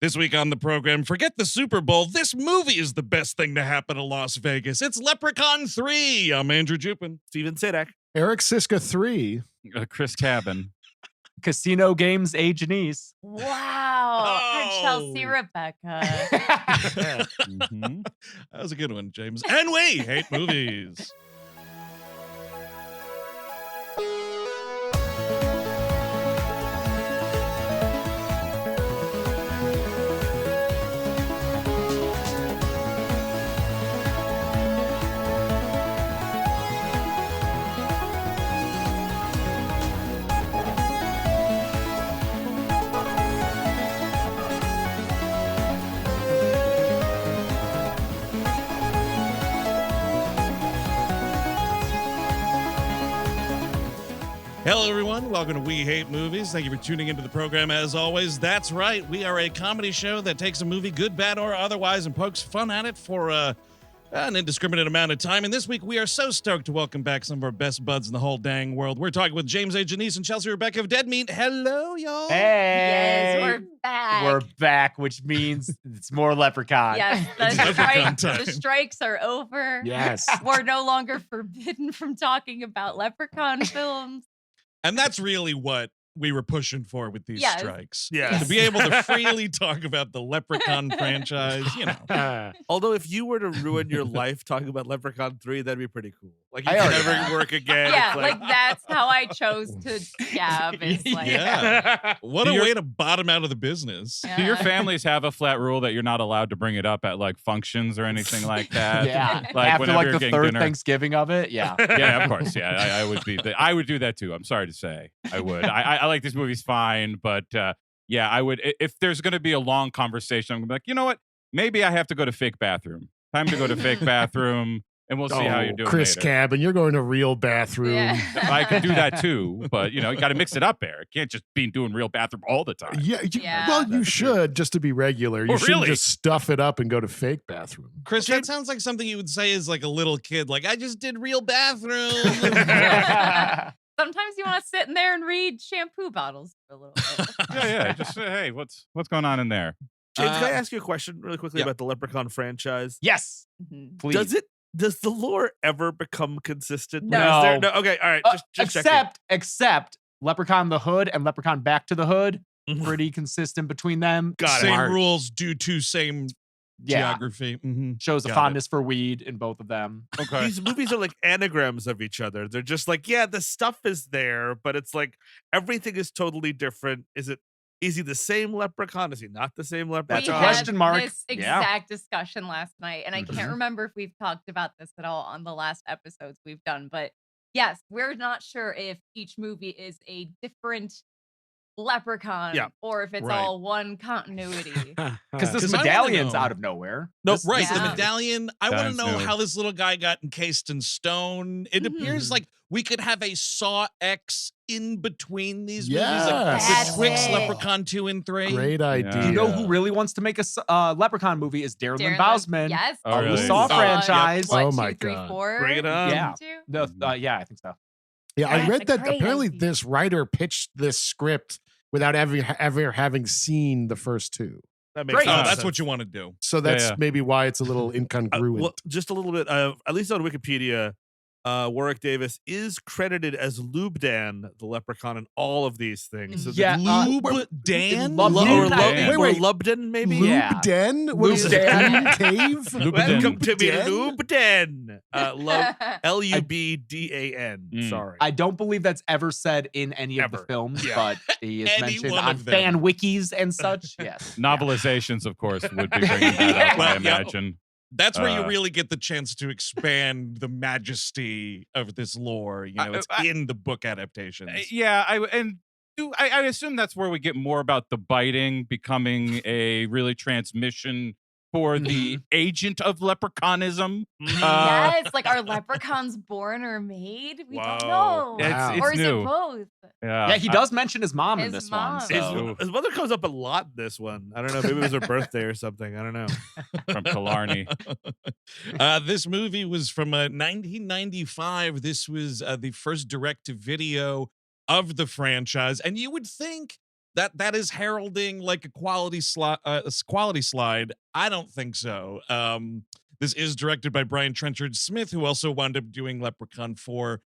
This week on the program, forget the Super Bowl. This movie is the best thing to happen to Las Vegas. It's Leprechaun 3. I'm Andrew Jupin. Steven Sidak. Eric Siska 3. Chris Cabin. Casino Games, A. Janisse. Wow. Oh. Chelsea Rebecca. Mm-hmm. That was a good one, James. And we hate movies. Hello, everyone. Welcome to We Hate Movies. Thank you for tuning into the program. As always, that's right. We are a comedy show that takes a movie, good, bad, or otherwise, and pokes fun at it for an indiscriminate amount of time. And this week, we are so stoked to welcome back some of our best buds in the whole dang world. We're talking with James A. Janisse and Chelsea Rebecca of Dead Meat. Hello, y'all. Hey. Yes, we're back. We're back, which means it's more Leprechaun. Yes, Leprechaun time. the strikes are over. Yes. We're no longer forbidden from talking about Leprechaun films. And that's really what we were pushing for with these Yes. strikes. Yes. To be able to freely talk about the Leprechaun franchise, you know. Although if you were to ruin your life talking about Leprechaun 3, that'd be pretty cool. Like you I could already never have. work again. Yeah, It's like that's how I chose to gab. Is like, Yeah. What a Do your- way to bottom out of the business. Yeah. Do your families have a flat rule that you're not allowed to bring it up at like functions or anything like that? Yeah. Like After whenever like you're the getting third dinner. Thanksgiving of it. Yeah. Yeah, of course. Yeah, I would be. I would do that too. I'm sorry to say, I would. I like these movies fine, but yeah, I would. If there's going to be a long conversation, I'm gonna be like, you know what? Maybe I have to go to fake bathroom. Time to go to fake bathroom, and we'll see how you're doing. Chris later. Cabin, you're going to real bathroom. Yeah. I could do that too, but you know, you got to mix it up, Eric. Can't just be doing real bathroom all the time. Yeah, Yeah. well, you That's should just to be regular. You Oh, shouldn't really? just stuff it up and go to fake bathroom. Chris, that sounds like something you would say as like a little kid. Like, I just did real bathroom. Sometimes you want to sit in there and read shampoo bottles for a little bit. Yeah. Just say, hey, what's going on in there? James, can I Uh, ask you a question really quickly yeah. about the Leprechaun franchise? Yes. Mhm. Please. Does the lore ever become consistent? No. Like, is there- no. Okay. All right. Just checking. except Leprechaun the Hood and Leprechaun Back to the Hood. Mhm. Pretty consistent between them. Got it. same Smart. rules due to same Yeah. geography. Mhm. Shows a Got fondness for weed in both of them. Okay. These movies are like anagrams of each other. They're just like, yeah, the stuff is there, but it's like everything is totally different. Is he the same leprechaun? Is he not the same leprechaun? That's a We question had mark. This Yeah. exact discussion last night, and I Mhm. can't remember if we've talked about this at all on the last episodes we've done. But yes, we're not sure if each movie is a different leprechaun Yeah. or if it's Right. all one continuity. Because this 'Cause I wanna medallion's know- out of nowhere. Nope, This- right. this The is- Yeah. medallion. I want to That's know new. how this little guy got encased in stone. It appears Mhm. like we could have a Saw X in between these movies. Yes. Like That's betwixt it. Leprechaun 2 and 3. Great idea. You know who really wants to make a Leprechaun movie is Darren Lynn Bousman. Yes. Oh, of the really? Saw Saw, franchise. What, Oh 2, my 3, God. 4? Bring it on. Yeah. Two? Yeah, I think so. Yeah, I That's read a that great apparently idea. this writer pitched this script without ever having seen the first two. That makes Great. Oh, sense. that's what you want to do. So that's yeah. maybe why it's a little incongruent. Well, just a little bit. At least on Wikipedia, Warwick Davis is credited as Lubdan, the leprechaun, in all of these things. So the- Yeah, Lube Dan? Lub- Lu- or Lubdan. Lub- Wait, or wait. Lubden, maybe? Yeah. Lubden? What is it? Lubden. Cave? Welcome to me, Lubden? Lubden. Lubdan. Mm. Sorry. I don't believe that's ever said in any of the Ever. films, Yeah. but he is Any mentioned one on of them. fan wikis and such. Yes. Novelizations, of course, would be bringing that up, Well, I yeah. imagine. That's where you Uh, really get the chance to expand the majesty of this lore. You know, it's I- in the book adaptations. Yeah, I assume that's where we get more about the biting becoming a really transmission for the agent of leprechaunism. Yes, like are leprechauns born or made? We don't Wow. know. It's or is new. it both? Yeah, he does mention his mom in His this mom. one. His, So. his mother comes up a lot in this one. I don't know. Maybe it was her birthday or something. I don't know. from Killarney. This movie was from 1995. This was the first direct-to-video of the franchise. And you would think that is heralding like a quality slide. I don't think so. This is directed by Brian Trenchard Smith, who also wound up doing Leprechaun 4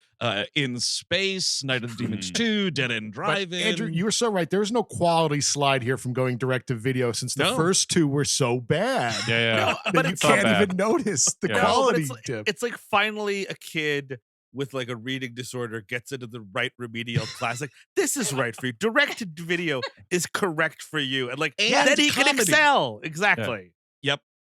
in Space, Night of the Demons 2, Dead End But Drive-In. Andrew, you were so right. There's no quality slide here from going direct to video since the No. first two were so bad. Yeah. No, That you it's can't not bad. even notice the Yeah. No, but quality dip. it's like finally a kid with like a reading disorder gets into the right remedial class. Like, this is right for you. Directed video is correct for you. And like, And then he can comedy. excel. Exactly.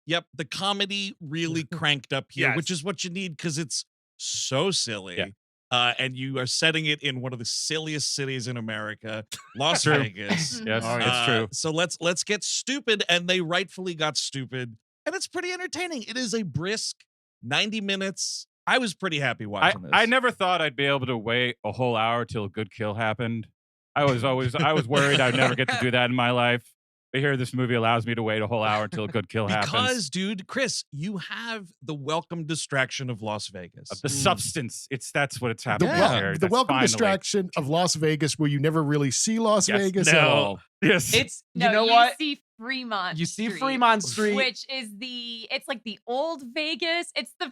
Yep, the comedy really cranked up here, which Yes. is what you need because it's so silly. Yeah. And you are setting it in one of the silliest cities in America, Las True. Vegas. Yes, Oh, it's true. So let's get stupid, and they rightfully got stupid, and it's pretty entertaining. It is a brisk 90 minutes. I was pretty happy watching this. I never thought I'd be able to wait a whole hour till a good kill happened. I was worried I'd never get to do that in my life. But here, this movie allows me to wait a whole hour until a good kill happens. Because, dude, Chris, you have the welcome distraction of Las Vegas. Of the substance, that's what it's happening here. The That's welcome finally- distraction of Las Vegas, where you never really see Las Yes. Vegas at No. all. Yes. It's No, you know what? see Fremont. You see Street, Fremont Street. which is it's like the old Vegas. It's the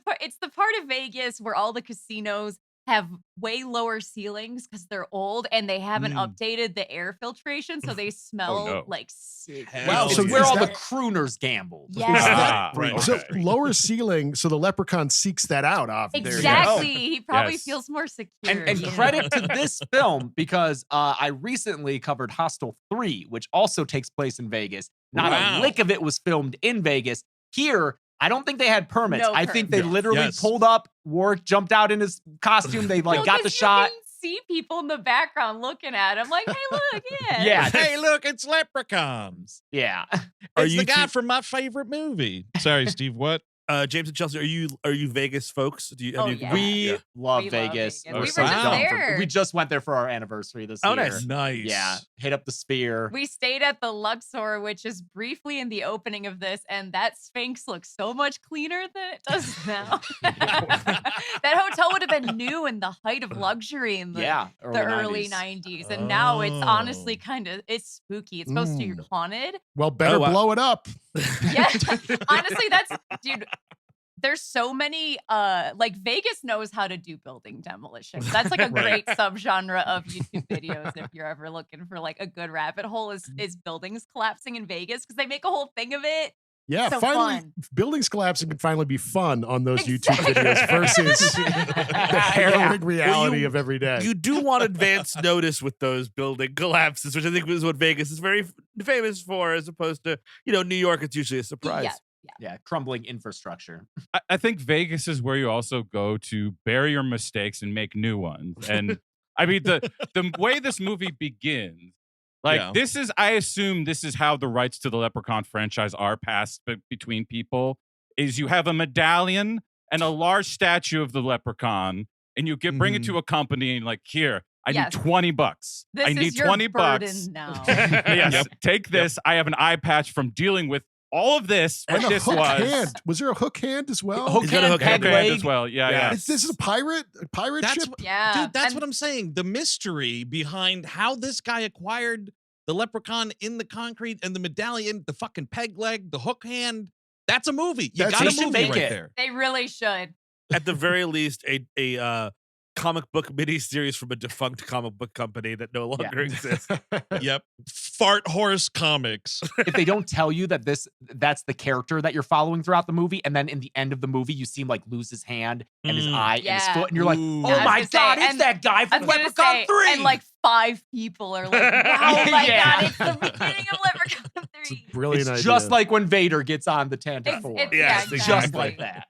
part of Vegas where all the casinos have way lower ceilings because they're old and they haven't updated the air filtration, so they smell no. like sick. Wow, It's so where is all the that- crooners gambled. Yes. Ah, Right. So okay. lower ceiling, so the leprechaun seeks that out. Obviously, Exactly. He probably Yes. feels more secure. And yeah. credit to this film because I recently covered Hostel 3, which also takes place in Vegas. Not Wow. a lick of it was filmed in Vegas. Here, I don't think they had permits. No I think they permits. literally Yes. pulled up, Warwick jumped out in his costume. They like Well, got the 'cause shot. You can see people in the background looking at him like, hey, look, yeah. Yeah. Hey, look, it's Leprechauns. Yeah. Are It's you the guy two- from my favorite movie. Sorry, Steve, what? James and Chelsea, are you Vegas folks? Do you? Oh, have you yeah. We love We love Vegas. Vegas. We were so just dumb there. we just went there for our anniversary this Oh, year. nice. Nice. Yeah. Hit up the Sphere. We stayed at the Luxor, which is briefly in the opening of this, and that Sphinx looks so much cleaner than it does now. That hotel would have been new in the height of luxury in the, Yeah. the early 90s. And now it's honestly kind of, it's spooky. It's supposed to be haunted. Well, better Oh, wow. blow it up. Yeah. Honestly, dude, there's so many, like Vegas knows how to do building demolition. That's like a great subgenre of YouTube videos if you're ever looking for like a good rabbit hole is buildings collapsing in Vegas because they make a whole thing of it. Yeah, So finally, fun. buildings collapsing can finally be fun on those YouTube Exactly. videos versus the harrowing reality you- of every day. You do want advance notice with those building collapses, which I think is what Vegas is very famous for, as opposed to New York. It's usually a surprise. Yeah. Yeah. Crumbling infrastructure. I think Vegas is where you also go to bury your mistakes and make new ones. And I mean, the way this movie begins, like Yeah. I assume this is how the rights to the Leprechaun franchise are passed between people, is you have a medallion and a large statue of the Leprechaun, and you bring it to a company and like, here, I Yes. need $20. This I is need your $20. burden now. Yes, take this. I have an eye patch from dealing with all of this. and What a this hook was. hand. Was there a hook hand as well? Hook He's got a hand, hook peg hand. Hook hand leg. as well. Yeah. This is a pirate That's ship. what, Yeah. dude, that's And what I'm saying. The mystery behind how this guy acquired the leprechaun in the concrete and the medallion, the fucking peg leg, the hook hand. That's a movie. You That's- got they a should movie make right it. there. They really should. At the very least, a comic book miniseries from a defunct comic book company that no longer exists. Yep. Fart Horse Comics. If they don't tell you that that's the character that you're following throughout the movie, and then in the end of the movie, you see him like lose his hand and his eye and his Yeah. foot, and you're like, Ooh. oh Yeah, I was my gonna say, God, it's and that guy I from was gonna Leprechaun say, 3. and like 5 people are like, wow, oh my Yeah. God, it's the beginning of Leprechaun 3. It's a brilliant it's idea. just like when Vader gets on the It's- Tantive 4. it's- Yes, yeah, Just exactly. like that.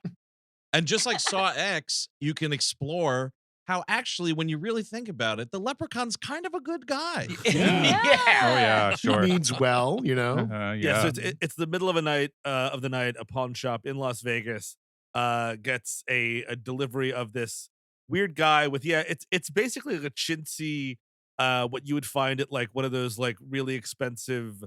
And just like Saw X, you can explore how actually, when you really think about it, the leprechaun's kind of a good guy. Oh yeah, he sure. means well, Yeah. Yeah, so it's the middle of the night. A pawn shop in Las Vegas gets a delivery of this weird guy with it's basically like a chintzy what you would find at like one of those like really expensive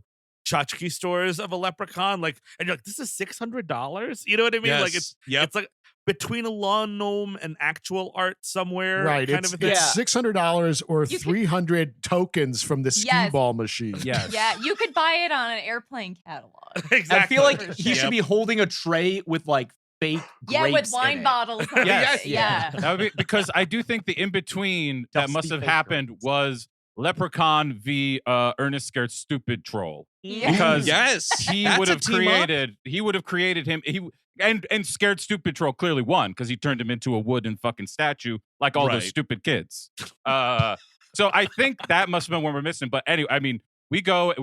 tchotchke stores of a leprechaun, like, and you're like, this is $600. You know what I mean? Like Yes. it's like between a lawn gnome and actual art somewhere. Right. Kind It's, of a thing. it's $600 or You could- 300 tokens from the skee Yes. ball machine. Yes. Yeah, you could buy it on an airplane catalog. Exactly. I feel like For he sure. should be holding a tray with like fake Yeah, with grapes in wine it. bottles. on Yes. it, yeah. That would be, because I do think the in between that Dusty must have fake happened grapes. was Leprechaun v Ernest Scared Stupid Troll. Yeah. Because Yes. he That's would a have team up. created him. And Scared Stupid Troll clearly won because he turned him into a wooden fucking statue like all those Right. stupid kids. So I think that must have been what we're missing. But anyway, I mean, we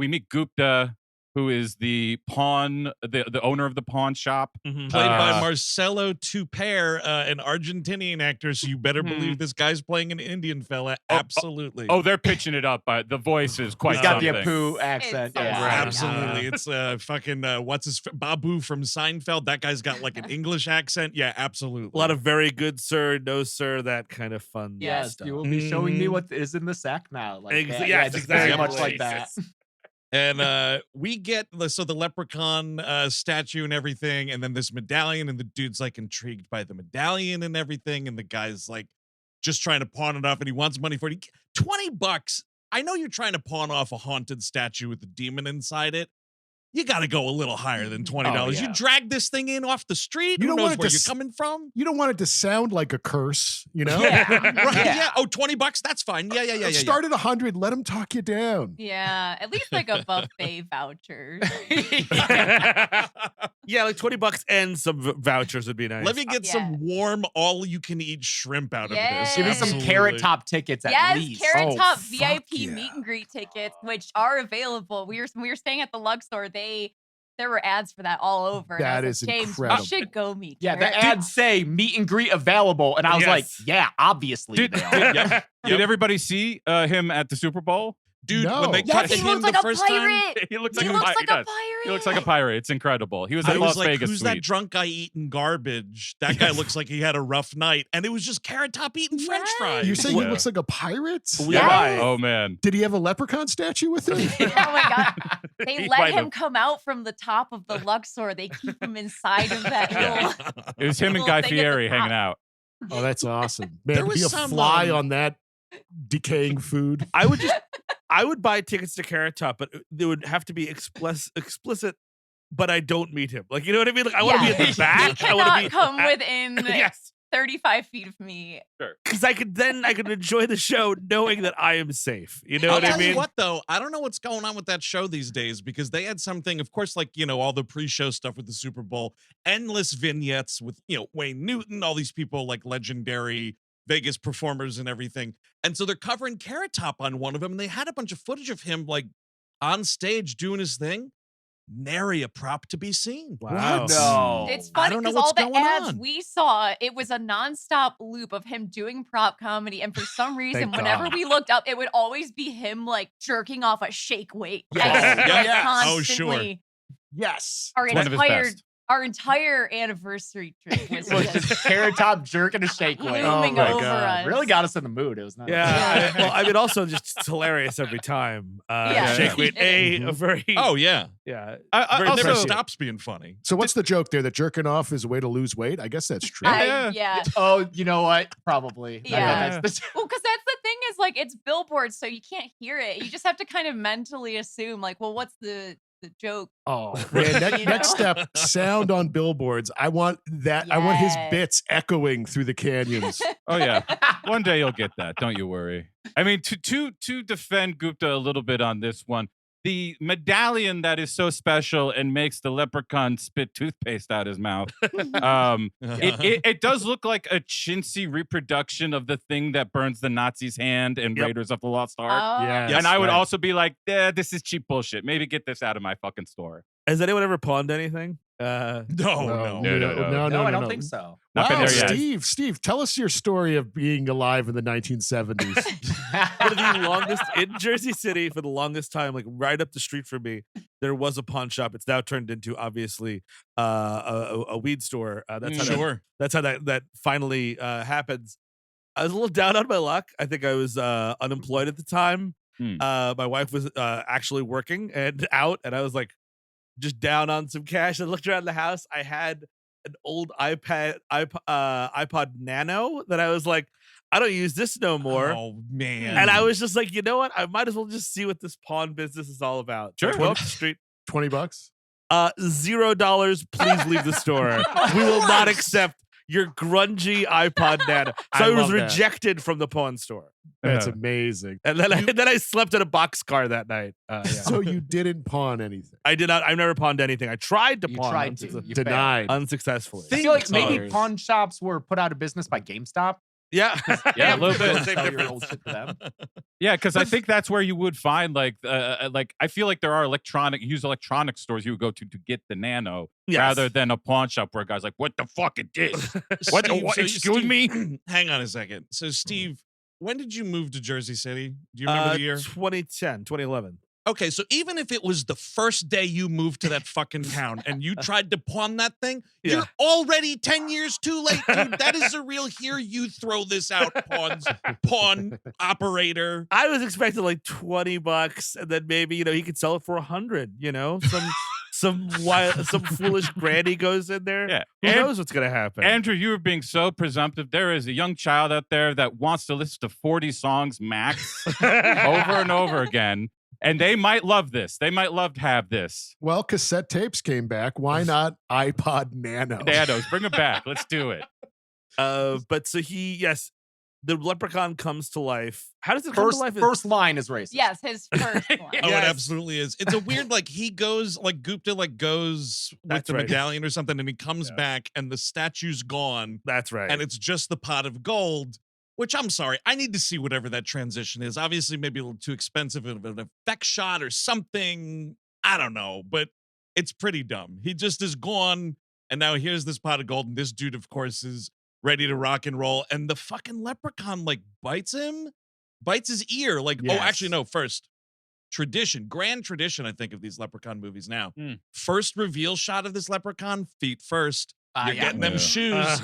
meet Gupta, who is the the owner of the pawn shop. Mhm. Played by Uh, Marcelo Tuper, an Argentinian actor. So you better believe this guy's playing an Indian fella. Absolutely. Oh, they're pitching it up. The voice is quite He's got the something. Apu accent. so Yeah. right. Absolutely. It's fucking what's his Babu from Seinfeld. That guy's got like an English accent. Yeah, absolutely. A lot of very good sir, no sir, that kind of fun Yes, stuff. you will be showing me Mhm. what is in the sack now. Like Ex- that. yes, Yeah, just very much exactly. like that. And we get the leprechaun statue and everything, and then this medallion, and the dude's like intrigued by the medallion and everything, and the guy's like just trying to pawn it off, and he wants money for it. $20. I know you're trying to pawn off a haunted statue with a demon inside it. You got to go a little higher than $20. Oh, yeah. You drag this thing in off the street. You Who don't want knows it where to you're s- coming from? You don't want it to sound like a curse, you know? Yeah. Right? Yeah. Yeah. Oh, $20. That's fine. Yeah. Start at 100. Let them talk you down. Yeah, at least like a buffet voucher. Yeah, like $20 and some vouchers would be nice. Let me get Yeah. some warm, all-you-can-eat shrimp out of this. Yes. Give me some Absolutely. Carrot Top tickets at Yes, least. Carrot Oh, Top fuck VIP yeah. meet and greet tickets, which are available. We were staying at the Luxor. There were ads for that all over. And I That was is like, James, incredible. we should go meet. Yeah, Carrot the ads say meet and greet available, and I was like, Yes. yeah, obviously Did- they are. Yep. Did everybody see him at the Super Bowl? Dude, No. when they Yes, cut Yes, he him looks like the a first time, pirate. He looks He like looks a like a pirate. pirate. He looks like a pirate. It's incredible. He was I at was Las like, Vegas who's that suite. drunk guy eating garbage? That guy looks like he had a rough night. And it was just Carrot Top eating French Yes. fries. You say he Yeah. looks like a pirate? Why? Oh man. Did he have a leprechaun statue with him? Oh my god! They He let might him have. come out from the top of the Luxor. They keep him inside of that Yeah. little. It was him and Little Guy thing at the Fieri hanging top. out. Oh, that's awesome. There Man, was be a some, fly on that decaying food. I would buy tickets to Carrot Top, but they would have to be explicit. But I don't meet him. Like, you know what I mean? Like, I want to be in the He back. I want cannot to be come at- within yes, 35 feet of me. because I could enjoy the show knowing that I am safe. You know I'll what I tell you mean? what, though, I don't know what's going on with that show these days because they had something, of course, like, all the pre-show stuff with the Super Bowl, endless vignettes with, Wayne Newton, all these people like legendary Vegas performers and everything. And so they're covering Carrot Top on one of them, and they had a bunch of footage of him like on stage doing his thing. Nary a prop to be seen. Wow. No. It's I funny don't know because all what's the going ads on. we saw, it was a nonstop loop of him doing prop comedy. And for some reason, Thank whenever God. we looked up, it would always be him like jerking off a shake weight. Yes. Like, Yes. Oh, sure. constantly. Yes. Our It's one of his entire best. our entire anniversary trip was Was just just Carrot Top jerking a shake weight. looming my over God. us. Really got us in the mood. It was nice. Yeah. I mean, also just it's hilarious every time. Yeah. Shake weight. A very. Oh, yeah. yeah. I It never also, stops being funny. So what's the joke there? That jerking off is a way to lose weight? I guess that's true. Yeah. Oh, you know what? Probably. Yeah. That's Well, because that's the thing is like it's billboards, so you can't hear it. You just have to kind of mentally assume, like, well, what's the joke? Oh man, You next know? step, sound on billboards. I want that. I want his Yes. bits echoing through the canyons. oh yeah. One day you'll get that. Don't you worry. I mean, to defend Gupta a little bit on this one, the medallion that is so special and makes the leprechaun spit toothpaste out his mouth. It does look like a chintzy reproduction of the thing that burns the Nazis' hand in Yep. Raiders of the Lost Ark. Oh. Yeah. Yes, and I would right. also be like, this is cheap bullshit. Maybe get this out of my fucking store. Has anyone ever pawned anything? No. No, I don't think so. Not been Wow, there yet. Steve, tell us your story of being alive in the 1970s. For the longest in Jersey City, for the longest time, like right up the street from me, there was a pawn shop. It's now turned into obviously a weed store. That's how Sure. that's how that finally happens. I was a little down on my luck. I think I was unemployed at the time, My wife was actually working and out, and I was like just down on some cash. I looked around the house. I had an old iPod Nano that I was like, I don't use this no more. Oh man! And I was just like, you know what? I might as well just see what this pawn business is all about. So I Sure. go up the street. $20. $0. Please leave the store. We will not accept your grungy iPod Nano. So I was love that. rejected from the pawn store. That's amazing. And then I slept in a boxcar that night. Yeah. So you didn't pawn anything. I did not. I've never pawned anything. I tried to You pawn tried to. unsuccess- You failed. Denied. unsuccessfully. I feel like maybe Others. pawn shops were put out of business by GameStop. Yeah, Yeah, a little bit. Sell your old shit to them. Yeah, because I think that's where you would find like I feel like there are used electronic stores you would go to get the Nano Yes. rather than a pawn shop where a guy's like, "What the fuck is this? What? Steve, What? so Excuse Steve, me." Hang on a second. So Steve, when did you move to Jersey City? Do you remember the year? 2010, 2011. Okay, so even if it was the first day you moved to that fucking town and you tried to pawn that thing, Yeah. you're already 10 years too late, dude. That is a real here you throw this out pawn operator. I was expecting like $20, and then maybe he could sell it for $100. Some foolish granny goes in there. Yeah. Who And- knows what's gonna happen? Andrew, you were being so presumptive. There is a young child out there that wants to listen to 40 songs max over and over again. And they might love this. They might love to have this. Well, cassette tapes came back. Why not iPod Nano? Nanos, bring it back. Let's do it. But so the Leprechaun comes to life. How does it come to life? First line is racist. Yes, his first one. Oh, it Yes. absolutely is. It's a weird, he goes, Gupta, goes with That's the right. medallion or something, and he comes Yeah. back, and the statue's gone, That's right. and it's just the pot of gold. Which I'm sorry, I need to see whatever that transition is. Obviously, maybe a little too expensive of an effect shot or something. I don't know, but it's pretty dumb. He just is gone, and now here's this pot of gold, and this dude, of course, is ready to rock and roll. And the fucking leprechaun bites his ear. Oh, Yes. actually, no. First, grand tradition, I think, of these leprechaun movies now. Mm. First reveal shot of this leprechaun, feet first. You're Yeah. getting them Yeah. shoes.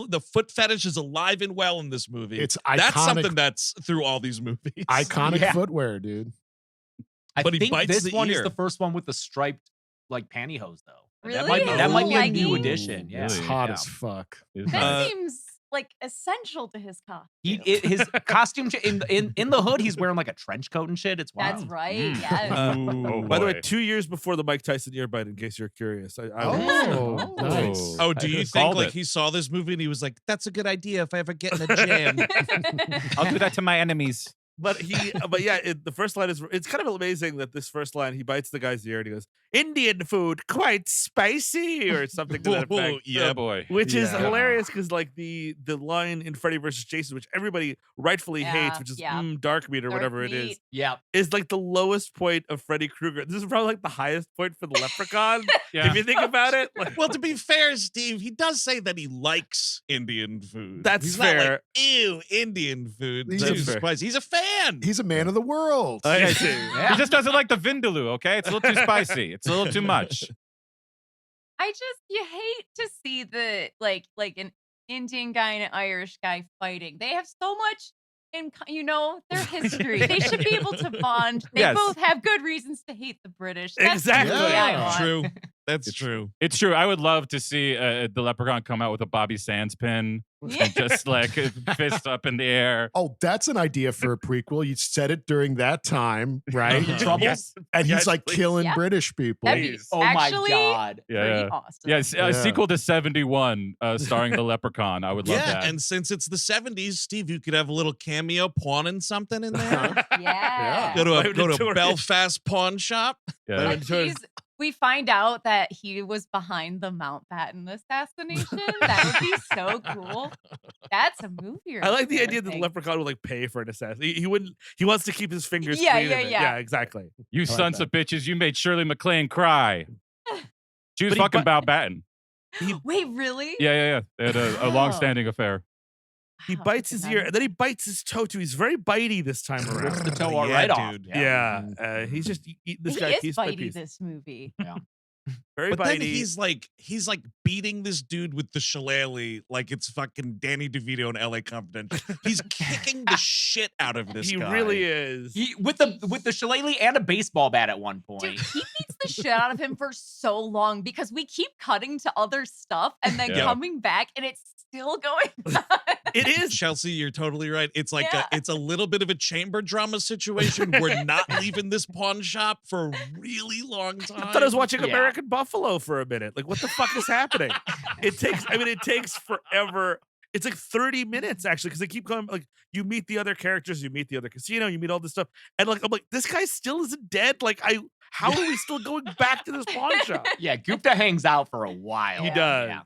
The foot fetish is alive and well in this movie. It's That's iconic, something that's through all these movies. iconic Yeah. footwear, dude. I But he think bites this the one ear. is the first one with the striped pantyhose though. Really? That might be a new Leggings? addition. Yeah. It's Really? hot Yeah. as fuck. Is That that- seems essential to his costume. His costume in the hood, he's wearing a trench coat and shit. It's wild. That's right. Mm. Yes. Oh, By the way, boy. 2 years before the Mike Tyson ear bite, in case you're curious. Oh, nice. Oh, do you think Called it. he saw this movie and he was like, "That's a good idea if I ever get in a jam"? I'll do that to my enemies. But the first line it's kind of amazing that this first line, he bites the guy's ear and he goes, "Indian food, quite spicy," or something to that effect. Yeah, Oh, boy. Which is Yeah. hilarious because the line in Freddy vs. Jason, which everybody rightfully hates, which is dark meat or Dark whatever it meat. is Yeah. the lowest point of Freddy Krueger. This is probably the highest point for the Leprechaun. Yeah. If you think about it. Well, to be fair, Steve, he does say that he likes Indian food. That's He's fair. Not like, ew, Indian food. He's Too a- spicy. He's a fan. He's a man of the world. I see. Yeah. He just doesn't like the vindaloo, okay? It's a little too spicy. It's a little too much. You hate to see the an Indian guy and an Irish guy fighting. They have so much in their history. They should be able to bond. They Yes. both have good reasons to hate the British. That's Exactly. the movie I Yeah. want. True. That's true. It's true. I would love to see the Leprechaun come out with a Bobby Sands pin Yeah. and just fist up in the air. Oh, that's an idea for a prequel. You said it during that time, right? Uh-huh. Trouble? Yes. And he's Yes, please. killing Yeah. British people. That'd be Please. Oh my actually god. Yeah, pretty yeah. awesome. Yes, Yeah. a sequel to 71 starring the Leprechaun. I would love Yeah, that. and since it's the 70s, Steve, you could have a little cameo pawning something in there. Yeah. Go to Why a would it do go to it? Belfast pawn shop. Yeah. Like we find out that he was behind the Mountbatten assassination. That would be so cool. That's a movie. I like the right idea there, that I the think. Leprechaun would pay for an assassin. He wouldn't. He wants to keep his fingers Yeah, clean. yeah, of it. yeah. Yeah, exactly. You like sons that. of bitches, you made Shirley MacLaine cry. She was But he fucking bu- Mountbatten. Wait, really? Yeah. They had a Oh. long-standing affair. He Wow, bites I his did ear, not and then he bites his toe too. He's very bitey this time Rips around. the toe Yeah, right off. dude. Yeah, he's just eating this he guy is piece by bitey piece. this movie. Very But then bitey. he's like beating this dude with the shillelagh like it's fucking Danny DeVito in LA Confidential. He's kicking the shit out of this He guy. really is. He with the shillelagh and a baseball bat at one point. Dude, he beats the shit out of him for so long because we keep cutting to other stuff and then Yeah. coming back and it's still going on. It is. Chelsea, you're totally right. It's like Yeah. it's a little bit of a chamber drama situation. We're not leaving this pawn shop for a really long time. I thought I was watching Yeah. American Buffalo for a minute. Like, what the fuck is happening? It takes forever. It's like 30 minutes actually, because they keep going. Like, you meet the other characters, you meet the other casino, you meet all this stuff, and like I'm like, this guy still isn't dead. Like, how are we still going back to this pawn shop? Yeah, Gupta hangs out for a while. He does. Yeah.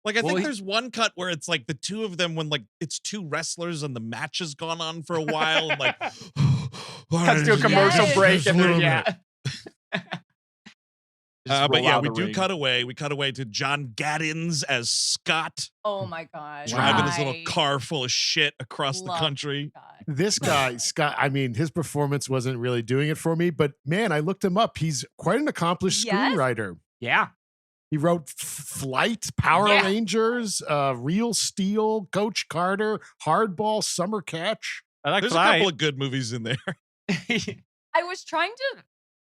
Like, I Well, think there's one cut where it's like the two of them when like it's two wrestlers and the match has gone on for a while. And like, Cuts to a commercial Yes. break and then yeah. Just but roll yeah, out we the do ring. cut away. We cut away to John Gaddins as Scott Oh my god. driving his little Why? car full of shit across the Love country. God. This guy, Scott, I mean, his performance wasn't really doing it for me, but man, I looked him up. He's quite an accomplished Yes? screenwriter. Yeah. He wrote Flight, Power Yeah. Rangers, Real Steel, Coach Carter, Hardball, Summer Catch. I like There's a Flight. couple of good movies in there. I was trying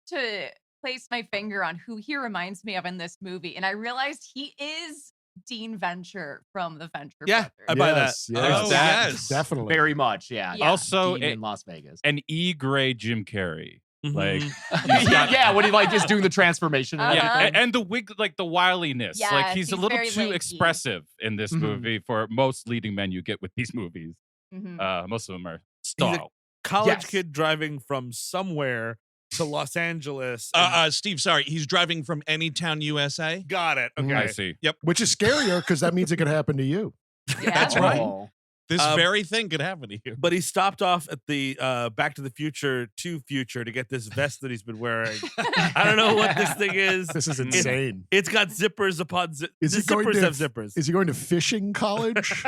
to place my finger on who he reminds me of in this movie, and I realized he is Dean Venture from the Venture Yeah, Brothers. I buy that. Yes, There's yes, that. yes. definitely. Very much, yeah. Yeah. Also, Dean in Las Vegas. an E grade Jim Carrey. Like, Mhm. yeah, when he like is doing the transformation. And Uh-huh. yeah, everything. and the wig, like the wiliness. Yes, like he's a he's little very too lanky. expressive in this Mhm. movie for most leading men you get with these movies. Mhm. Most of them are a stall. College Yes. kid driving from somewhere to Los Angeles. Steve, sorry, he's driving from Anytown, USA. Got it. Okay. I see. Which is scarier because that means it could happen to you. Yeah. That's right. Oh. This Um, very thing could happen to you. But he stopped off at the Back to the Future to Future to get this vest that he's been wearing. I don't know what this thing is. This is It- insane. It's got zippers upon zippers. Is The he going zippers to- have zippers. Is he going to fishing college?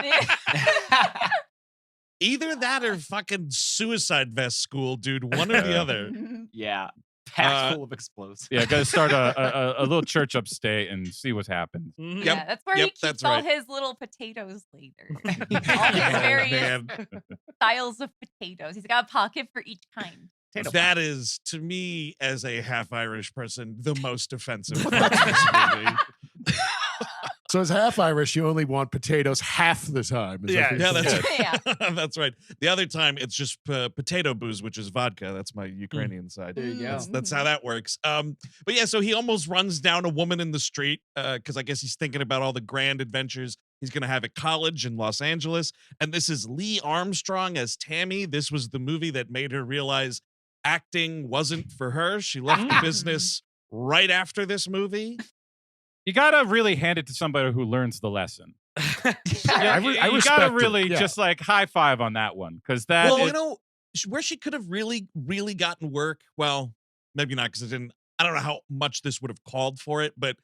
Either that or fucking suicide vest school, dude. One or the Yeah. other. Yeah. Packed full of explosives. Yeah, got to start a little church upstate and see what happens. Mhm. Yep, Yeah, that's where yep, he keeps that's all right. his little potatoes later. All his Oh, various man. styles of potatoes. He's got a pocket for each kind. That is, to me, as a half Irish person, the most offensive part of this movie. So as half Irish, you only want potatoes half the time. Is that Yeah, what Yeah, you're that's saying? Yeah. that's right. The other time, it's just potato booze, which is vodka. That's my Ukrainian side. There you go. That's how that works. But yeah, so he almost runs down a woman in the street because I guess he's thinking about all the grand adventures he's going to have at college in Los Angeles. And this is Lee Armstrong as Tammy. This was the movie that made her realize acting wasn't for her. She left the business right after this movie. You gotta really hand it to somebody who learns the lesson. I You respect gotta it, really yeah. just like high five on that one because that. Well, is- you know, where she could have really, really gotten work. Well, maybe not because it didn't. I don't know how much this would have called for it, but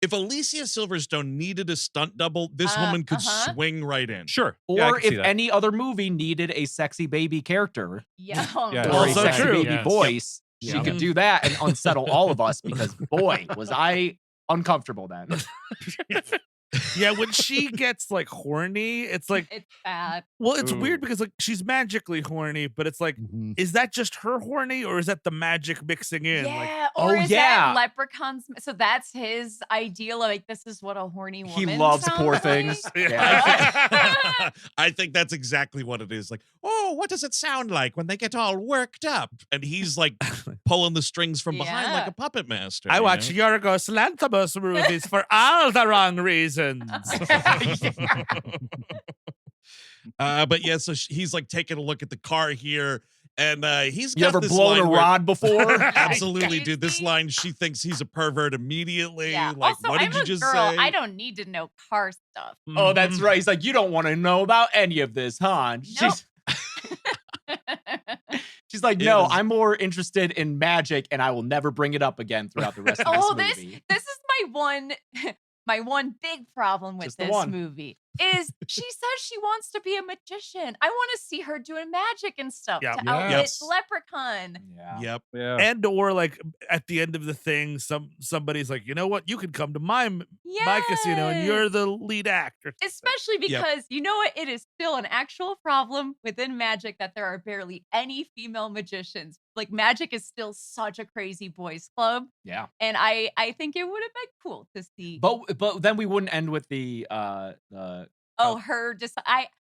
if Alicia Silverstone needed a stunt double, this woman could swing right in. sure. Yeah, I Or can see if that. any other movie needed a sexy baby character Yeah. Yeah. or a Also sexy true. baby Yes. voice, she Yep. could do that and unsettle all of us because boy, was I uncomfortable then. Yeah, when she gets like horny, it's like, It's bad. well, it's Ooh. weird because like she's magically horny, but it's like, Mhm. is that just her horny or is that the magic mixing in? Like, Yeah. Or oh, is yeah. that Leprechaun's? So that's his ideal of like, this is what a horny woman He loves sounds poor like? things. Yeah. I think that's exactly what it is. Like, oh, what does it sound like when they get all worked up? And he's like pulling the strings from behind like Yeah. a puppet master. I you watch know? Yorgos Lanthimos movies for all the wrong reasons. But yeah, so he's like taking a look at the car here, and he's You got ever this blown line a where- rod before? Absolutely, You dude. This see? line, she thinks he's a pervert immediately. Yeah. Like, Also, what did I'm you a just girl. say? I don't need to know car stuff. Oh, that's right. He's like, you don't want to know about any of this, huh? Nope. She's like, It no, is- I'm more interested in magic, and I will never bring it up again throughout the rest of Oh, this movie. this is my one big problem with Just the this one. movie is she says she wants to be a magician. I want to see her doing magic and stuff Yeah. to Yes. outwit Leprechaun. Yeah. Yep. Yeah. And or like at the end of the thing, somebody's like, you know what? You can come to my casino and you're the lead actor. Especially because you know what? It is still an actual problem within magic that there are barely any female magicians. Like magic is still such a crazy boys club. Yeah. And I think it would have been cool to see. But then we wouldn't end with the her just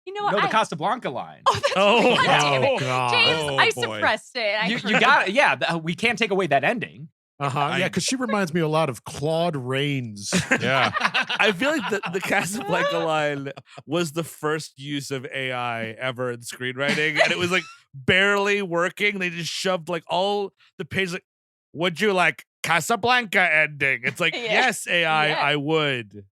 you know what? the Casablanca line. Oh, that's Oh, God damn it. God. James, Oh, I boy. suppressed it. You got it. Yeah, we can't take away that ending. Yeah, because she reminds me a lot of Claude Rains. Yeah. I feel like the Casablanca line was the first use of AI ever in screenwriting, and it was like barely working. They just shoved like all the pages. Like, would you like Casablanca ending? It's like, Yeah. yes, AI, Yeah. I would.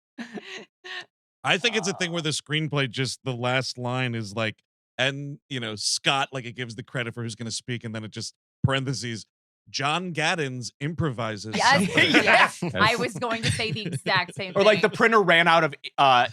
I think it's a thing where the screenplay, just the last line is like, and Scott, like it gives the credit for who's going to speak, and then it just parentheses, John Gaddens improvises. Yes, something. yes. Yes. I was going to say the exact same thing. Or like the printer ran out of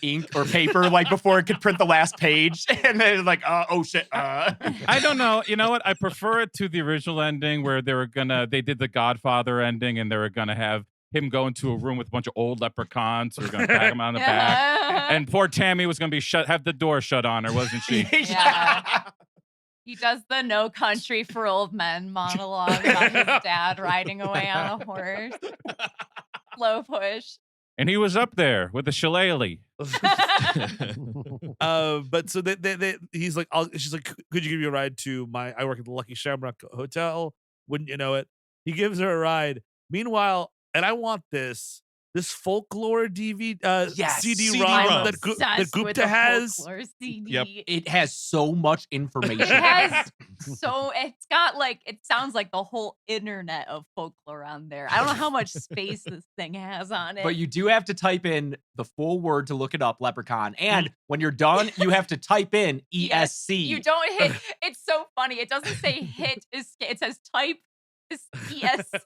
ink or paper like before it could print the last page, and then it's like, oh shit. I don't know. You know what? I prefer it to the original ending where they did the Godfather ending and they were gonna have him go into a room with a bunch of old leprechauns who were gonna tag him on the back. And poor Tammy was gonna be have the door shut on her, wasn't she? Yeah. He does the "No Country for Old Men" monologue about his dad riding away on a horse. Slow push. And he was up there with the shillelagh. But so he's like, she's like, could you give me a ride to I work at the Lucky Shamrock Hotel? Wouldn't you know it? He gives her a ride. Meanwhile, and I want this folklore DVD Yes. CD-ROM CD-ROM. that Obsessed with Gupta the has. folklore CD. Yep. It has so much information. It has it's got like, it sounds like the whole internet of folklore on there. I don't know how much space this thing has on it. But you do have to type in the full word to look it up, Leprechaun. And when you're done, you have to type in ESC. You don't hit. It's so funny. It doesn't say hit escape. It says type ESC.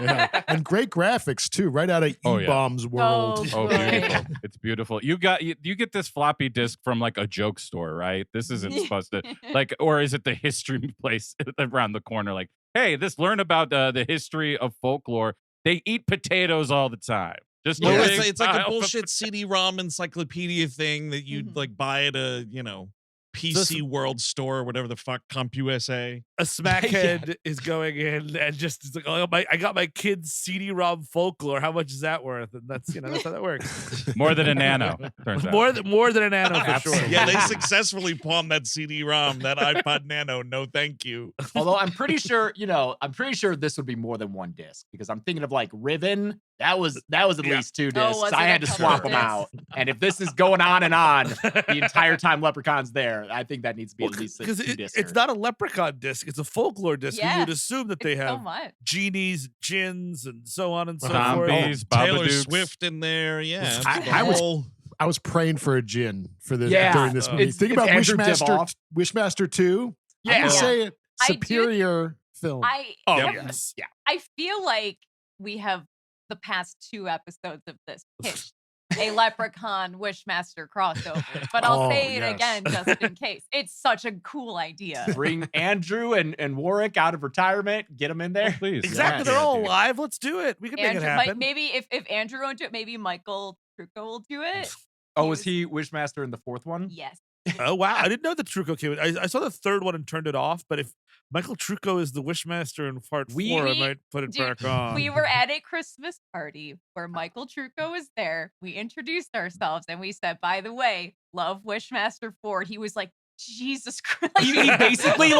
Yeah. And great graphics too, right out of Oh, yeah. E-Bomb's world. Oh, Good. beautiful. It's beautiful. You get this floppy disk from like a joke store, right? This isn't supposed to or is it the history place around the corner? Like, hey, learn about the history of folklore. They eat potatoes all the time. Just Yeah, a big it's like a pile of- bullshit CD-ROM encyclopedia thing that you'd like buy at a PC World store or whatever the fuck, CompUSA. A smackhead is going in and just is like, oh, I got my kid's CD-ROM folklore. How much is that worth? And that's how that works. more than a nano. Turns out. More than a nano for sure. Absolutely. Yeah, they successfully pawned that CD-ROM, that iPod Nano. No, thank you. Although I'm pretty sure, this would be more than one disc because I'm thinking of like Ribbon. That was at least 2 discs. was I it had a to couple swap them discs? out. And if this is going on and on the entire time Leprechaun's there, I think that needs to be at least Because 2 discs. it's not a leprechaun disc; it's a folklore disc. Yeah. You'd assume that they It's so have much. genies, gins, and so on and so forth. Zombies, Taylor Babadooks. Swift in there. Yeah. I was praying for a gin for this Yeah. during this movie. It's- Think it's about Andrew Wishmaster, Divoff. Wishmaster 2. I'm Yeah. gonna say it. I do- Superior film. Oh Yep. yes, I feel like we have the past 2 episodes of this pitched a Leprechaun Wishmaster crossover, but I'll Oh, say it yes. again just in case. It's such a cool idea. Bring Andrew and Warwick out of retirement, get them in there. Please. exactly. Yeah. They're all dude. alive. Let's do it. We can make it Andrew, happen. maybe if Andrew won't do it, maybe Michael Trucco will do it. Oh, was he Wishmaster in the 4th one? Yes. Oh wow, I didn't know that Trucco came. I saw the 3rd one and turned it off. But if Michael Trucco is the Wishmaster in part 4, I might put it Dude, back on. We were at a Christmas party where Michael Trucco was there. We introduced ourselves and we said, by the way, love Wishmaster 4. He was like, Jesus Christ. He basically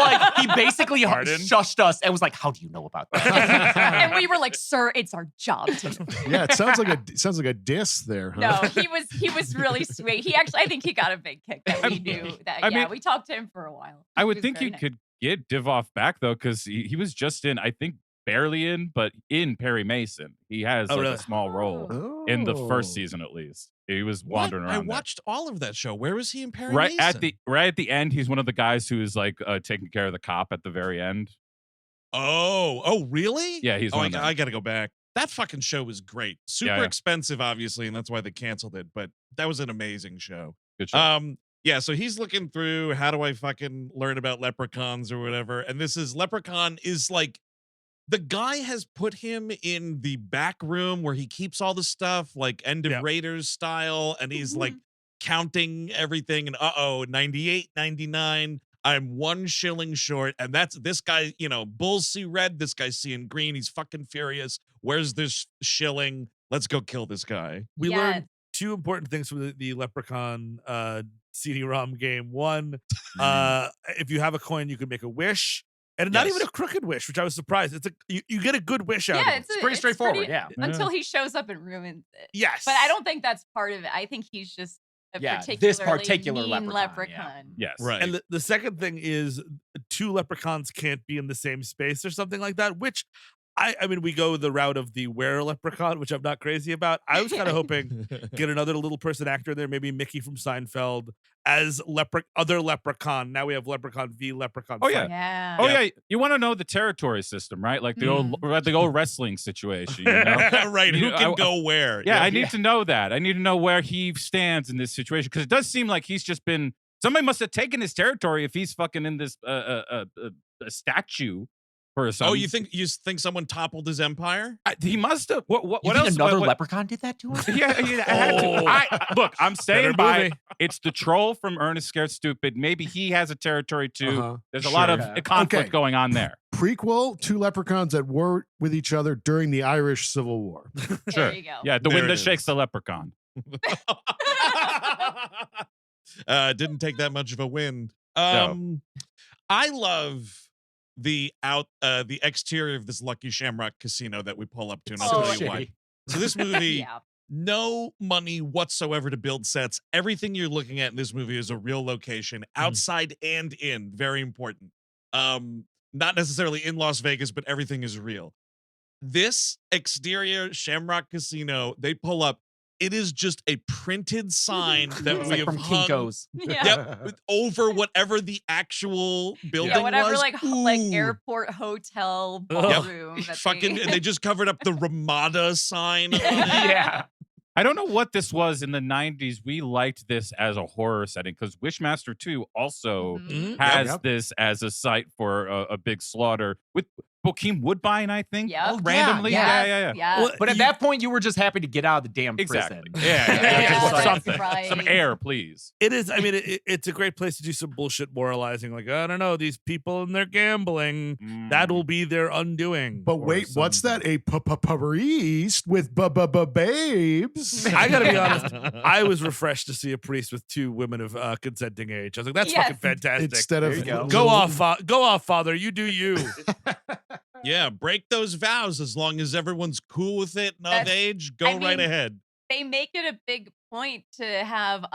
Pardon? shushed us and was like, "How do you know about that?" And we were like, sir, it's our job to. Yeah, it sounds like a diss there. Huh? No, he was really sweet. He actually, I think he got a big kick that we knew that. I mean, we talked to him for a while. I He would was think very you nice. could get Divoff back though, because he was just in, I think barely in, but in Perry Mason. He has Oh, like really? a small role Oh. in the first season at least. He was wandering What? I around. there. watched all of that show. Where was he in Perry right Mason? at the end. He's one of the guys who's like taking care of the cop at the very end. Oh, really? Yeah, he's Oh, one of them. I got to go back. That fucking show was great. Super yeah. expensive, obviously, and that's why they canceled it. But that was an amazing show. Good show. Yeah, so he's looking through how do I fucking learn about leprechauns or whatever. And this is Leprechaun is like the guy has put him in the back room where he keeps all the stuff, like End of Raiders style, and he's like counting everything. And 98, 99. I'm 1 shilling short. And that's this guy, you know, bulls see red. This guy's seeing green. He's fucking furious. Where's this shilling? Let's go kill this guy. We learned 2 important things from the Leprechaun CD-ROM game. One, if you have a coin, you can make a wish. And not even a crooked wish, which I was surprised. It's you get a good wish out of it. It's pretty straightforward. Until he shows up and ruins it. Yes. But I don't think that's part of it. I think he's just a this particular mean leprechaun. Yes. Right. And the second thing is 2 leprechauns can't be in the same space or something like that, which I mean, we go the route of the were-leprechaun, which I'm not crazy about. I was kind of hoping get another little person actor in there, maybe Mickey from Seinfeld as other leprechaun. Now we have Leprechaun v Leprechaun. Oh yeah. Oh yeah. You want to know the territory system, right? Like the old wrestling situation. You know? Right. Who can go where? Yeah, I need to know that. I need to know where he stands in this situation because it does seem like he's just been. Somebody must have taken his territory if he's fucking in this a statue. Oh, you think someone toppled his empire? He must have. What else? else? Another leprechaun did that to him? Yeah, I had to. Look, I'm staying by it. It's the troll from Ernest Scared Stupid. Maybe he has a territory too. There's a lot of conflict going on there. Prequel: 2 leprechauns at war with each other during the Irish Civil War. Sure. There you go. Yeah, the There wind it that shakes the leprechaun. Didn't take that much of a wind. No. I love the exterior of this Lucky Shamrock casino that we pull up to, and I'll tell you why. So this movie, no money whatsoever to build sets. Everything you're looking at in this movie is a real location, outside and in. Very important. Not necessarily in Las Vegas, but everything is real. This exterior Shamrock Casino, they pull up. It is just a printed sign that we have from hung, Kinko's. over whatever the actual building whatever was. like airport hotel ballroom. They just covered up the Ramada sign on it. Yeah. I don't know what this was in the 90s. We liked this as a horror setting because Wishmaster 2 also has this as a site for a big slaughter with Bokeem Woodbine, I think. Randomly. Yeah. Well, but at that point, you were just happy to get out of the damn prison. Yeah. Something. Right. Some air, please. It is. I mean, it's a great place to do some bullshit moralizing. Like, I don't know, these people and their gambling, that will be their undoing. But wait, what's that? A priest with babes? I gotta be honest. I was refreshed to see a priest with 2 women of consenting age. I was like, that's fucking fantastic. Instead of go off, father. You do you. Yeah, break those vows as long as everyone's cool with it and of age. Go right ahead. They make it a big point to have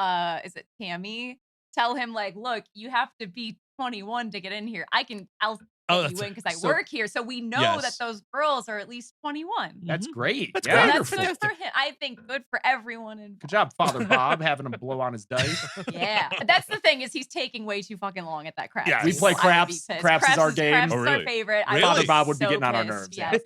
is it Tammy tell him like, look, you have to be 21 to get in here. I'll let you in because I work here. So we know that those girls are at least 21. That's great. That's great. That's good for him. I think good for everyone involved. Good job, Father Bob, having him blow on his dice. Yeah. That's the thing is he's taking way too fucking long at that craps. Yeah. We play craps. Craps is our game. Craps is our favorite. Really? Father Bob would be so getting on our pissed. nerves. Yes.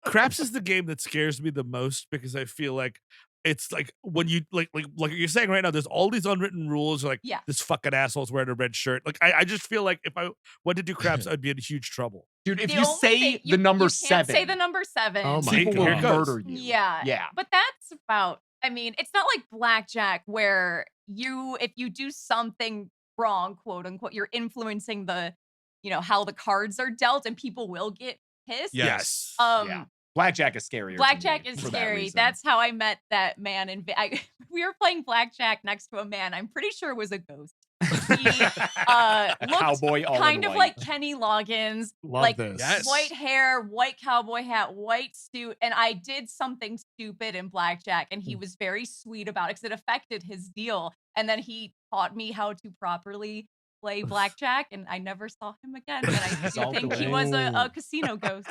Craps is the game that scares me the most because I feel like it's like when you like you're saying right now, there's all these unwritten rules. Like this fucking asshole's wearing a red shirt. Like I just feel like if I went to do craps, I'd be in huge trouble. Dude, if you say the number 7, say the number 7. Oh my people will murder you. Yeah. But that's about. I mean, it's not like blackjack where if you do something wrong, quote unquote, you're influencing the, how the cards are dealt, and people will get pissed. Yes. Blackjack is scary. Blackjack is scary. That's how I met that man. We were playing blackjack next to a man. I'm pretty sure it was a ghost. He looked cowboy all kind in of white. like Kenny Loggins, Love like this. Yes. white hair, white cowboy hat, white suit. And I did something stupid in blackjack, and he was very sweet about it because it affected his deal. And then he taught me how to properly play blackjack, and I never saw him again. And I do think he was a casino ghost.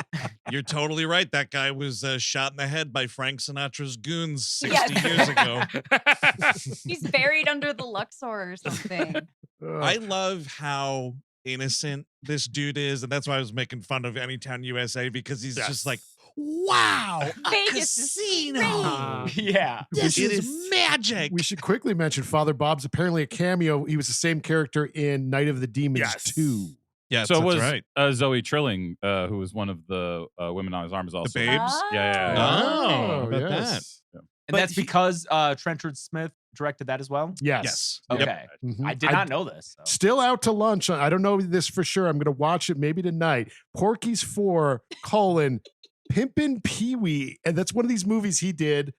You're totally right. That guy was shot in the head by Frank Sinatra's goons 60 years ago. He's buried under the Luxor or something. I love how innocent this dude is, and that's why I was making fun of Anytown USA, because he's just like, wow, a Vegas is casino. Yeah. This is magic. We should quickly mention Father Bob's apparently a cameo. He was the same character in Night of the Demons Yes. 2. Yes, So that's was right. Zoe Trilling, who was one of the women on his arm, is also The babes? Yeah. Oh, how about yes. And But that's he- because Trenchard Smith directed that as well? Yes. Okay. Mhm. I did not know this. So. Still out to lunch. I don't know this for sure. I'm going to watch it maybe tonight. Porky's 4, Pimpin' Pee-wee. And that's one of these movies he did.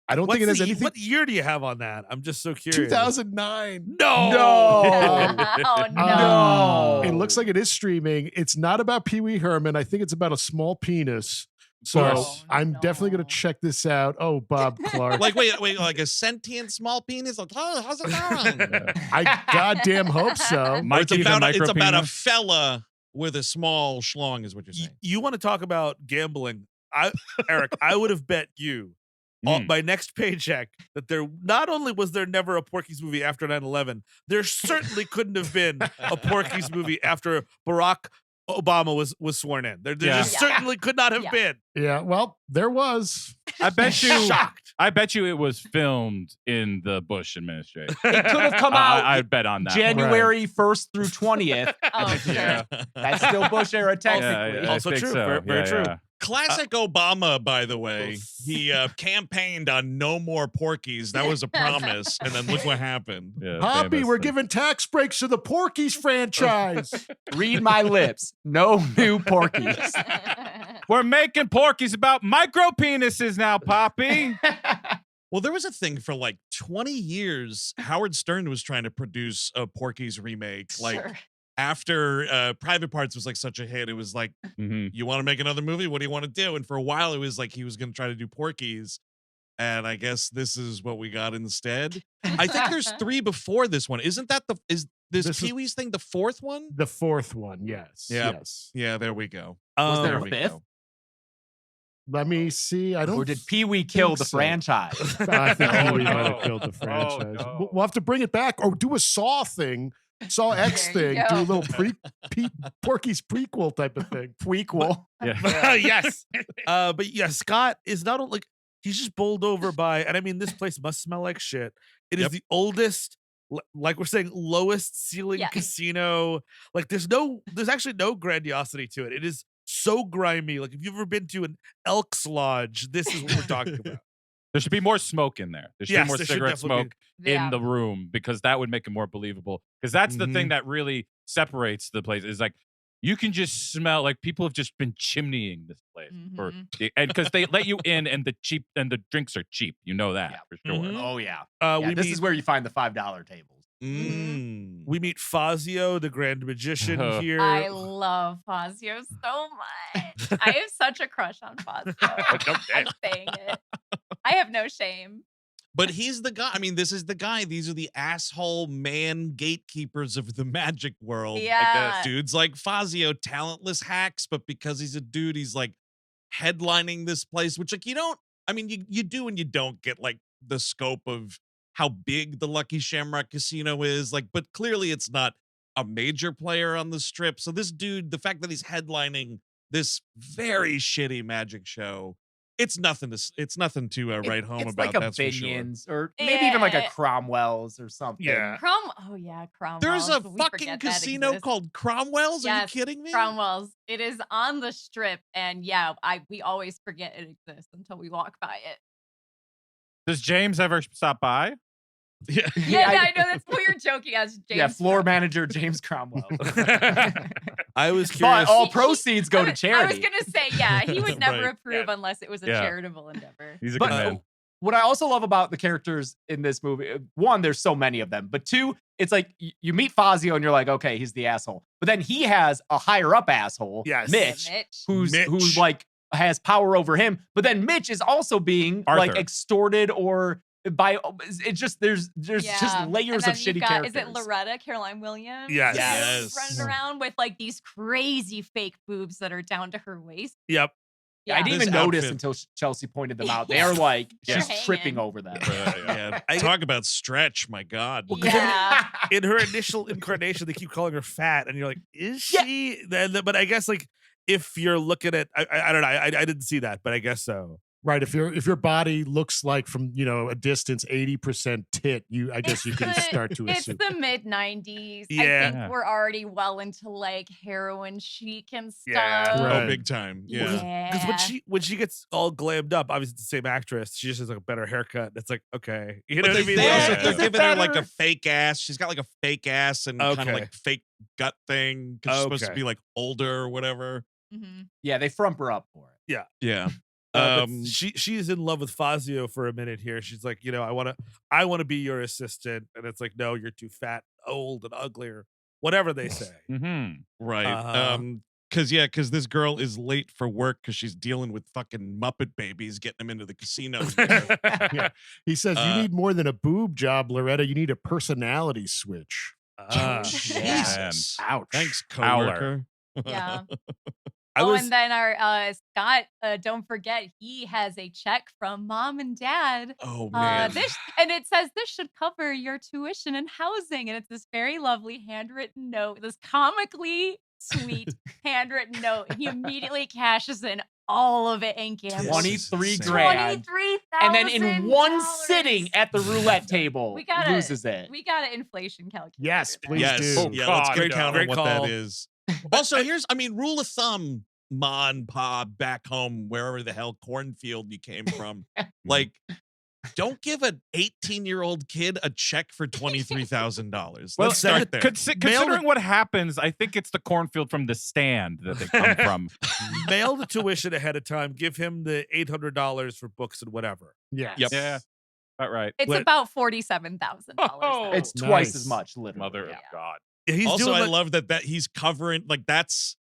I don't think it has anything. What year do you have on that? I'm just so curious. 2009. No. Oh no. It looks like it is streaming. It's not about Pee Wee Herman. I think it's about a small penis. So course. I'm definitely going No. to check this out. Oh, Bob Clark. Like, wait, like a sentient small penis? Like, oh, how's it going? I goddamn hope so. Mikey it's the about a micropenis. fella with a small schlong, is what you're saying. You want to talk about gambling? Eric, I would have bet you on my next paycheck that there not only was there never a Porky's movie after 9/11, there certainly couldn't have been a Porky's movie after Barack Obama was sworn in. There Yeah. just certainly could not have Yeah. been. Yeah, well, there was. I bet you. Shocked. I bet you it was filmed in the Bush administration. It could have come out I'd bet on that. January 1st through 20th. Oh, sure. Yeah. That's still Bush era, technically. Also I think true. so. Very true. Classic Obama, by the way. He campaigned on no more Porkies. That was a promise. And then look what happened. Yeah, Poppy, famous. we're giving tax breaks to the Porky's franchise. Read my lips. No new Porkies. We're making Porky's about micro penises now, Poppy. Well, there was a thing for like 20 years. Howard Stern was trying to produce a Porky's remake. Like Sure. after Private Parts was like such a hit, it was like, Mhm. you want to make another movie? What do you want to do? And for a while, it was like he was going to try to do Porky's. And I guess this is what we got instead. I think there's 3 before this one. Isn't that is This is- Pee Wee's thing the 4th one? The 4th one, yes. Yeah. Yes. Yeah, there we go. Was there There a we 5th? go. Let me see. I don't. Or did Pee Wee kill think the so. franchise? I think Oh, we might have no. killed the franchise. no. We'll have to bring it back or do a Saw thing, Saw X There you thing, do a go. little Porky's prequel type of thing. Prequel. Yeah. Yes. But yeah, Scott is not only like he's just bowled over by, and I mean, this place must smell like shit. It is Yep. the oldest, like we're saying, lowest ceiling Yeah. casino. Like there's actually no grandiosity to it. It is so grimy. Like if you've ever been to an Elks Lodge, this is what we're talking about. There should be more smoke in there. There should Yes, be more there should cigarette definitely smoke Yeah. in the room because that would make it more believable. Because that's the Mm-hmm. thing that really separates the place. Is like you can just smell like people have just been chimneying this place and because they let you in and the drinks are cheap. You know that Yeah. for sure. Mhm. Oh, yeah. We This meet, is where you find the $5 tables. Mm. we meet Fazio, the Grand Magician here. I love Fazio so much. I have such a crush on Fazio. I'm saying it. I have no shame. But he's the guy. I mean, this is the guy. These are the asshole man gatekeepers of the magic world. Yeah. Dudes like Fazio, talentless hacks, but because he's a dude, he's like headlining this place, which like you don't, I mean, you do and you don't get like the scope of how big the Lucky Shamrock Casino is. Like, but clearly it's not a major player on the strip. So this dude, the fact that he's headlining this very shitty magic show, it's nothing to write home It's about. like a That's for sure. Binions or maybe even like a Yeah. Cromwell's or something. Yeah. Oh yeah, Cromwell's. There's a We fucking forget that casino exists. called Cromwell's. Are you Yes, kidding me? Cromwell's. It is on the strip, and yeah, we always forget it exists until we walk by it. Does James ever stop by? Yeah. Yeah, I know that's what you're joking as James. Yeah, floor Cromwell. manager James Cromwell. I was But curious. all He- proceeds go I to was charity. gonna say, yeah, he would never Right. approve unless it was a Yeah. charitable endeavor. He's a But good man. what I also love about the characters in this movie, one, there's so many of them, but two, it's like you meet Fazio and you're like, okay, he's the asshole. But then he has a higher up asshole, Yes. Mitch, Mitch. who Mitch. like has power over him. But then Mitch is also being like Arthur. extorted or by it's just there's Yeah. just And layers then of you've shitty got- characters. Is it Loretta, Caroline Williams? Yes. Yes. Running around with like these crazy fake boobs that are down to her waist. Yep. I didn't This even notice outfit- until Chelsea pointed them out. Yeah. They're like They're she's hanging. tripping over them. Yeah. I- Talk about stretch. My God. Well, 'cause Yeah. in her initial incarnation, they keep calling her fat, and you're like, is Yeah. she? But I guess like if you're looking at, I don't know, I didn't see that, but I guess so. Right. If your body looks like from a distance 80% tit, I guess you can start to It's assume. the mid 90s. I Yeah. think we're already well into like heroin chic and stuff. Yeah. Right. Oh, big time. Yeah. Because when she gets all glammed up, obviously it's the same actress. She just has like a better haircut. It's like, okay, you know But what I mean? they Like, also Yeah. they're giving her like a fake ass. She's got like a fake ass and kind of Okay. like fake gut thing because she's supposed to Okay. be like older or whatever. Mhm. Yeah, they frump her up for it. Yeah. but she's in love with Fazio for a minute here. She's like, I want to be your assistant, and it's like, no, you're too fat, old, and ugly, or whatever they say. Right. Because this girl is late for work because she's dealing with fucking Muppet babies, getting them into the casino. Yeah. He says you need more than a boob job, Loretta. You need a personality switch. Jesus. Ouch. Thanks, Howler. coworker. Yeah. I Oh, was and then our Scott, don't forget, he has a check from mom and dad. Oh man. And it says this should cover your tuition and housing. And it's this very lovely handwritten note, this comically sweet handwritten note. And he immediately cashes in all of it and gambles. 23 insane. grand. $23,000. And then in one sitting at the roulette table, We gotta- loses it. We got an inflation calculator. Yes, please Yes. do. Oh, Yeah, let's God, get down on great what call. that is. Also, rule of thumb, Mon Pa back home, wherever the hell cornfield you came from. Like, don't give an 18-year-old kid a check for $23,000. Well, Let's start there. Considering what happens, I think it's the cornfield from the stand that they come from. Mail the tuition ahead of time. Give him the $800 for books and whatever. Yes. Yep. Yeah. About right. It's When- about $47,000. Oh, It's nice. twice as much, literally. Mother Yeah. of God. Yeah, he's Also, doing I like- love that he's covering, like, that's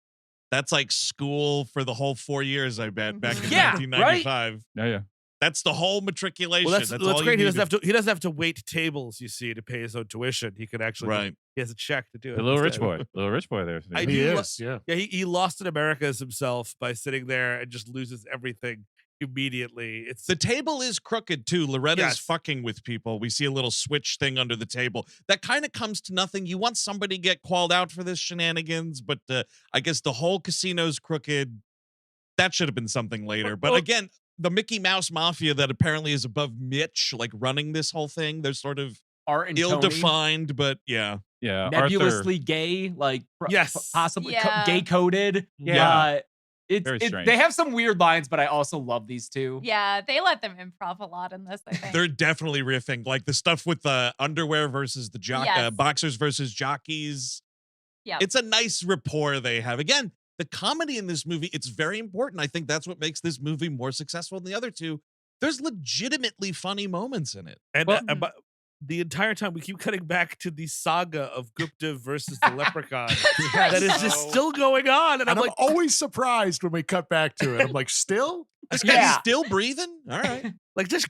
like school for the whole 4 years, I bet, back in Yeah, 1995. Yeah. That's the whole matriculation. Well, that's all great. you He doesn't needed. have to wait tables, you see, to pay his own tuition. He can actually Right. he has a check to do it. The little rich instead. boy there. I He do is, yeah. Yeah, he lost in Americas himself by sitting there and just loses everything immediately. It's The table is crooked too. Loretta's Yes. fucking with people. We see a little switch thing under the table. That kind of comes to nothing. You want somebody to get called out for this shenanigans, but I guess the whole casino's crooked. That should have been something later. But again, the Mickey Mouse Mafia that apparently is above Mitch, like running this whole thing, they're sort of Art and Tony, ill-defined, but yeah. Yeah. nebulously gay, like Yes. possibly Yeah. gay coded. Yeah. Very It's strange. they have some weird lines, but I also love these two. Yeah, they let them improv a lot in this, I think. They're definitely riffing. Like the stuff with the underwear versus the Yes. boxers versus jockeys. Yeah. It's a nice rapport they have. Again, the comedy in this movie, it's very important. I think that's what makes this movie more successful than the other two. There's legitimately funny moments in it. and Well- but the entire time we keep cutting back to the saga of Gupta versus the Leprechaun that is just still going on, and I'm And I'm like, always surprised when we cut back to it. I'm like, still? This guy's Yeah. still breathing? All right. just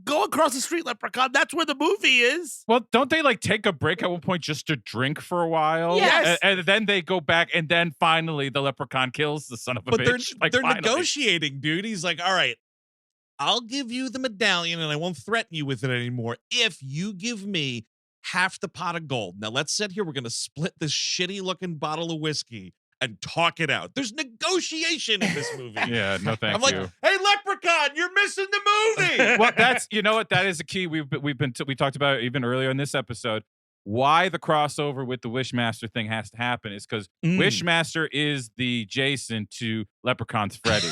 go across the street, Leprechaun. That's where the movie is. Well, don't they like take a break at one point just to drink for a while? Yes. And then they go back, and then finally the leprechaun kills the son of a But bitch. they're finally. negotiating, dude. He's like, all right, I'll give you the medallion and I won't threaten you with it anymore if you give me half the pot of gold. Now let's sit here. We're going to split this shitty looking bottle of whiskey and talk it out. There's negotiation in this movie. Yeah, no thank I'm like, you. hey, Leprechaun, you're missing the movie. Well, that's what that is a key. We talked about it even earlier in this episode. Why the crossover with the Wishmaster thing has to happen is because Wishmaster is the Jason to Leprechaun's Freddy.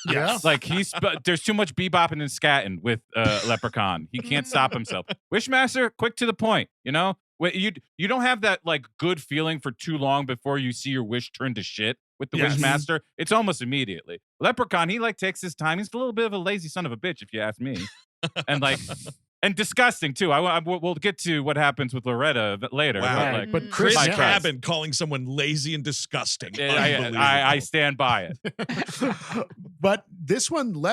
Yeah. Like there's too much bebopping and scatting with Leprechaun. He can't stop himself. Wishmaster, quick to the point. You don't have that like good feeling for too long before you see your wish turn to shit with the Yes. Wishmaster. It's almost immediately. Leprechaun, he like takes his time. He's a little bit of a lazy son of a bitch, if you ask me. And like, and disgusting too. We'll get to what happens with Loretta later. Wow. But, like, But Chris Chris, My Cabin calling someone lazy and disgusting. I stand by it. but this one,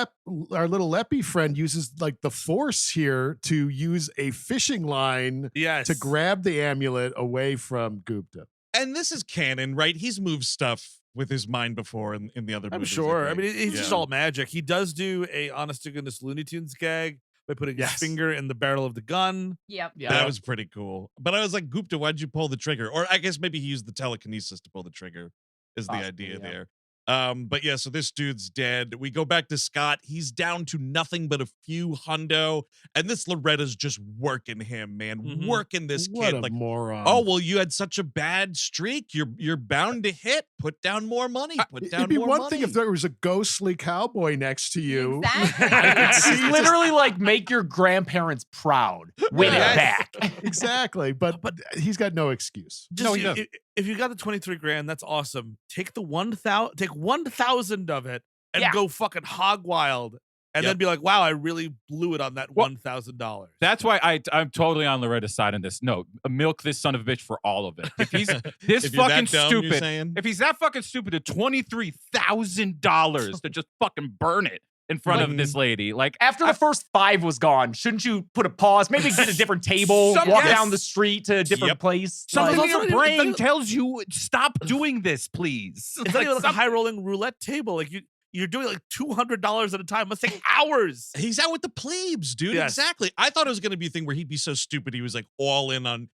our little Leppy friend uses like the force here to use a fishing line Yes. to grab the amulet away from Gupta. And this is canon, right? He's moved stuff with his mind before in the other I'm movies. sure. I think. mean, it's just Yeah. all magic. He does do a honest to goodness Looney Tunes gag by putting his Yes. finger in the barrel of the gun. Yep. Yeah. That was pretty cool. But I was like, Gupta, why'd you pull the trigger? Or I guess maybe he used the telekinesis to pull the trigger, is the Possibly, idea yeah. there. But yeah, so this dude's dead. We go back to Scott. He's down to nothing but a few hundo, and this Loretta's just working him, man, working this What kid a like, moron. oh well, you had such a bad streak. You're bound to hit. Put down more money. Put down It'd be more one money. thing if there was a ghostly cowboy next to you. Exactly. He's literally like, make your grandparents proud. Win it back. Exactly, but he's got no excuse. Just, he doesn't. if you got the 23 grand, that's awesome. Take the 1,000, take 1,000 of it and Yeah. go fucking hog wild, and then be like, wow, I really blew it on that $1,000. That's why I'm totally on Loretta's side on this. No, milk this son of a bitch for all of it. If he's this If you're fucking that dumb, you're stupid, saying? if he's that fucking stupid to $23,000 to just fucking burn it in front of this lady, like After the first 5 was gone, shouldn't you put a pause? Maybe get a different table, Some- walk yes. down the street to a different place. something Like- in your Also, brain it's- tells you stop doing this, please. It's not even like a high rolling roulette table. Like you're doing like $200 at a time. It must take hours. He's out with the plebes, dude. Yes. Exactly. I thought it was going to be a thing where he'd be so stupid he was like all in on,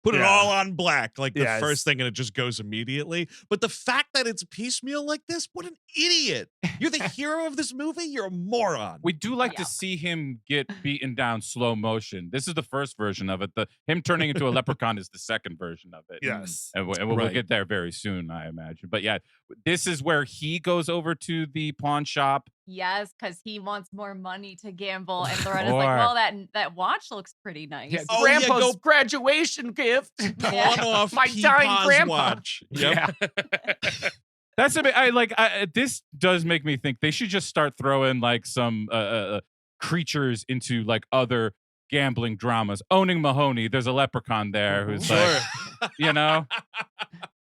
put it Yeah. all on black, like the Yes. first thing, and it just goes immediately. But the fact that it's piecemeal like this, what an idiot. You're the hero of this movie. You're a moron. We do like Yeah. to see him get beaten down slow motion. This is the first version of it. Him turning into a leprechaun is the second version of it. Yes. And we'll Right. get there very soon, I imagine. But yeah, this is where he goes over to the pawn shop. Yes, because he wants more money to gamble, and Loretta's Or- like, "Well, that watch looks pretty nice." Yeah, Oh, yeah, Grandpa's go- graduation gift. Pawn off My dying Peepaw's grandpa. watch. Yep. Yeah. That's a bit. This does make me think they should just start throwing like some creatures into like other gambling dramas. Owning Mahoney, there's a leprechaun there who's like,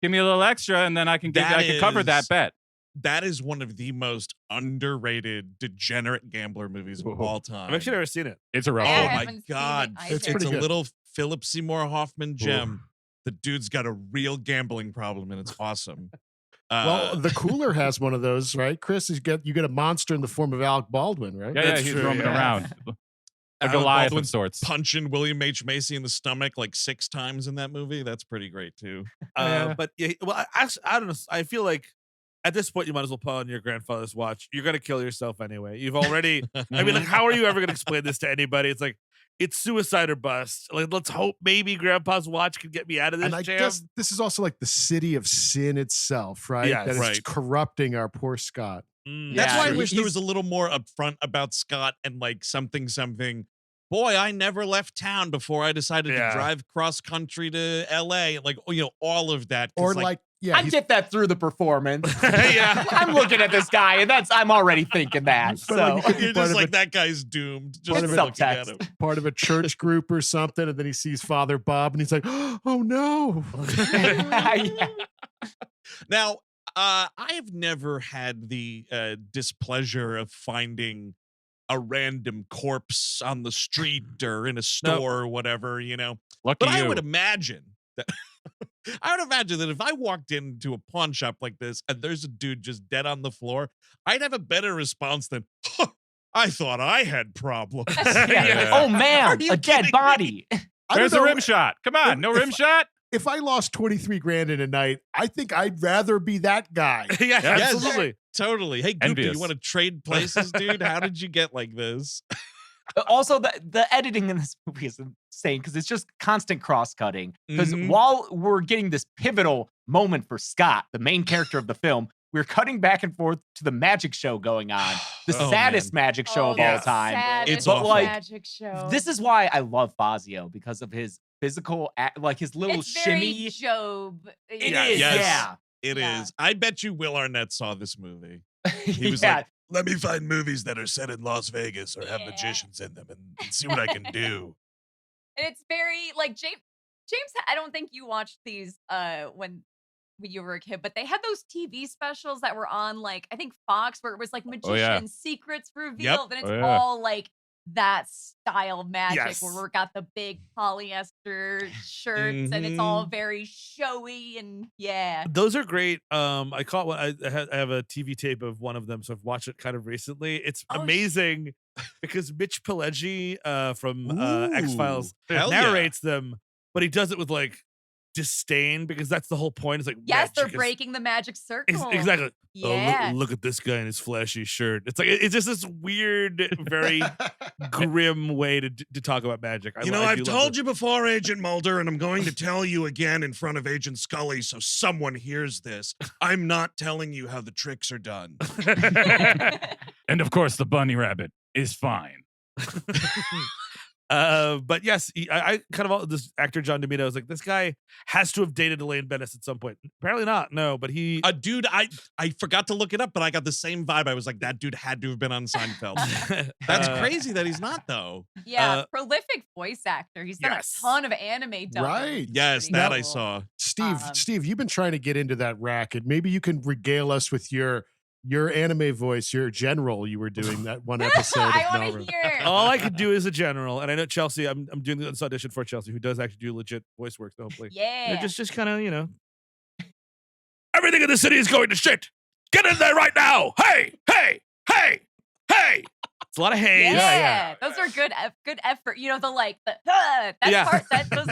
give me a little extra, and then I can cover that is- bet. That is one of the most underrated degenerate gambler movies of all time. I've actually never seen it. It's a rough I Oh one. my haven't seen it God. either. It's It's pretty a good. little Philip Seymour Hoffman gem. The dude's got a real gambling problem, and it's awesome. Well, the cooler has one of those, right, Chris? You get a monster in the form of Alec Baldwin, right? Yeah, That's he's true, roaming yeah. around. A Alec Goliath of Baldwin's sorts. punching William H. Macy in the stomach like 6 times in that movie. That's pretty great too. But yeah, well, I don't know. I feel like at this point you might as well put on your grandfather's watch. You're gonna kill yourself anyway. You've already. I mean, like, how are you ever gonna explain this to anybody? It's like it's suicide or bust. Like, let's hope maybe Grandpa's watch can get me out of this And I jam. guess this is also like the city of sin itself, right? Yes. That is Right. corrupting our poor Scott. That's Yeah, why I sure. wish there was a little more upfront about Scott and like something. Boy, I never left town before I decided Yeah. to drive cross country to LA. Like, all of that. 'Cause, Or like, yeah, I he's- get that through the performance. Yeah. I'm looking at this guy, and I'm already thinking that. But, So like, you're part just of like, it- that guy's doomed. Just part of it- looking at him. part of a church group or something, and then he sees Father Bob, and he's like, "Oh no!" Yeah. Now, I've never had the displeasure of finding a random corpse on the street or in a store or whatever, Lucky But I you. would imagine that if I walked into a pawn shop like this and there's a dude just dead on the floor, I'd have a better response than, I thought I had problems. Yeah. Oh man, Are you a dead kidding body. I don't There's a know, rim shot. Come on, no rim shot. If I lost 23 grand in a night, I think I'd rather be that guy. Yeah, Yes. absolutely. Totally. Hey, Goopy, Envious. you want to trade places, dude? How did you get like this? Also, the editing in this movie is insane because it's just constant cross cutting. Because Mhm. while we're getting this pivotal moment for Scott, the main character of the film, we're cutting back and forth to the magic show going on, the Oh, saddest magic show of all yeah. time. It's Saddest awful. magic show. This is why I love Fazio because of his physical, like his little it's very shimmy. Job. It Yeah, is, yes. yeah. It is. Yeah. I bet you Will Arnett saw this movie. He was Yeah. like, let me find movies that are set in Las Vegas or have Yeah. magicians in them and see what I can do. And it's very like James. I don't think you watched these when you were a kid, but they had those TV specials that were on like I think Fox, where it was like magician yeah. secrets revealed, and it's Oh, yeah. all like that style magic Yes. where we've got the big polyester shirts and it's all very showy and yeah. Those are great. I caught one. I have a TV tape of one of them, so I've watched it kind of recently. It's Oh, amazing because Mitch Pileggi from X Files Ooh, hell yeah. narrates them, but he does it with like disdain because that's the whole point. It's like Yes, they're magic is- breaking the magic circle. Exactly. Yeah. Oh, look at this guy in his flashy shirt. It's like it's just this weird, very grim way to talk about magic. I've told you before, Agent Mulder, and I'm going to tell you again in front of Agent Scully so someone hears this. I'm not telling you how the tricks are done. And of course, the bunny rabbit is fine. But yes, I kind of this actor John DeMito was like, this guy has to have dated Elaine Bennis at some point. Apparently not. No, but he. Dude, I forgot to look it up, but I got the same vibe. I was like, that dude had to have been on Seinfeld. That's crazy that he's not though. Yeah, prolific voice actor. He's done yes. a ton of anime dubbing. Right. Yes, Pretty that cool. I saw. Steve, you've been trying to get into that racket. Maybe you can regale us with your anime voice, your general you were doing that one episode. I of want to Melrose. hear. All I could do is a general, and I know Chelsea. I'm doing this audition for Chelsea, who does actually do legit voice work. So hopefully, Yeah. just kind of everything in the city is going to shit. Get in there right now! Hey, hey, hey, hey! It's a lot of hey. Yeah, those are good effort. You know, that Yeah. part. Those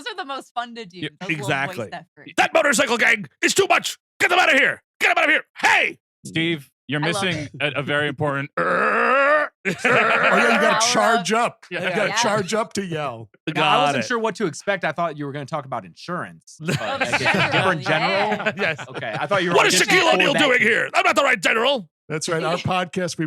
are the most fun to do. Yeah, Those little exactly. voice efforts. That motorcycle gang is too much. Get them out of here. Get them out of here. Hey. Steve, you're I love missing a very important. Oh yeah, you got to Power charge up. You Yeah. got to Yeah. charge up to yell. I wasn't sure what to expect. I thought you were going to talk about insurance. Oh, the Like, general, different general. yeah. Yes. Okay, I thought you were. What is just Shaquille forward O'Neal that doing to- here? I'm not the right general. That's right. Our podcast,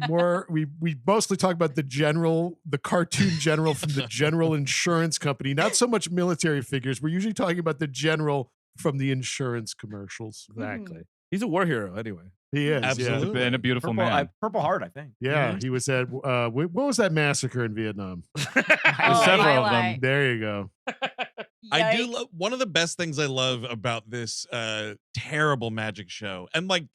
we mostly talk about the cartoon general from the General Insurance Company. Not so much military figures. We're usually talking about the general from the insurance commercials. Exactly. He's a war hero anyway. He is. Absolutely. And a beautiful Purple, man. Purple Heart, I think. Yeah, he was at what was that massacre in Vietnam? There's Oh, several of them. highlight. There you go. I do Yikes. love one of the best things I love about this terrible magic show. And like,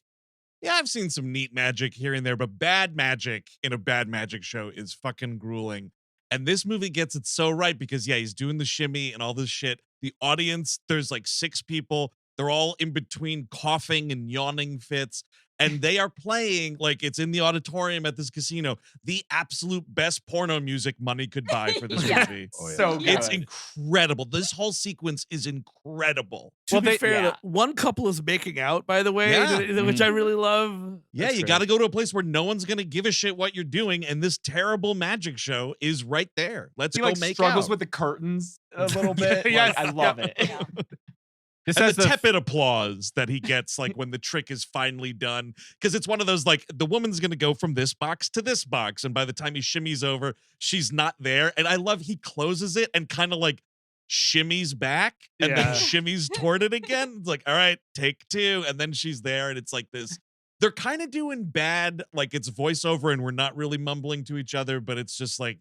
yeah, I've seen some neat magic here and there, but bad magic in a bad magic show is fucking grueling. And this movie gets it so right because yeah, he's doing the shimmy and all this shit. The audience, there's like 6 people. They're all in between coughing and yawning fits. And they are playing like it's in the auditorium at this casino. The absolute best porno music money could buy for this Yeah. movie. Oh, yeah. So good. It's incredible. This whole sequence is incredible. To be fair, yeah. one couple is making out, by the way, Yeah. which I really love. Yeah, That's you great. got to go to a place where no one's going to give a shit what you're doing. And this terrible magic show is right there. Let's he go like make struggles out. with the curtains a little bit. Yes. Like, I love it. Yeah. This and has the the tepid applause that he gets like when the trick is finally done. Because it's one of those like the woman's going to go from this box to this box. And by the time he shimmies over, she's not there. And I love he closes it and kind of like shimmies back and Yeah. then shimmies toward it again. It's like, all right, take 2. And then she's there. And it's like this. They're kind of doing bad, like it's voiceover and we're not really mumbling to each other, but it's just like,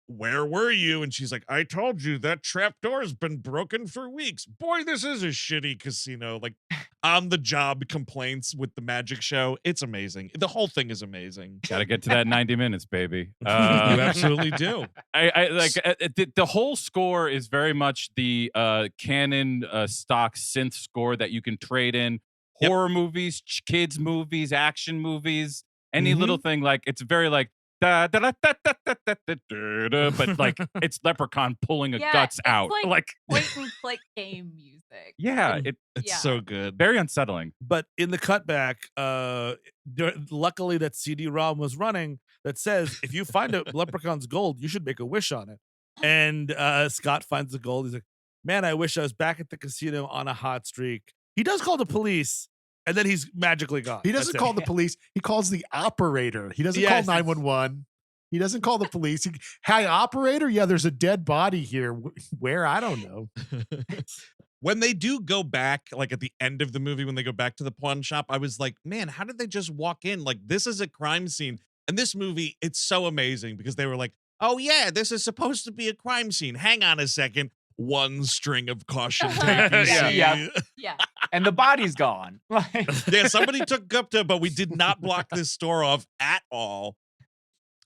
where were you? And she's like, I told you that trap door has been broken for weeks. Boy, this is a shitty casino. Like on the job complaints with the magic show. It's amazing. The whole thing is amazing. got to get to that 90 minutes, baby. You absolutely do. I like the whole score is very much the canon stock synth score that you can trade in Yep. horror movies, kids movies, action movies, any little thing. Like it's very like da, da, da, da, da, da, da, da, da, da, but like it's Leprechaun pulling a Yeah, guts it's out. like point and click game music. Yeah, And- it It's Yeah. so good. very unsettling. But in the cutback, luckily that CD-ROM was running that says if you find a leprechaun's gold, you should make a wish on it. And Scott finds the gold. He's like, man, I wish I was back at the casino on a hot streak. He does call the police, and then he's magically gone. He That's doesn't it. call the police. He calls the operator. He doesn't Yes. call 911. He doesn't call the police. Hi, operator. Yeah, there's a dead body here. Where? I don't know. When they do go back, like at the end of the movie, when they go back to the pawn shop, I was like, man, how did they just walk in? Like, this is a crime scene. And this movie, it's so amazing because they were like, oh, yeah, this is supposed to be a crime scene. Hang on a second. One string of caution tape. You Yeah. see. Yeah. Yeah. And the body's gone. Like, Yeah, somebody took Gupta, but we did not block this store off at all.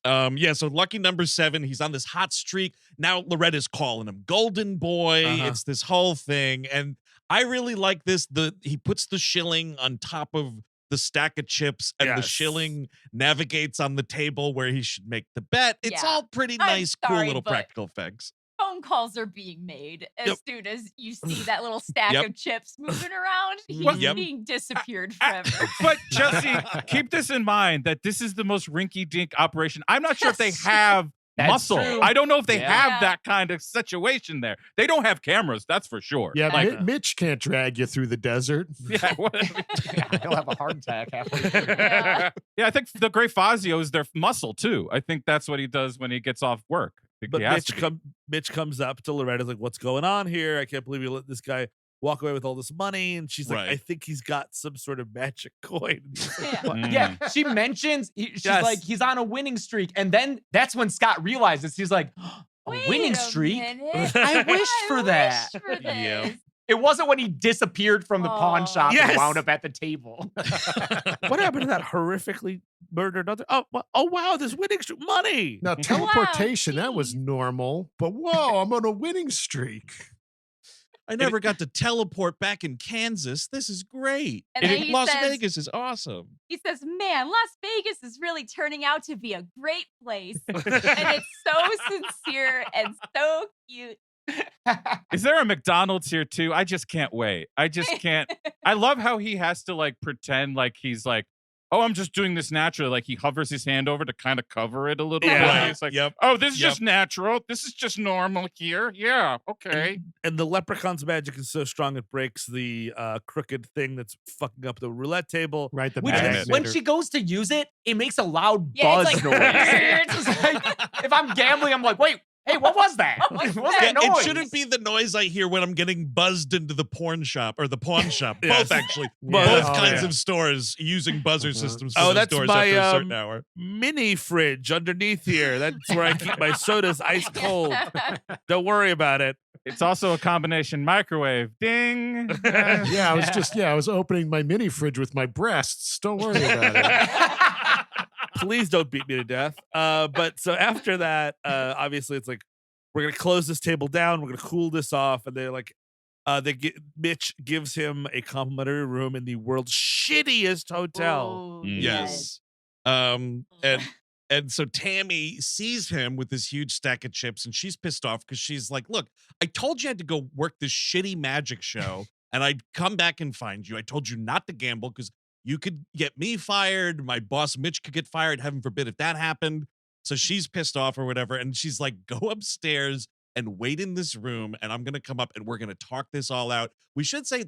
Yeah, so lucky number 7, he's on this hot streak. Now Loretta's calling him Golden Boy. Uh-huh. It's this whole thing. And I really like this. He puts the shilling on top of the stack of chips, and the Yes. shilling navigates on the table where he should make the bet. It's Yeah. all pretty I'm nice, cool sorry, little but- practical effects. Phone phone calls are being made as soon as you see that little stack Yep. of chips moving around. He's Yep. being disappeared forever. But Chelsea, keep this in mind that this is the most rinky-dink operation. I'm not sure if they have That's muscle. true. I don't know if they Yeah. have that kind of situation there. They don't have cameras, that's for sure. Yeah, Like, Mitch can't drag you through the desert. yeah, He'll have a heart attack halfway through. Yeah. yeah, I think the great Fazio is their muscle too. I think that's what he does when he gets off work. I think But he has to be. Mitch comes up to Loretta's like, "What's going on here? I can't believe you let this guy walk away with all this money." And she's like, Right. "I think he's got some sort of magic coin." And he's like, Yeah. "What?" Mm. Yeah, she mentions she's Yes. like he's on a winning streak, and then that's when Scott realizes he's like, "A Wait winning a streak? minute. I wished for that." Wish for this. Yeah. It wasn't when he disappeared from the pawn Oh. shop Yes. and wound up at the table. What happened to that horrifically murdered other? Oh wow, this winning streak money. Now, teleportation, that was geez. normal, but whoa, I'm on a winning streak. I never got to teleport back in Kansas. This is great. And then he Las says- Vegas is awesome. He says, "Man, Las Vegas is really turning out to be a great place." And it's so sincere and so cute. Is there a McDonald's here too? I just can't wait. I just can't. I love how he has to like pretend like he's like, oh, I'm just doing this naturally. Like he hovers his hand over to kind of cover it a little Yeah. bit. It's like, Yep. oh, this is Yep. just natural. This is just normal here. Yeah. Okay. And the leprechaun's magic is so strong it breaks the crooked thing that's fucking up the roulette table. Right, the Which, Magnet. when she goes to use it, it makes a loud Yeah, buzz it's noise. like, It's just like, if I'm gambling, I'm like, wait, hey, what was that? What's What was that? that Yeah, noise? it shouldn't be the noise I hear when I'm getting buzzed into the porn shop or the pawn shop. Yes. Both actually. Yeah. Both Oh, kinds yeah. of stores using buzzer systems for Oh, those that's doors my, after a certain hour. Mini fridge underneath here. That's where I keep my sodas ice cold. Don't worry about it. It's also a combination microwave. Ding. Yeah, I was opening my mini fridge with my breasts. Don't worry about it. Please don't beat me to death. But so after that, obviously it's like, we're gonna close this table down. We're gonna cool this off, and they're like, Mitch gives him a complimentary room in the world's shittiest hotel. Oh, Yes. And so Tammy sees him with this huge stack of chips, and she's pissed off because she's like, look, I told you I had to go work this shitty magic show, and I'd come back and find you. I told you not to gamble because you could get me fired. My boss, Mitch, could get fired. Heaven forbid if that happened. So she's pissed off or whatever. And she's like, go upstairs and wait in this room. And I'm going to come up and we're going to talk this all out. We should say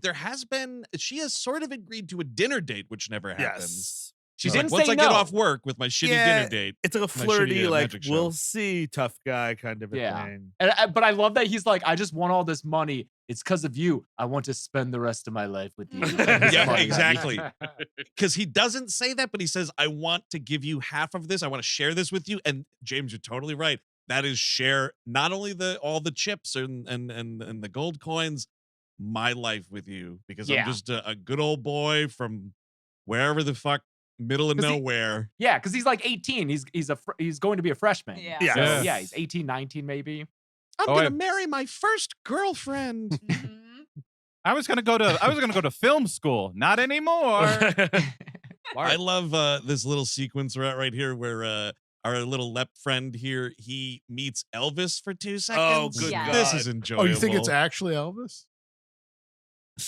she has sort of agreed to a dinner date, which never happens. Yes. She So, like, didn't once say I no. get off work with my shitty Yeah. dinner date. It's like a My shitty, flirty, like, magic show. we'll see, tough guy kind of a Yeah. thing. But I love that he's like, I just want all this money. It's because of you. I want to spend the rest of my life with you. Yeah, exactly. Because he doesn't say that, but he says, I want to give you half of this. I want to share this with you. And James, you're totally right. That is share not only all the chips and the gold coins, my life with you. Because Yeah. I'm just a good old boy from wherever the fuck, middle of 'Cause he- nowhere. Yeah, because he's like 18. He's going to be a freshman. Yeah. Yeah. So, Yes. yeah, he's 18, 19 maybe. I'm Oh, gonna I- marry my first girlfriend. Mhm. I was gonna go to film school. Not anymore. I love this little sequence right here where our little Lep friend here, he meets Elvis for 2 seconds. good Yeah. This God. is enjoyable. Oh, you think it's actually Elvis?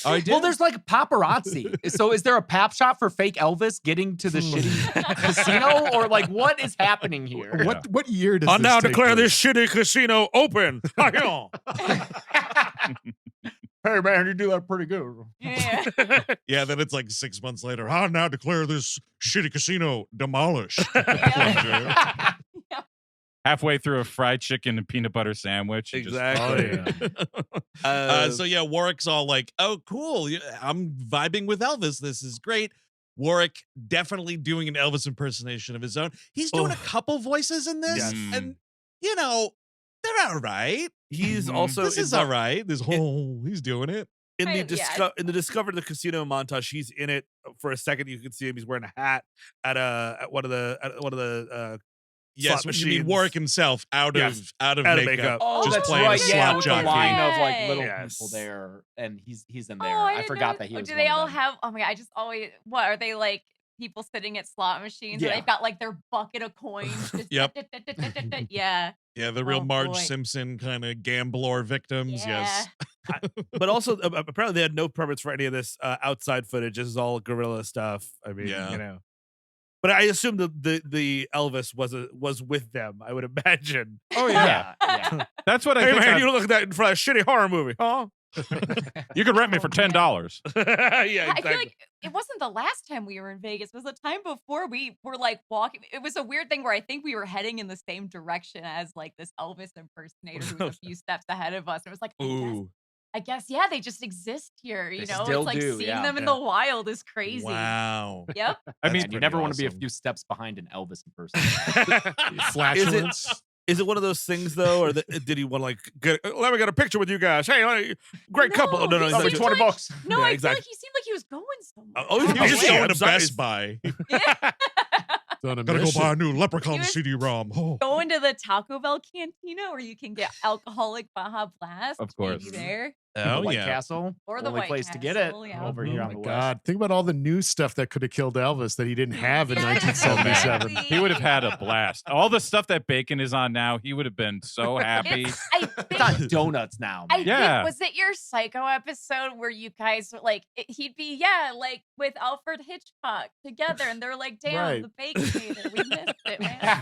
I do. Well, there's like paparazzi. So is there a pap shop for fake Elvis getting to the shitty casino? Or like what is happening here? What year does I'll this now take declare place? this shitty casino open. Hey man, you do that pretty good. Yeah. Yeah, then it's like 6 months later. I now declare this shitty casino demolished. Yeah. Halfway through a fried chicken and peanut butter sandwich. you just- Exactly. So yeah, Warwick's all like, "Oh, cool! I'm vibing with Elvis. This is great." Warwick definitely doing an Elvis impersonation of his own. He's doing a couple voices in this, Yes. and they're all right. He's Mhm. also This in is the- all right. This whole he's doing it. in the Yeah. in the Discover the Casino montage. He's in it for a second. You can see him. He's wearing a hat at one of the Yes, slot you mean machines. Warwick himself out of makeup. makeup. Oh, Just that's playing a right. Yeah, slot with jockey. the line of like little Yes. people there, and he's in Oh, there. I I didn't forgot know- that he was. Do one they of all them. have? Oh my god! I just always. What are they like? people sitting at slot machines. Yeah. And they've got like their bucket of coins. Just Yep. Yeah. Yeah, the real Oh, Marge boy. Simpson kind of gambler victims. Yes. But also, apparently, they had no permits for any of this outside footage. This is all guerrilla stuff. I mean, Yeah. you know. But I assume the Elvis was with them. I would imagine. Oh yeah. Yeah. That's what I Hey think. man, you look at that in front of a shitty horror movie, huh? You could rent me for $10. Yeah, I exactly. feel like it wasn't the last time we were in Vegas. It was the time before we were like walking. It was a weird thing where I think we were heading in the same direction as like this Elvis impersonator who was a few steps ahead of us. And it was like, Ooh. I guess, yeah, they just exist here. You They know, still it's like do, seeing yeah. them in the wild is crazy. Wow. Yep. I mean, And you never want to be a awesome. few steps behind an Elvis impersonator. Flatulence. Is it one of those things though, or did he want to like let me get a picture with you guys? Hey, great couple. Oh, no, he he's Over like, seemed 20 like- bucks. No, Yeah, I exactly. feel like he seemed like he was going somewhere. Oh, He was yeah, going I'm to sorry. Best Buy. Yeah. On a Gotta go mission. buy a new Leprechaun He was- CD-ROM. Oh. Going to the Taco Bell cantina where you can get alcoholic Baja Blast. Of course. Maybe there. The Oh, White yeah. Castle. Or the only White place to get it Castle, yeah. over Oh here on my the God. Think about all the new stuff that could have killed Elvis that he didn't have in Yes, 1977. exactly. he would have had a blast. All the stuff that Bacon is on now, he would have been so happy. I It's think on donuts now, I man. Yeah. think, was it your Psycho episode where you guys were like, he'd be, like with Alfred Hitchcock together, and they're like, damn, Right. the Baconator, we missed it, man.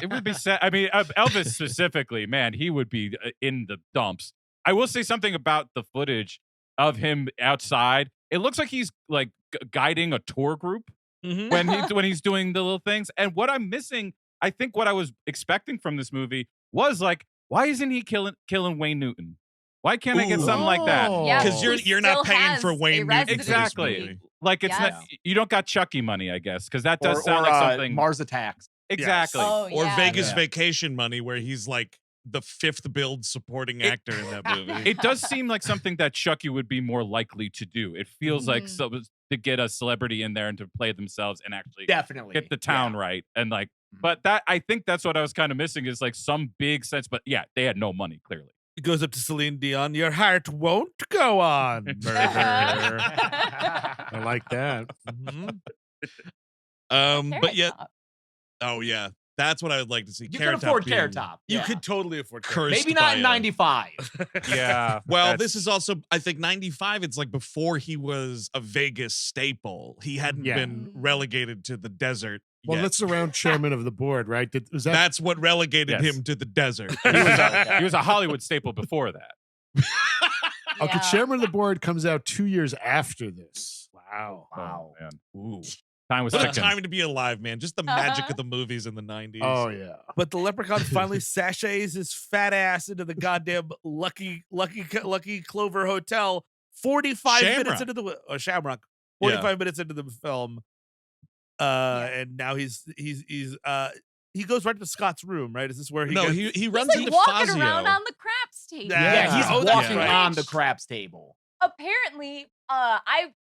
It would be sad. I mean, Elvis specifically, man, he would be in the dumps. I will say something about the footage of him outside. It looks like he's like guiding a tour group Mhm. when he's doing the little things. And what I'm missing, I think what I was expecting from this movie was like, why isn't he killing Wayne Newton? Why can't I get Ooh. something like that? Yeah, Because who you're not still paying for has Wayne a Newton. resident for this Exactly. movie. Like it's Yes. not, you don't got Chucky money, I guess, because that does or sound like something. Mars Attacks. Exactly. Oh, Or yeah. Vegas Yeah. Vacation money, where he's like the fifth build supporting actor in that movie. It does seem like something that Chucky would be more likely to do. It feels like Mhm. to get a celebrity in there and to play themselves and actually Definitely. get the town Yeah. right. And like, but that I think that's what I was kind of missing is like some big sense. But yeah, they had no money clearly. He goes up to Celine Dion. Your heart won't go on. Murder. I like that. Mhm. But Carrot yet, Top. oh yeah, that's what I would like to see. You Carrot can Top afford being Carrot Top. You Yeah. could totally afford Carrot cursed Maybe not by in a- 95. Yeah. Well, that's- this is also, I think, 95. It's like before he was a Vegas staple. He hadn't Yeah. been relegated to the desert. Well, yet. that's around chairman of the board, right? Was that That's what relegated Yes. him to the desert. he was a Hollywood staple before that. okay? Yeah. Chairman of the board comes out 2 years after this. Wow. Wow. Oh, man. Ooh. Time was What a ticking. time to be alive, man. Just the magic of the movies in the 90s. Oh yeah. But the Leprechaun finally sachets his fat ass into the goddamn Lucky Clover Hotel. 45 minutes Shamrock. into the Shamrock. Yeah. 45 minutes into the film, and now he goes right to Scott's room. Right? Is this where he? No, gets, he He's runs like into walking Fazio. around on the craps table. Yeah. Yeah, he's Oh, that's walking right. on the craps table. Apparently,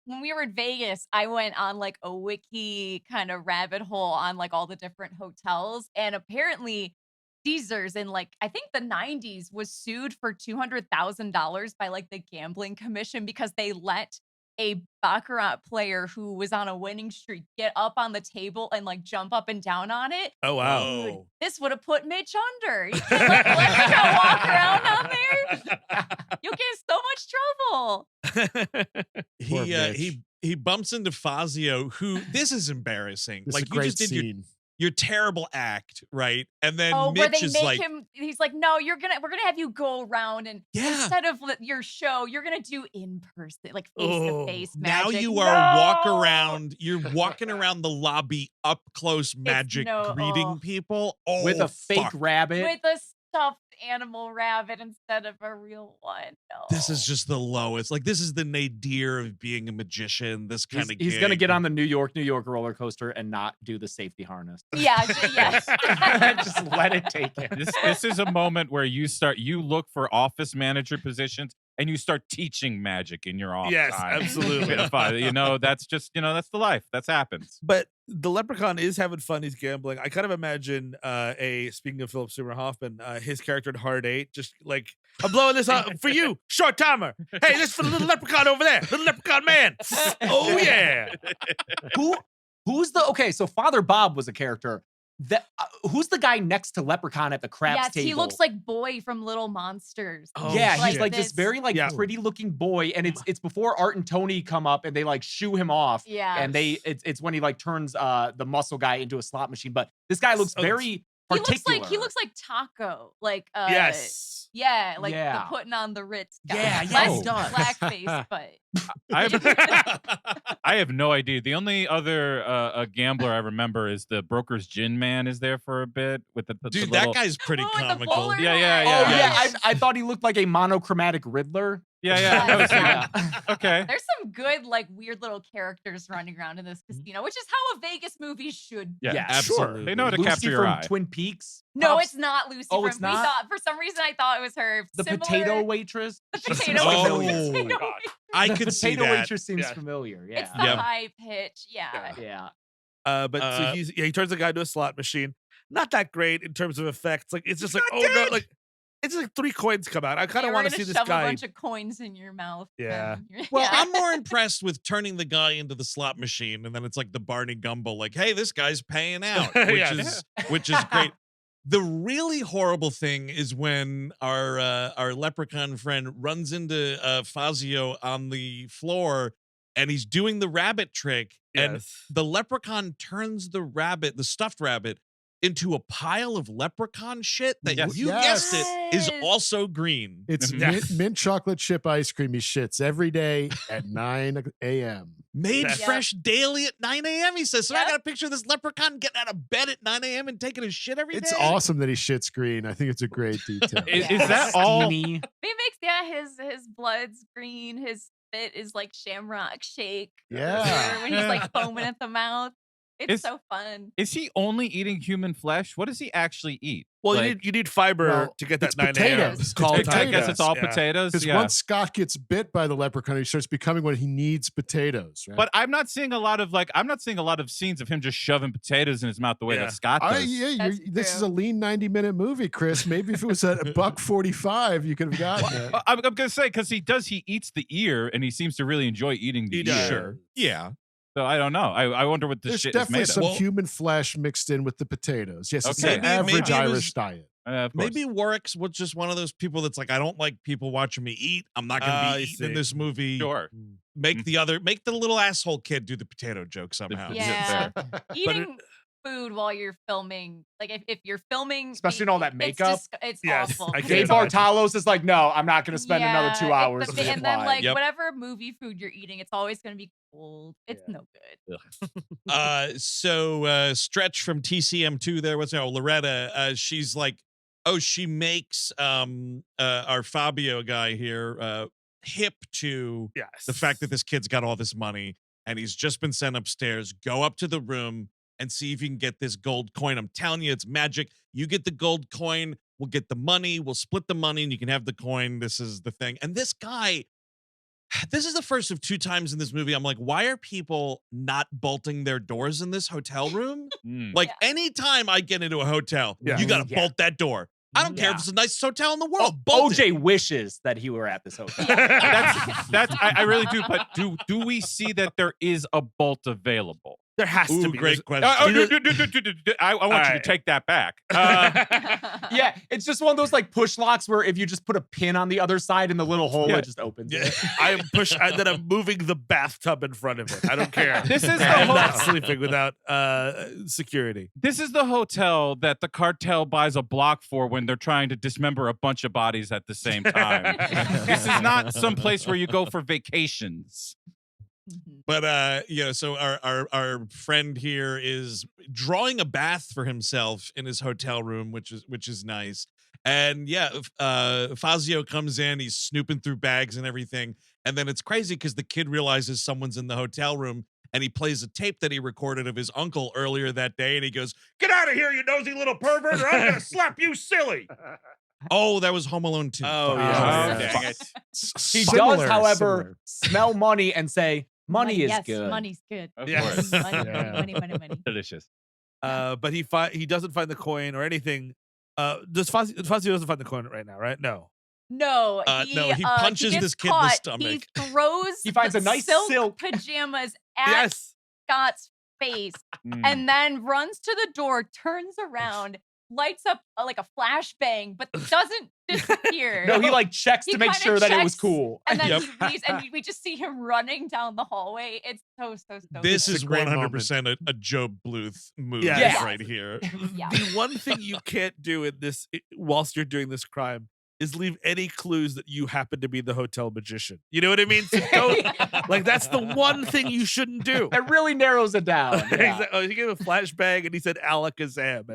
when we were in Vegas, I went on like a wiki kind of rabbit hole on like all the different hotels, and apparently Caesars in like I think the 90s was sued for $200,000 by like the gambling commission because they let a baccarat player who was on a winning streak get up on the table and like jump up and down on it. Oh wow. Oh. This would have put Mitch under. You can't let Leprechaun walk around on there. You'll get in so much trouble. Poor He Mitch. he bumps into Fazio, who this is embarrassing. This like is a you great just did scene. your terrible act, right? And then Oh, where Mitch they is make like, him. He's like, no, we're gonna have you go around and Yeah. instead of your show, you're gonna do in person, like face to face now magic. you are No! you're walking around the lobby up close magic no- greeting oh. people. Oh, With a fake fuck. rabbit. with a stuffed animal rabbit instead of a real one. No. This is just the lowest. Like this is the nadir of being a magician. This kind of He's going to get on the New York roller coaster and not do the safety harness. yeah, yes. Just let it take it. This is a moment where you look for office manager positions and you start teaching magic in your office. Yes, time. absolutely. That's just that's the life. That happens. But the Leprechaun is having fun. He's gambling. I kind of imagine speaking of Philip Seymour Hoffman, his character in Hard Eight, just like, I'm blowing this up for you, short timer. Hey, this is for the little leprechaun over there, little leprechaun man. Oh yeah. So Father Bob was a character. Who's the guy next to Leprechaun at the craps table? He looks like Boy from Little Monsters. Oh, yeah, shit. he's like this very pretty looking boy, and it's before Art and Tony come up and they like shoo him off. Yeah, and it's when he like turns the muscle guy into a slot machine. But this guy looks very particular. He looks like Taco. Like yes. Yeah, like the putting on the Ritz guy. Yeah, Less he does. blackface, but I have no idea. The only other gambler I remember is the Broker's Gin Man is there for a bit with the Dude, little... that guy's pretty with the comical. bowler Yeah. Oh yeah, I thought he looked like a monochromatic Riddler. Yeah. I was thinking, okay. There's some good, like, weird little characters running around in this casino, which is how a Vegas movie should be. Yeah, absolutely. They know how to Lucy capture your from eye. Twin Peaks. No, Pops- it's not Lucy. Oh, from, it's not? For some reason, I thought it was her. the Similar- potato waitress. The She seems potato familiar. Oh, potato God. I The could see potato that. waitress seems Yeah. familiar. Yeah. It's the high pitch. Yeah. Yeah. But so he turns the guy into a slot machine. Not that great in terms of effects. Like it's just like, oh no, like it's like 3 coins come out. I kind of want to see this shove guy. a bunch of coins in your mouth. Yeah. Well, Yeah. I'm more impressed with turning the guy into the slot machine, and then it's like the Barney Gumble, like, hey, this guy's paying out, which is great. The really horrible thing is when our leprechaun friend runs into Fazio on the floor, and he's doing the rabbit trick, and Yes. the leprechaun turns the stuffed rabbit, into a pile of leprechaun shit that Yes. you Yes. guessed it is Yes. also green. It's Yes. mint chocolate chip ice cream. He shits every day at 9 a.m. Made Yes. fresh daily at 9 a.m. He says. So I Yep. got a picture of this leprechaun getting out of bed at 9 a.m. and taking his shit every day. It's awesome that he shits green. I think it's a great detail. Is that all? Steamy. It makes his blood's green. His spit is like Shamrock Shake. Yeah. When he's like foaming at the mouth. It's Is- so fun. Is he only eating human flesh? What does he actually eat? Well, Like- you need fiber Well, to get that it's 9 a.m. potatoes. call It's time. I guess it's all Yeah. potatoes. Because Yeah. once Scott gets bit by the leprechaun, he starts becoming what he needs: potatoes. Right? But I'm not seeing a lot of scenes of him just shoving potatoes in his mouth the way Yeah. that Scott does. That's this is true. a lean 90-minute movie, Chris. Maybe if it was at $1.45, you could have gotten it. I'm gonna say because he eats the ear and he seems to really enjoy eating the He does. ear. Yeah. So I don't know. I wonder what this There's shit is definitely made some of. Well- human flesh mixed in with the potatoes. Yes, it's Okay. an average Maybe it Irish was- diet. Of course. Maybe Warwick's was just one of those people that's like, I don't like people watching me eat. I'm not going to I be eating in see. this movie. Sure. Make the little asshole kid do the potato joke somehow. Yeah. fair. Eating food while you're filming, like if you're filming, Especially in all that makeup. It's Yes, awful. I can't Dave imagine. Bartalos is like, no, I'm not going to spend another 2 hours. It's with and then supply. like Yep. whatever movie food you're eating, it's always going to be cold. It's no good. So Stretch from TCM2 there, what's her name? Loretta, she's like, oh, she makes our Fabio guy here hip to Yes. the fact that this kid's got all this money and he's just been sent upstairs. Go up to the room and see if you can get this gold coin. I'm telling you, it's magic. You get the gold coin, we'll get the money, we'll split the money, and you can have the coin. This is the thing. And this guy, this is the first of 2 times in this movie. I'm like, why are people not bolting their doors in this hotel room? Mm. Like Yeah. anytime I get into a hotel, Yeah. you got to Yeah. bolt that door. I don't care if Yeah. it's the nicest hotel in the world. Bolt it. OJ wishes that he were at this hotel. That's I really do. But do we see that there is a bolt available? There has to Ooh, be. great There's- question. I want you to Alright. take that back. Yeah, it's just one of those like push locks where if you just put a pin on the other side in the little hole, Yeah. it just opens. Yeah. It. then I'm moving the bathtub in front of it. I don't care. This is the I'm whole- not sleeping without security. This is the hotel that the cartel buys a block for when they're trying to dismember a bunch of bodies at the same time. This is not some place where you go for vacations. Mhm. But so our friend here is drawing a bath for himself in his hotel room, which is nice. And Fazio comes in, he's snooping through bags and everything. And then it's crazy because the kid realizes someone's in the hotel room and he plays a tape that he recorded of his uncle earlier that day. And he goes, "Get out of here, you nosy little pervert, or I'm going to slap you silly." Oh, that was Home Alone 2. Oh, Fuck. yeah. Oh, dang it. He Similar, does, however, similar. smell money and say, money is yes, good. Money's good. Of Yes. course. Money, Yeah. money. Delicious. But he doesn't find the coin or anything. Fazio doesn't find the coin right now, right? No. No, no, he punches gets this kid in the caught. stomach. He throws He finds a nice silk. pajamas at Yes. Scott's face, Mm. and then runs to the door, turns around, lights up like a flashbang, but doesn't disappear. No, he like checks He to make kinda sure that it was checks, cool. And then Yep. he leaves, and we just see him running down the hallway. It's so This It's is a great 100% a Joe Bluth move Yes. right here. Yeah. The one thing you can't do in this whilst you're doing this crime is leave any clues that you happen to be the hotel magician. You know what I mean? So don't, like that's the one thing you shouldn't do. It really narrows it down. Yeah. Exactly. Oh, he gave a flashbang and he said Alakazam.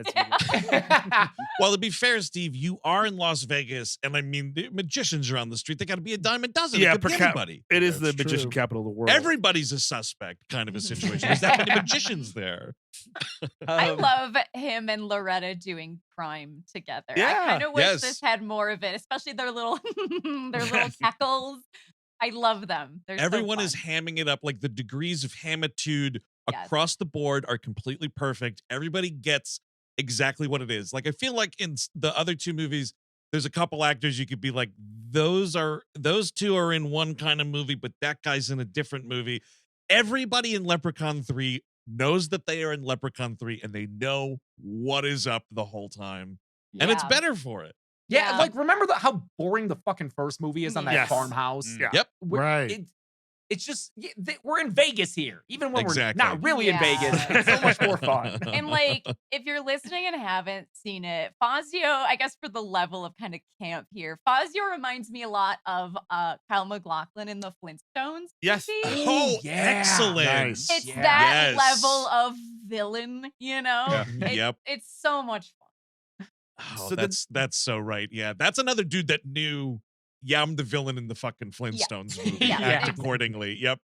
Well, to be fair, Steve, you are in Las Vegas, and I mean, the magicians are on the street. They got to be a dime a dozen. Yeah, it could be per cap- anybody. It is the That's magician true. capital of the world. Everybody's a suspect, kind of a situation. There's that many magicians there. I Um, love him and Loretta doing crime together. I Yeah. kind of wish Yes. this had more of it, especially their little their little cackles. I love them. They're so Everyone is fun. hamming it up. Like the degrees of hamitude Yes. across the board are completely perfect. Everybody gets exactly what it is. Like I feel like in the other two movies, there's a couple actors you could be like, those two are in one kind of movie, but that guy's in a different movie. Everybody in Leprechaun 3 knows that they are in Leprechaun 3 and they know what is up the whole time. And it's Yeah. better for it. Yeah, Yeah. like remember how boring the fucking first movie is on that Yes. farmhouse? Yeah. Yep. Where Right. it's just we're in Vegas here, even when Exactly. we're not really in Yeah. Vegas. It's so much more fun. And like, if you're listening and haven't seen it, Fazio, I guess for the level of kind of camp here, Fazio reminds me a lot of Kyle MacLachlan in the Flintstones. Yes. movie. Oh, yeah. excellent. Nice. It's Yeah. that Yes. level of villain, you know? Yeah. Yep. It's so much fun. Oh, So then- that's so right. Yeah, that's another dude that knew. Yeah, I'm the villain in the fucking Flintstones movie. Yeah, Act exactly. accordingly. Yep.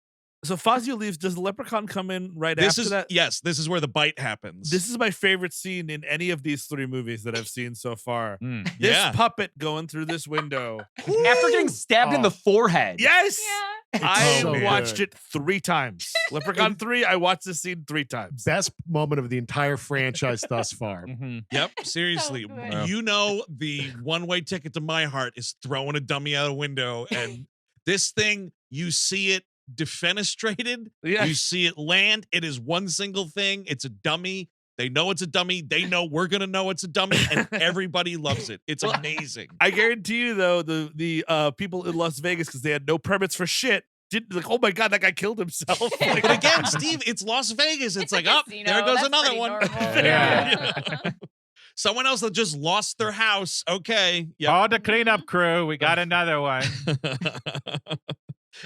So Fazio leaves. Does the Leprechaun come in right This after is that? yes. This is where the bite happens. This is my favorite scene in any of these three movies that I've seen so far. Mm. This Yeah. puppet going through this window. After getting stabbed in Oh. the forehead. Yes. Yeah. I so watched good. it 3 times. Leprechaun 3, I watched this scene 3 times. Best moment of the entire franchise thus far. Mhm. Yep. Seriously, good. you know the one-way ticket to my heart is throwing a dummy out a window, and this thing you see it defenestrated. Yeah. You see it land. It is one single thing. It's a dummy. They know it's a dummy. They know we're gonna know it's a dummy, and everybody loves it. It's amazing. I guarantee you, though, the people in Las Vegas, because they had no permits for shit, didn't like, oh my God, that guy killed himself. Like, But again, Steve, it's Las Vegas. It's a like, oh, casino. there goes That's another pretty one. normal. Yeah. Someone else that just lost their house. Okay. Yep. Oh, the cleanup crew. We got another one.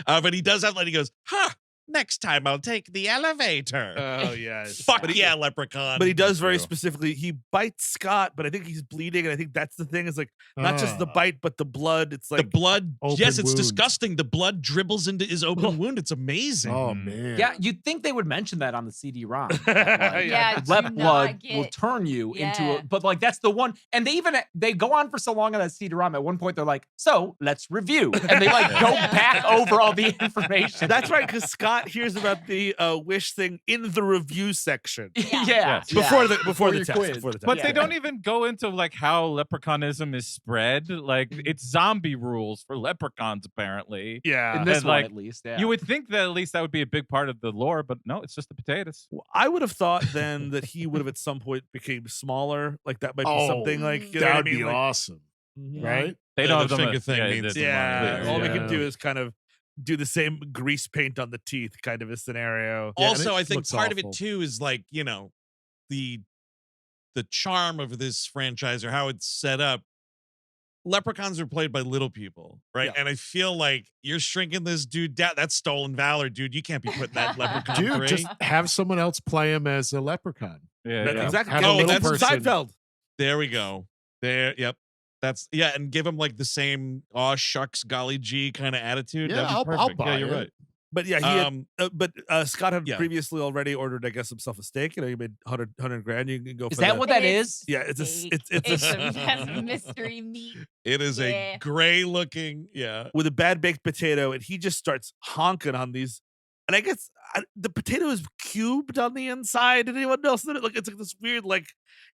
But he does have, like, he goes, huh, next time I'll take the elevator. oh, yes. Fuck But he- yeah, Leprechaun. But he does very True. specifically, he bites Scott, but I think he's bleeding. And I think that's the thing is like, not just the Ah. bite, but the blood. It's the like, blood, open yes, it's wound. disgusting. The blood dribbles into his open wound. It's amazing. Oh Mm. man. Yeah, you'd think they would mention that on the CD-ROM. Yeah, do Lep not blood get- will turn you into Yeah. a, but like that's the one, and they go on for so long on that CD-ROM. At one point, they're like, "So let's review," and they like go back over all the information. That's right, because Scott hears about the wish thing in the review section. Yeah. Yes. Before the your test. quiz. Before the test. But Yeah. they don't even go into like how leprechaunism is spread. Like Mm-hmm. it's zombie rules for leprechauns, apparently. yeah. in this And, one like, at least. Yeah. You would think that at least that would be a big part of the lore, but no, it's just the potatoes. Well, I would have thought then that he would have at some point became smaller. Like that might be Oh, something like you know that what I would mean? be Like, awesome, mhm. right? They Yeah, don't the have them finger thing yeah, means the Yeah, money there, all we yeah. can do is kind of do the same grease paint on the teeth kind of a scenario. Yeah, and Also, it I think looks part of awful. it too is like, you know, the charm of this franchise or how it's set up. Leprechauns are played by little people, right? Yeah. And I feel like you're shrinking this dude down. That's stolen valor, dude. You can't be putting that Leprechaun Dude, 3. just have someone else play him as a leprechaun. Yeah, That- yeah. Exactly. Have a Oh, little that's person. Seinfeld. There we go. There, yep. That's yeah, and give him like the same aw shucks golly gee kind of attitude. Yeah, That'd be I'll perfect. buy Yeah, you're it. right. But yeah, he had, Um, but Scott had yeah. previously already ordered, I guess, himself a steak. You know, he made 100 grand. You can go Is for that the- what that It is? Yeah, it's a steak. it's It's a, a yes, mystery meat. it is Yeah. a gray looking, yeah. with a bad baked potato, and he just starts honking on these. And I guess the potato is cubed on the inside. Did anyone else know it? Like it's like this weird, like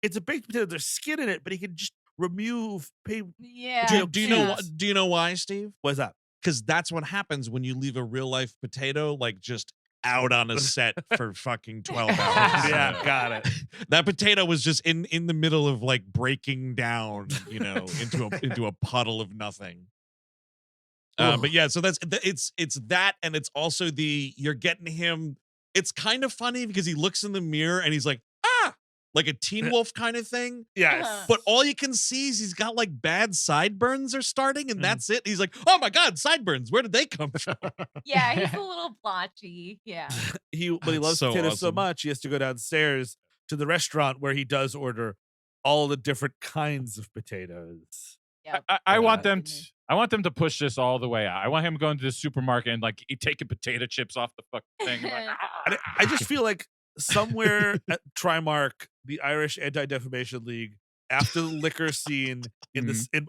it's a baked potato. There's skin in it, but he can just remove. Yeah. Do you know do you know why, Steve? What's that? Because that's what happens when you leave a real life potato like just out on a set for fucking 12 hours. Yeah, got it. That potato was just in the middle of like breaking down, into a puddle of nothing. But yeah, so it's that, and it's also you're getting him. It's kind of funny because he looks in the mirror and he's like, like a Teen Wolf kind of thing. Yes. But all you can see is he's got like bad sideburns are starting, and that's it. He's like, oh my God, sideburns. Where did they come from? Yeah, he's a little blotchy. Yeah. But he loves So potatoes so awesome. much, he has to go downstairs to the restaurant where he does order all the different kinds of potatoes. Yep. I want Yeah. them I want them to push this all the way out. I want him going to the supermarket and like taking potato chips off the fucking thing. Like, And I just feel like somewhere at Trimark, the Irish Anti-Defamation League, after the liquor scene in this in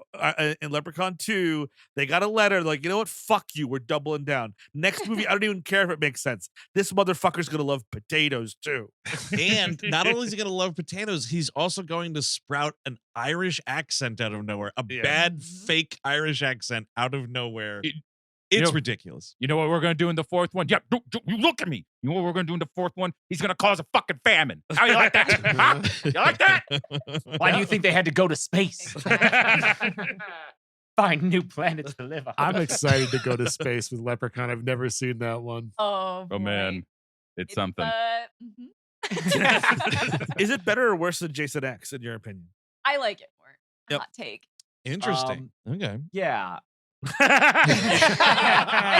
Leprechaun 2, they got a letter like, you know what? Fuck you. We're doubling down. Next movie, I don't even care if it makes sense. This motherfucker's gonna love potatoes too. And not only is he going to love potatoes, he's also going to sprout an Irish accent out of nowhere, a Yeah. bad fake Irish accent out of nowhere. You It's know- ridiculous. you know what we're going to do in the fourth one? Yeah, you look at me. You know what we're going to do in the fourth one? He's going to cause a fucking famine. How you like that? Huh? You like that? Why do you think they had to go to space? Find new planets to live on. I'm excited to go to space with Leprechaun. I've never seen that one. Oh, Oh, boy. man. It's something. Is it better or worse than Jason X, in your opinion? I like it more. Yep. Hot take. Interesting. Okay. Yeah. It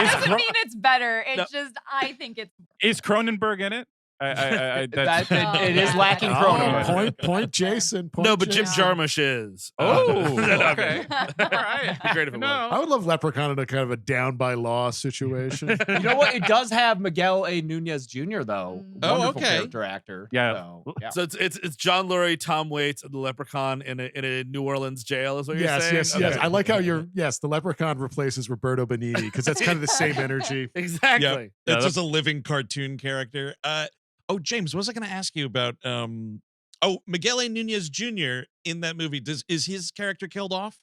doesn't Cro- mean it's better. No. It's just I think it's Is Cronenberg in it? That's, It is yeah. lacking Oh, Cronenberg. Point, Jason. Point No, but Jim Jason. Jarmusch is. Oh, No, okay. All right. It'd be great if it was. I would love Leprechaun in a kind of a down by law situation. You know what? It does have Miguel A. Nunez Jr. though. Oh, Wonderful okay. character actor. Yeah. So, yeah. So it's John Lurie, Tom Waits, and the Leprechaun in a New Orleans jail, is what you're yes, saying? yes, Okay. yes. I like how the Leprechaun replaces Roberto Benigni because that's kind of the same energy. Exactly. Yep. Yeah, It's just a living cartoon character. James, what was I going to ask you about? Miguel A. Nunez Jr. in that movie. Is his character killed off?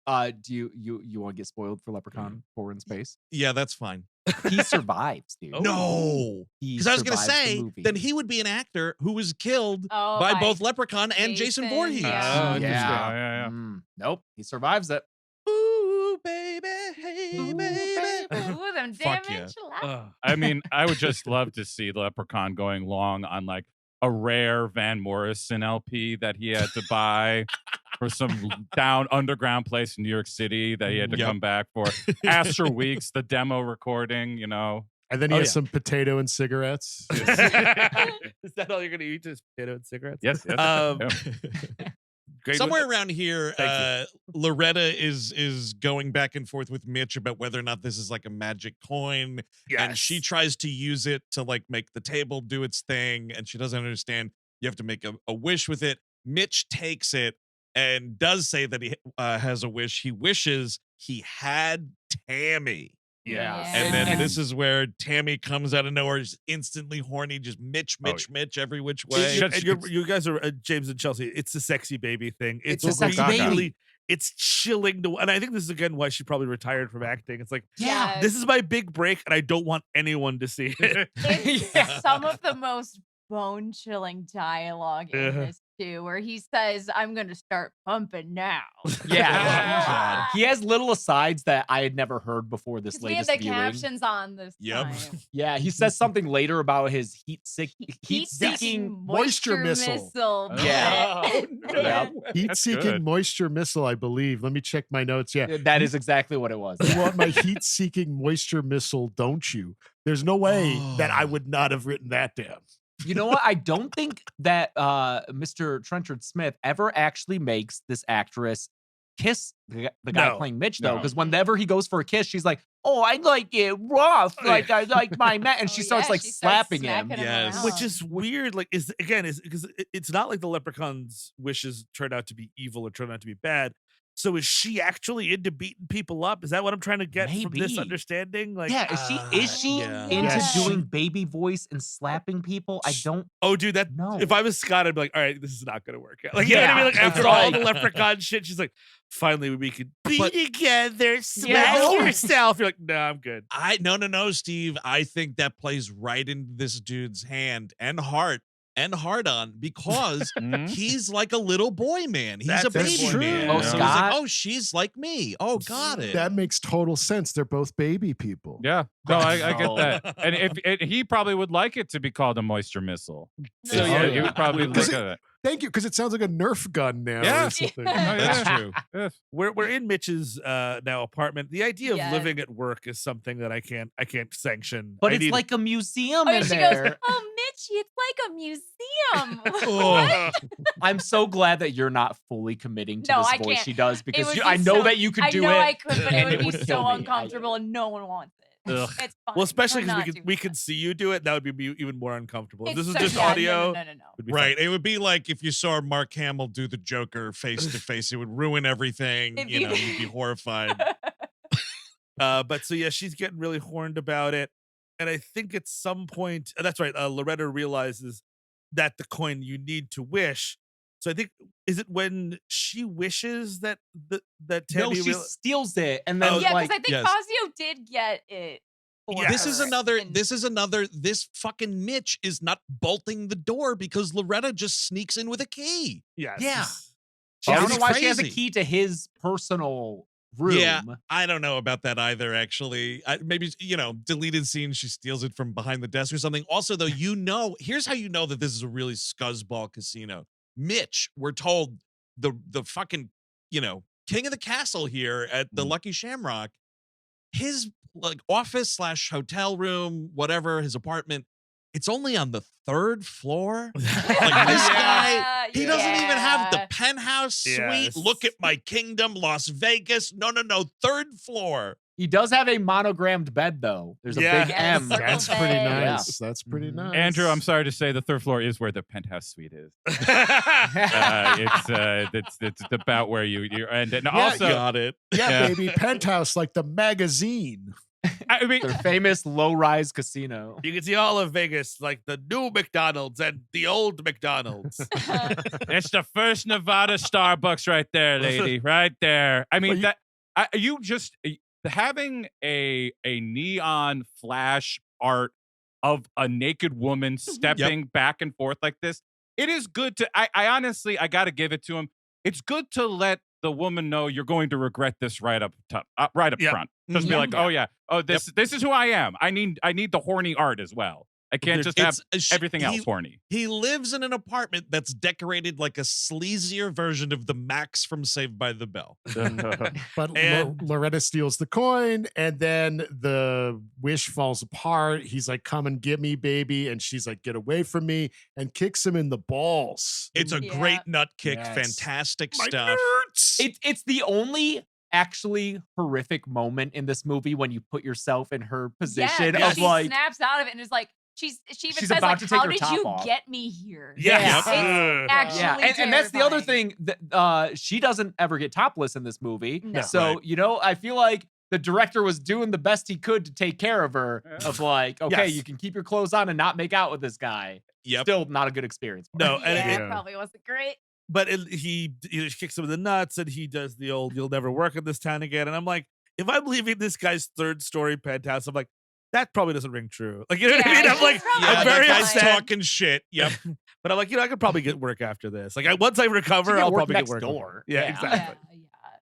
Do you want to get spoiled for Leprechaun 4 in space? Yeah, that's fine. He survives, dude. No, He because I was going to survives the say movie. then he would be an actor who was killed oh, by both Leprechaun and Jason Jason, Voorhees. yeah. Oh, interesting. Yeah. Yeah. Nope, he survives it. Ooh, baby, hey, Ooh, baby. Ooh, them Fuck damn yeah. enchiladas. I mean, I would just love to see Leprechaun going long on like a rare Van Morrison LP that he had to buy for some down underground place in New York City that he had to Yep. come back for. Astro Weeks, the demo recording, you know. And then he Oh, has yeah. some potato and cigarettes. Is that all you're gonna eat? Just potato and cigarettes? Yes, yes. Um, yeah. Great Somewhere around here, Thank Loretta is going back and forth with Mitch about whether or not this is like a magic coin, and she tries to use it to like make the table do its thing, and she doesn't understand. You have to make a wish with it. Mitch takes it and does say that he has a wish. He wishes he had Tammy. Yeah. And then And- this is where Tammy comes out of nowhere, is instantly horny, just Mitch every which way. You guys are James and Chelsea. It's the sexy baby thing. It's a sexy really, baby. It's chilling to, and I think this is again why she probably retired from acting. It's like, Yeah. this is my big break, and I don't want anyone to see it. It's Yeah. some of the most bone-chilling dialogue in Uh-huh. this too, where he says, "I'm going to start pumping now." Yeah. He has little asides that I had never heard before this 'Cause we had latest the viewing. captions on this Yep. time. Yeah, he says something later about his heat-seeking Heat-seeking moisture moisture missile. missile. Yeah. Oh, no. Yep. Heat That's seeking good. moisture missile, I believe. Let me check my notes. Yeah. That is exactly what it was. You want my heat seeking moisture missile, don't you? There's no way that I would not have written that down. You know what? I don't think that Mr. Trenchard Smith ever actually makes this actress kiss the guy No. playing Mitch, though, No. because whenever he goes for a kiss, she's like, "Oh, I like it rough, like I like my man," and she Oh, starts yeah, like she starts slapping him. smacking Yes. around. Which is weird. Like, is because it's not like the Leprechaun's wishes turned out to be evil or turned out to be bad. So is she actually into beating people up? Is that what I'm trying to get from this Maybe. understanding? Like, Yeah, is she yeah. into Yes. doing baby voice and slapping people? I don't oh, dude, that know. if I was Scott, I'd be like, all right, this is not gonna work out. Like, you know what I mean? Like, Yeah, after it's all the like- Leprechaun shit, she's like, finally we can be But- together, smash Yeah. yourself. You're like, no, I'm good. No, Steve. I think that plays right into this dude's hand and heart on because Mhm. he's like a little boy man. He's a That's baby true. man. Oh, So he's Scott? like, oh, she's like me. Oh, got it. That makes total sense. They're both baby people. Yeah, no, I get Oh. that, and if he probably would like it to be called a moisture missile. So, Yeah, yeah. he would probably look Does at it- it. Thank you, because it sounds like a Nerf gun now. Yeah. Or something. Oh, That's yeah. true. Yes. We're in Mitch's now apartment. The idea of Yes. living at work is something that I can't sanction. But I it's need- like a museum Oh, in she there. goes, oh, Mitchie, it's like a museum. Oh. I'm so glad that you're not fully committing to No, this I voice can't. she does because would I be know so- that you could I do know it. I could, but it and would be would so kill me. uncomfortable, and no one wants it. Ugh. It's fine. well, especially We're because not we doing could that. see you do it. That would be even more uncomfortable. If It's this is so- just yeah, audio. No. It'd be Right. It would be like if you saw Mark Hamill do the Joker face to face. It would ruin everything. It'd You be- know, you'd be horrified. But so yeah, she's getting really horned about it, and I think at some point, that's right. Loretta realizes that the coin you need to wish. So I think is it when she wishes that that No, Teddy she steals it and then Oh, Yeah, like because I think yes. Fazio did get it. for Yeah. This is her, another. and- This fucking Mitch is not bolting the door because Loretta just sneaks in with a key. yes. Yeah. I don't It's know why she has a crazy. key to his personal room. Yeah, I don't know about that either. Actually, maybe deleted scene. She steals it from behind the desk or something. Also, though, here's how you know that this is a really scuzzball casino. Mitch, we're told the fucking king of the castle here at the Lucky Shamrock. His like office / hotel room, whatever his apartment. It's only on the 3rd floor. Like this guy, he doesn't even have the Yeah. penthouse suite. Yes. Look at my kingdom, Las Vegas. No, 3rd floor. He does have a monogrammed bed though. There's a Yeah. big Yeah, M. circle That's pretty bed. nice. That's pretty Mhm. nice. Andrew, I'm sorry to say, the 3rd floor is where the penthouse suite is. It's about where you and also got it. Yeah, Yeah. baby. Penthouse, like the magazine. I mean Their famous low-rise casino. You can see all of Vegas, like the new McDonald's and the old McDonald's. it's the first Nevada Starbucks right there, lady, right there. I mean you just having a neon flash art of a naked woman stepping back and forth like this. It is good to. I honestly, I got to give it to him. It's good to let the woman know you're going to regret this right up Yep. front. Just be like, this is who I am. I need the horny art as well. I can't just have everything else horny. He lives in an apartment that's decorated like a sleazier version of the Max from Saved by the Bell. But And- Loretta steals the coin, and then the wish falls apart. He's like, "Come and get me, baby," and she's like, "Get away from me!" and kicks him in the balls. It's a Yeah. great nut kick, Yes. fantastic My stuff. nerds! It's the only actually horrific moment in this movie when you put yourself in her position yeah, of she like snaps out of it and is like, she even She's says about like, to take how her did top you off. get me here? Yes. It's actually yeah, and that's the other terrifying. thing that she doesn't ever get topless in this movie. No. So I feel like the director was doing the best he could to take care of her. Of like, okay, Yes. you can keep your clothes on and not make out with this guy. Yep. Still not a good experience. For No, her. and yeah, it- it probably wasn't great. but he kicks him in the nuts, and he does the old "you'll never work in this town again." And I'm like, if I'm leaving this guy's 3rd-story penthouse, I'm like, that probably doesn't ring true. Like, you know what I Yeah, mean? I'm like, he's probably Yeah, I'm that very guy's upset. talking shit. Yep. But I'm like, I could probably get work after this. Like, once I You recover, can I'll work probably next get work. door. Yeah, Yeah. exactly. Yeah.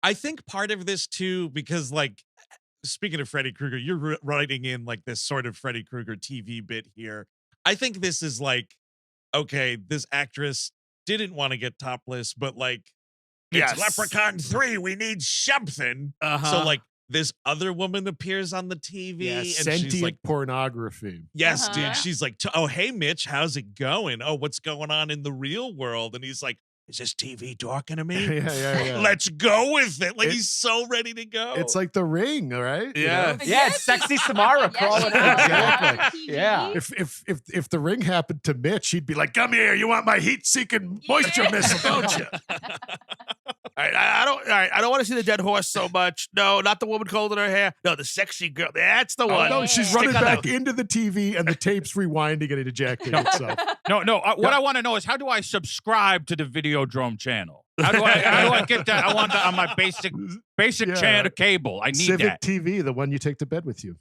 I think part of this too, because like, speaking of Freddy Krueger, you're writing in like this sort of Freddy Krueger TV bit here. I think this is like, okay, this actress didn't want to get topless, but like, it's Yes. Leprechaun 3. We need something. Uh-huh. So like, this other woman appears on the TV, Yeah, and sentient she's like, pornography. yes, Uh-huh. dude. She's like, oh, hey, Mitch, how's it going? Oh, what's going on in the real world? And he's like, is this TV talking to me? yeah. Let's go with it. Like, It- he's so ready to go. It's like The Ring, right? You Yeah. know? Yeah, it's sexy Samara crawling out. Exactly. Yeah. If The Ring happened to Mitch, he'd be like, "Come here, you want my heat-seeking moisture Yeah. missile, don't you?" I don't. right, I don't want to see the dead horse so much. No, not the woman holding her hair. No, the sexy girl. That's the one. No, she's Stick running on back that. into the TV and the tape's rewinding and it ejecting itself. No. What I want to know is how do I subscribe to the Video-Drum channel? How do I get that? I want that on my basic Yeah. channel cable. I need Civic that. TV, the one you take to bed with you.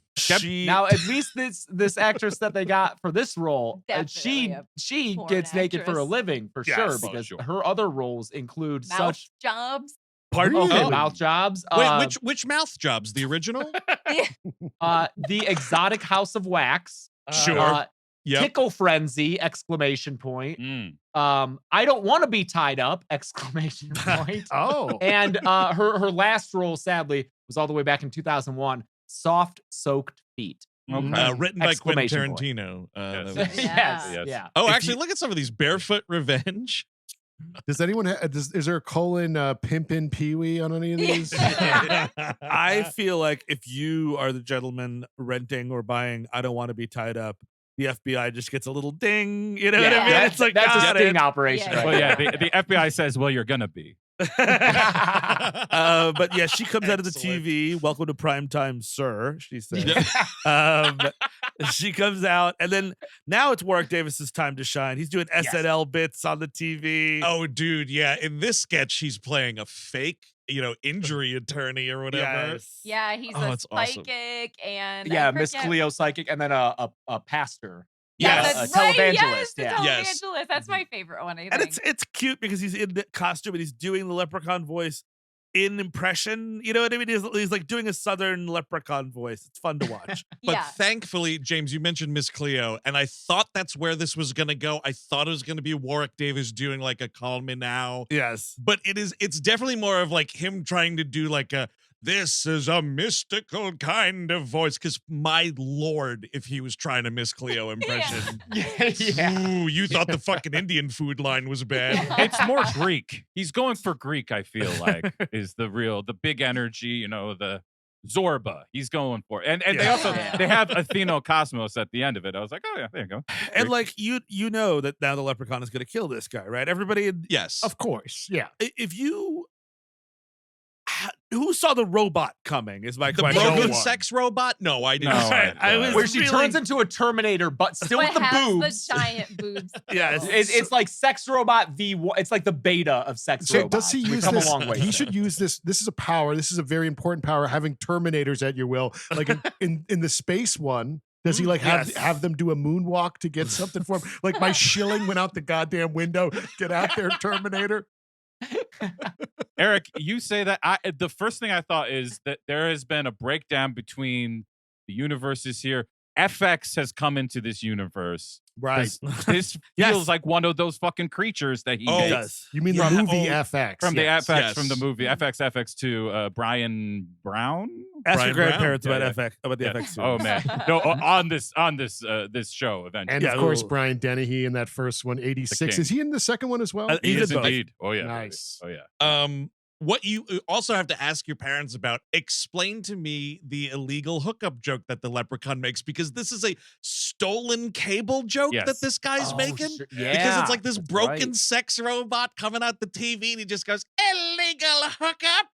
Now, at least this actress that they got for this role, Definitely she porn gets naked for a actress. living for Yes. sure Oh, because sure. her other roles include Mouth such jobs. Pardon? okay, Oh. mouth jobs. Wait, which mouth jobs? The original? The Exotic House of Wax. Sure. Yep. Tickle Frenzy! Exclamation point. Mm. I don't want to be tied up! Exclamation point. Oh. And her last role, sadly, was all the way back in 2001. Soft Soaked Feet. Okay. Written by Quentin Exclamation point. Tarantino. Yes. that was- yes. Yes. Yeah. Oh, If actually, you- look at some of these. Barefoot Revenge. Does anyone is there a colon Pimpin' Pee-wee on any of these? I feel like if you are the gentleman renting or buying, I don't want to be tied up. The FBI just gets a little ding. You know what I mean? Yeah. It's like that's a got sting it. operation. Yeah. right Well, yeah, there. the FBI says, well, you're going to be. But yeah, she comes out of the Excellent. TV. Welcome to prime time, sir. She says. Yeah. She comes out, and then now it's Warwick Davis's time to shine. He's doing SNL bits on the TV. Oh, dude, yeah. In this sketch, he's playing a fake, injury attorney or whatever. Yes. Yeah, he's Oh, a it's awesome. psychic and Yeah, I Miss forget- Cleo Psychic, and then a pastor. Yeah, Yes. that's a right. televangelist. Yes, the yeah. Yes. televangelist. That's my favorite one. I think. And it's cute because he's in the costume and he's doing the leprechaun voice in impression. You know what I mean? He's like doing a southern leprechaun voice. It's fun to watch. But yeah. thankfully, James, you mentioned Miss Cleo, and I thought that's where this was going to go. I thought it was going to be Warwick Davis doing like a Call Me Now. Yes. But it's definitely more of like him trying to do like this is a mystical kind of voice. Because my lord, if he was trying a Miss Cleo impression, yeah. ooh, you thought the fucking Indian food line was bad. It's more Greek. He's going for Greek, I feel like, is the big energy, the Zorba. He's going for it. And they Yeah. also Yeah. they have Atheno Cosmos at the end of it. I was like, oh yeah, there you go. And like you know that now the leprechaun is going to kill this guy, right? Everybody, Yes. Of course. Yeah. if you who saw the robot coming is my The question. broken No one. sex robot? No, I didn't. No, see it. I was Where she really- turns into a Terminator, but still But with the has boobs. the giant boobs. Yes. still. It's like Sex Robot V1. It's like the beta of Sex So Robots. does he We've use come this? a long way. He with should it. use this. This is a power. This is a very important power. Having Terminators at your will, like in the space one. Does he like Yes. have them do a moonwalk to get something for him? Like my shilling went out the goddamn window. Get out there, Terminator. Eric, you say that. The first thing I thought is that there has been a breakdown between the universes here. FX has come into this universe. Right. This Yes. feels like one of those fucking creatures that he Oh, It makes. does. You mean From the movie old- FX? From the yes. FX, Yes. from the movie FX2, Brian Brown. Ask Brian your Brown? grandparents Yeah, about yeah. FX, about the Yeah. FX. Oh series. man, no, on this show eventually. And Yeah, of course, ooh. Brian Dennehy in that first one, 86. king. Is he in the second one as well? He He did is both. indeed. Oh yeah, Nice. Oh yeah. What you also have to ask your parents about, explain to me the illegal hookup joke that the leprechaun makes, because this is a stolen cable joke Yes. that this guy's Oh, making. sure. Because Yeah, it's like this that's broken right. sex robot coming out the TV and he just goes, illegal hookup.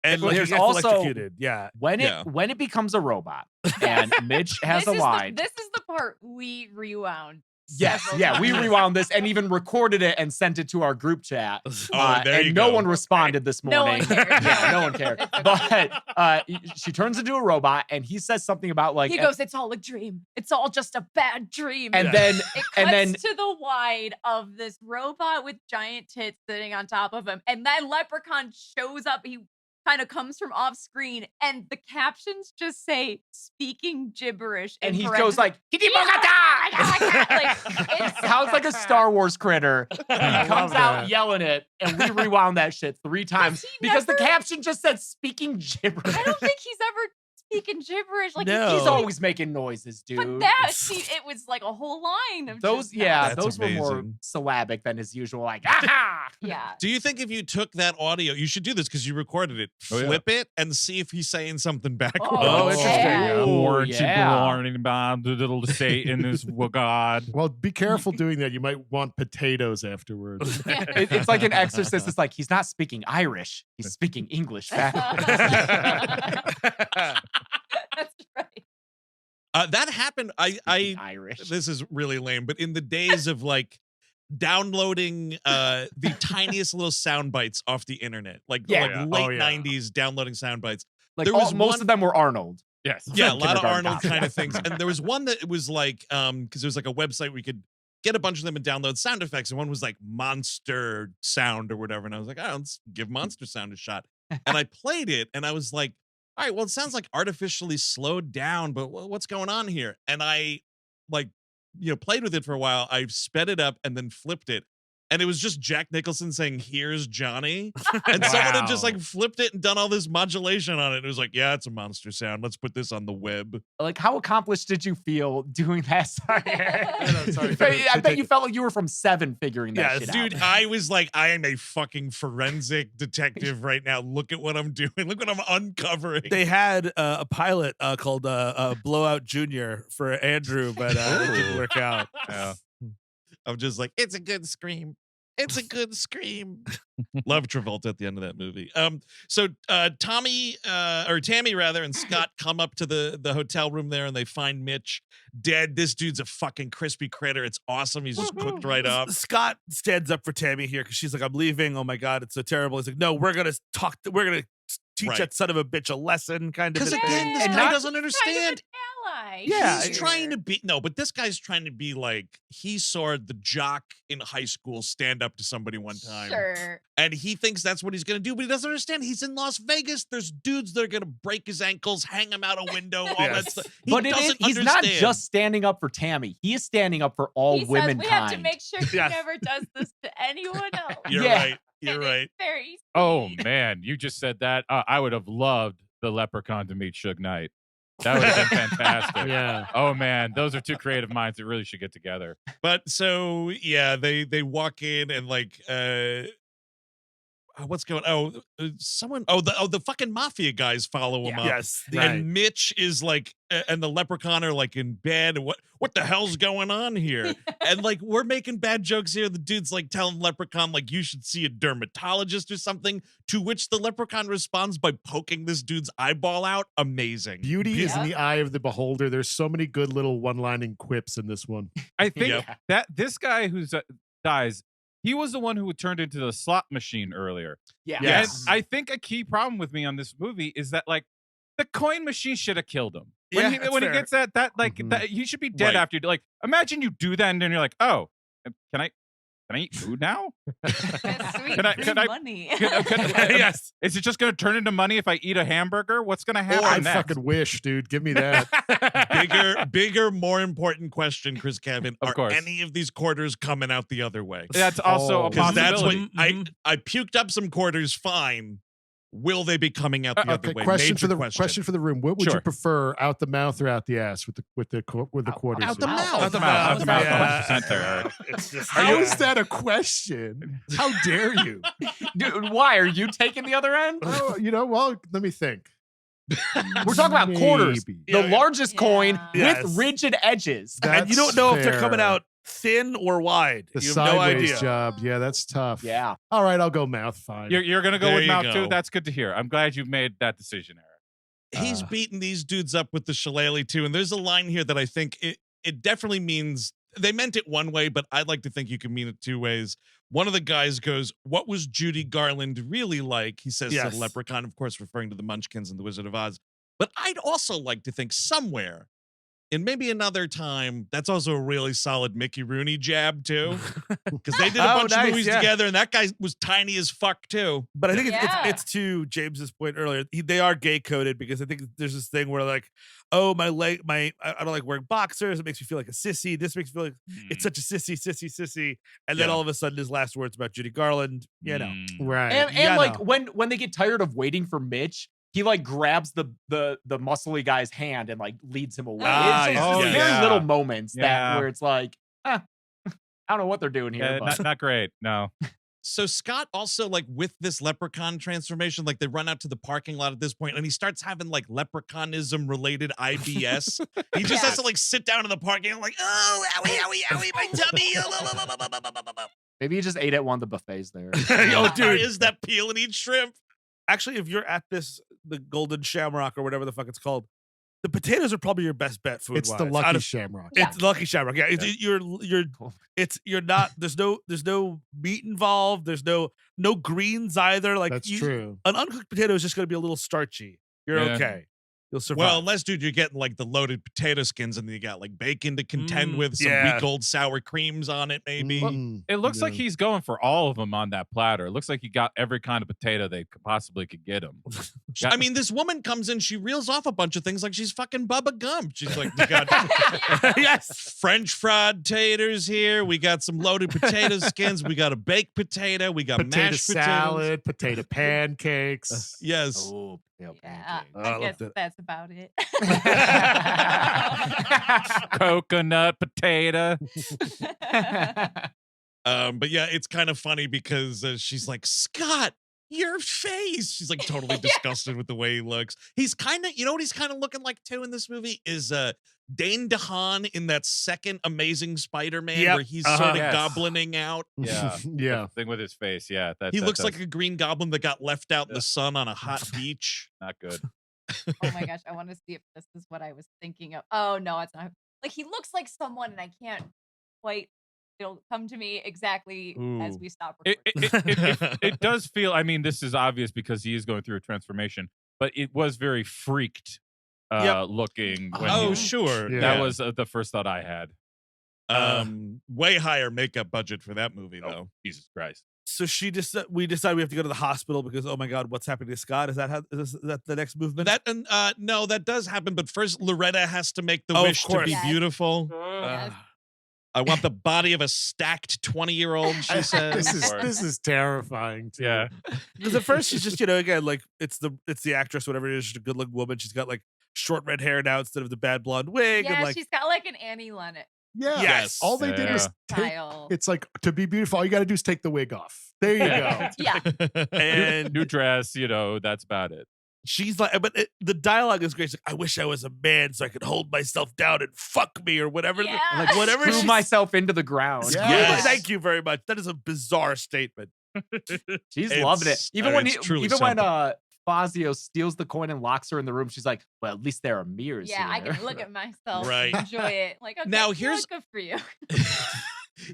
And Well, like, he there's gets also- electrocuted. Yeah. When Yeah. it becomes a robot, and Mitch has this a is line. this is the part we rewound. Yes, several yeah, we times. rewound this and even recorded it and sent it to our group chat. Oh, there and you no go. one responded this No morning. one cared. Yeah, no one cared. It's okay. But she turns into a robot and he says something about like, He goes, "It's all a dream. It's all just a bad dream." and then it cuts and then- to the wide of this robot with giant tits sitting on top of him, and then Leprechaun shows up. He kind of comes from off screen, and the captions just say "speaking gibberish," and in he goes like, like it's sounds like a Star Wars critter. He I comes love out that. yelling it, and we rewound that shit 3 times he because the never- caption just said "speaking gibberish." I don't think he's ever speaking gibberish. Like No. He's always making noises, dude. But that it was like a whole line of those, just yeah, That's those were more amazing. syllabic than his usual. Like, aha! yeah. Do you think if you took that audio, you should do this because you recorded it, Oh, yeah. flip it and see if he's saying something backwards? Oh, interesting. yeah. Lord, yeah. learning about the little Satan is God. Well, be careful doing that. You might want potatoes afterwards. It's like an exorcist. It's like he's not speaking Irish. He's speaking English backwards. That's right. That happened. I Irish. this is really lame, but in the days of like downloading the tiniest little sound bites off the internet, like, Yeah. like Yeah. late Oh, yeah. 90s downloading sound bites. Like there was most one- of them were Arnold. Yes. Yeah, a lot of Kindergarten Arnold cop. kind of things. And there was one that was like, because there was like a website we could get a bunch of them and download sound effects. And one was like monster sound or whatever. And I was like, oh, let's give monster sound a shot. And I played it and I was like, all right, well, it sounds like artificially slowed down, but what's going on here? And I like, played with it for a while. I sped it up and then flipped it. And it was just Jack Nicholson saying, "Here's Johnny." And someone had just Wow. like flipped it and done all this modulation on it. And it was like, yeah, it's a monster sound. Let's put this on the web. Like, how accomplished did you feel doing that? Sorry. sorry. I bet you felt like you were from 7 figuring that Yeah, shit Dude, out. I was like, I am a fucking forensic detective right now. Look at what I'm doing. Look what I'm uncovering. They had a pilot called Blowout Junior for Andrew, but it didn't work out. Yeah. I'm just like, it's a good scream. It's a good scream. Love Travolta at the end of that movie. So Tammy rather, and Scott come up to the hotel room there, and they find Mitch dead. This dude's a fucking crispy critter. It's awesome. He's just cooked right up. Scott stands up for Tammy here because she's like, "I'm leaving. Oh my god, it's so terrible." He's like, "No, we're gonna talk. We're gonna teach Right. that son of a bitch a lesson." Kind of Because a again, thing. this And guy not- doesn't understand. Ally. Yeah, He's trying to be but this guy's trying to be like he saw the jock in high school stand up to somebody one time. Sure. And he thinks that's what he's gonna do, but he doesn't understand. He's in Las Vegas. There's dudes that are gonna break his ankles, hang him out a window, all that Yes. stuff. He But doesn't he's not understand. just standing up for Tammy. He is standing up for all He women. says we have to make sure he Yes. never does this to anyone else. You're Yeah. right. You're And it's right. Very Oh sweet. man, you just said that. I would have loved the Leprechaun to meet Suge Knight. That would have been fantastic. Yeah. Oh man, those are two creative minds that really should get together. But so yeah, they walk in and like what's going the fucking mafia guys follow him up. Yes, And Mitch is like, and the Leprechaun are like in bed. And what the hell's going on here? And like, we're making bad jokes here. The dude's like telling Leprechaun, like, you should see a dermatologist or something. To which the Leprechaun responds by poking this dude's eyeball out. Amazing. Beauty is in Yeah. the eye of the beholder. There's so many good little one-lining quips in this one. I think Yep. that this guy who dies, he was the one who turned into the slot machine earlier. Yeah. Yes. And I think a key problem with me on this movie is that like the coin machine should have killed him. Yeah, When that's he fair. gets that like Mhm. that he should be dead Right. after. Like imagine you do that and then you're like, oh, can I eat food now? That's sweet. Can I- free can I- money. Yes. Is it just going to turn into money if I eat a hamburger? What's going to happen I next? fucking wish, dude. Give me that. bigger, more important question, Chris Kevin. Of Are course. any of these quarters coming out the other way? That's also Oh. a Because that's what possibility. I puked up some quarters. Fine. Will they be coming out the other Okay, way? question for Major the question for the room. What would you Sure. prefer, out the mouth or out the ass with the quarters? out the Wow. mouth. Out the mouth. Out the mouth. Yeah. 100% there, Eric. It's just How is that a question? How dare you? Dude, why are you taking the other end? Oh, well, let me think. We're talking about quarters. Maybe. The largest coin Yeah. with Yes. rigid edges. And you don't That's know if they're fair. coming out thin or wide. The You have no sideways idea. job. Yeah, that's tough. Yeah. All right, I'll go mouth. Fine. You're going to go There with you mouth go. too? That's good to hear. I'm glad you've made that decision, Eric. He's beating these dudes up with the shillelagh too. And there's a line here that I think it definitely means they meant it one way, but I'd like to think you can mean it two ways. One of the guys goes, "What was Judy Garland really like?" He says to Yes. the Leprechaun, of course, referring to the Munchkins and the Wizard of Oz. But I'd also like to think somewhere, and maybe another time, that's also a really solid Mickey Rooney jab too, because they did a Oh, bunch nice, of movies yeah. together, and that guy was tiny as fuck too. But I think Yeah. it's to James's point earlier. They are gay coded because I think there's this thing where like, oh, I don't like wearing boxers. It makes me feel like a sissy. This makes me feel like it's such a sissy. And then Yeah. all of a sudden, his last words about Judy Garland, right. And Yeah, like no. when they get tired of waiting for Mitch, he like grabs the muscly guy's hand and like leads him away. Ah, It's yes. just very yeah. little moments that Yeah. where it's like, I don't know what they're doing here. but Not great. No. So Scott also, like, with this leprechaun transformation, like, they run out to the parking lot at this point, and he starts having like leprechaunism related IBS. He just has to like sit down in the parking lot, like, oh, owie, owie, owie, my tummy. maybe he just ate at one of the buffets there. Oh, dude. Is that peel and eat shrimp? Actually, if you're at the Golden Shamrock or whatever the fuck it's called, the potatoes are probably your best bet food. It's the Lucky Shamrock. Yeah. It's Lucky Shamrock. Yeah, you're not. There's no meat involved. There's no greens either. Like That's true. An uncooked potato is just going to be a little starchy. You're Yeah. okay. You'll survive. Well, unless, dude, you're getting like the loaded potato skins, and then you got like bacon to contend with, some yeah. week old sour creams on it, maybe. It looks like Yeah. he's going for all of them on that platter. It looks like he got every kind of potato they possibly could get him. I mean, this woman comes in, she reels off a bunch of things like she's fucking Bubba Gump. She's like, we got yes. French fried taters here. We got some loaded potato skins. We got a baked potato. We got Potato mashed salad, potato pancakes. Yes. Oh, yeah, Yeah, Oh, I I loved guess it. that's about it. Coconut potato. But yeah, it's kind of funny because she's like, Scott, your face. She's like totally disgusted with the way he looks. He's kind of, you know what he's kind of looking like too in this movie is Dane DeHaan in that second Amazing Spider-Man Yep. where he's sort of Yes. goblining out. Yeah. Yeah. Thing with his face. Yeah. He looks like a green goblin that got left out in the sun on a hot beach. not good. Oh my gosh, I want to see if this is what I was thinking of. Oh no, it's not. Like he looks like someone, and I can't quite. It'll come to me exactly as Ooh. we stop It, recording. it does feel, I mean, this is obvious because he is going through a transformation, but it was very freaked Yep. looking. When Oh, he- sure. Yeah. That was the first thought I had. Way higher makeup budget for that movie, Oh, though. Jesus Christ. So we decide we have to go to the hospital because oh my god, what's happening to Scott? Is that the next movement? That and no, that does happen. But first, Loretta has to make the Oh, of wish to course. be Yes. beautiful. Yes. I want the body of a stacked 20-year-old. She says. This is terrifying. Too. Yeah. Because at first she's just again like it's the actress whatever it is. She's a good looking woman. She's got like short red hair now instead of the bad blonde wig. Yeah, and like she's got like an Annie Lennox Yeah. Yes. All they did was take. style. It's like to be beautiful. All you got to do is take the wig off. There you go. Yeah. and New dress, that's about it. she's like, but the dialogue is great. She's like, I wish I was a man so I could hold myself down and fuck me or whatever. Yeah. Like whatever. Screw she's- myself into the ground. Yeah. Yes. Thank you very much. That is a bizarre statement. She's It's- loving it. Even when it's truly when something. Fazio steals the coin and locks her in the room, she's like, "Well, at least there are mirrors." Yeah, I here." can look at myself, Right. enjoy it. Like, okay, Now, yeah, here's- good for you.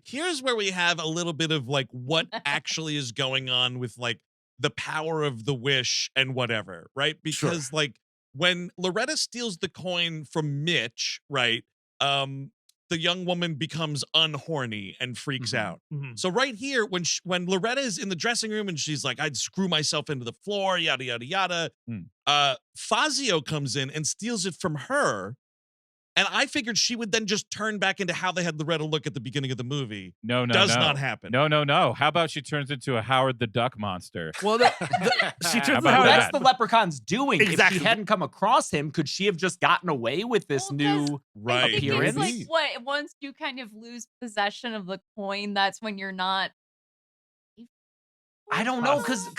Here's where we have a little bit of like what actually is going on with like the power of the wish and whatever, right? Because like when Loretta steals the coin from Mitch, right? The young woman becomes unhorny and freaks out. So right here, when Loretta is in the dressing room and she's like, I'd screw myself into the floor, yada, yada, yada. Fazio comes in and steals it from her. And I figured she would then just turn back into how they had Loretta look at the beginning of the movie. No. Does not happen. No. How about she turns into a Howard the Duck monster? Well, she turns How about out That's that? the Leprechaun's doing. Exactly. If she hadn't come across him, could she have just gotten away with this Well, new? Right. I think it's appearance? like what once you kind of lose possession of the coin, that's when you're not. I don't know, because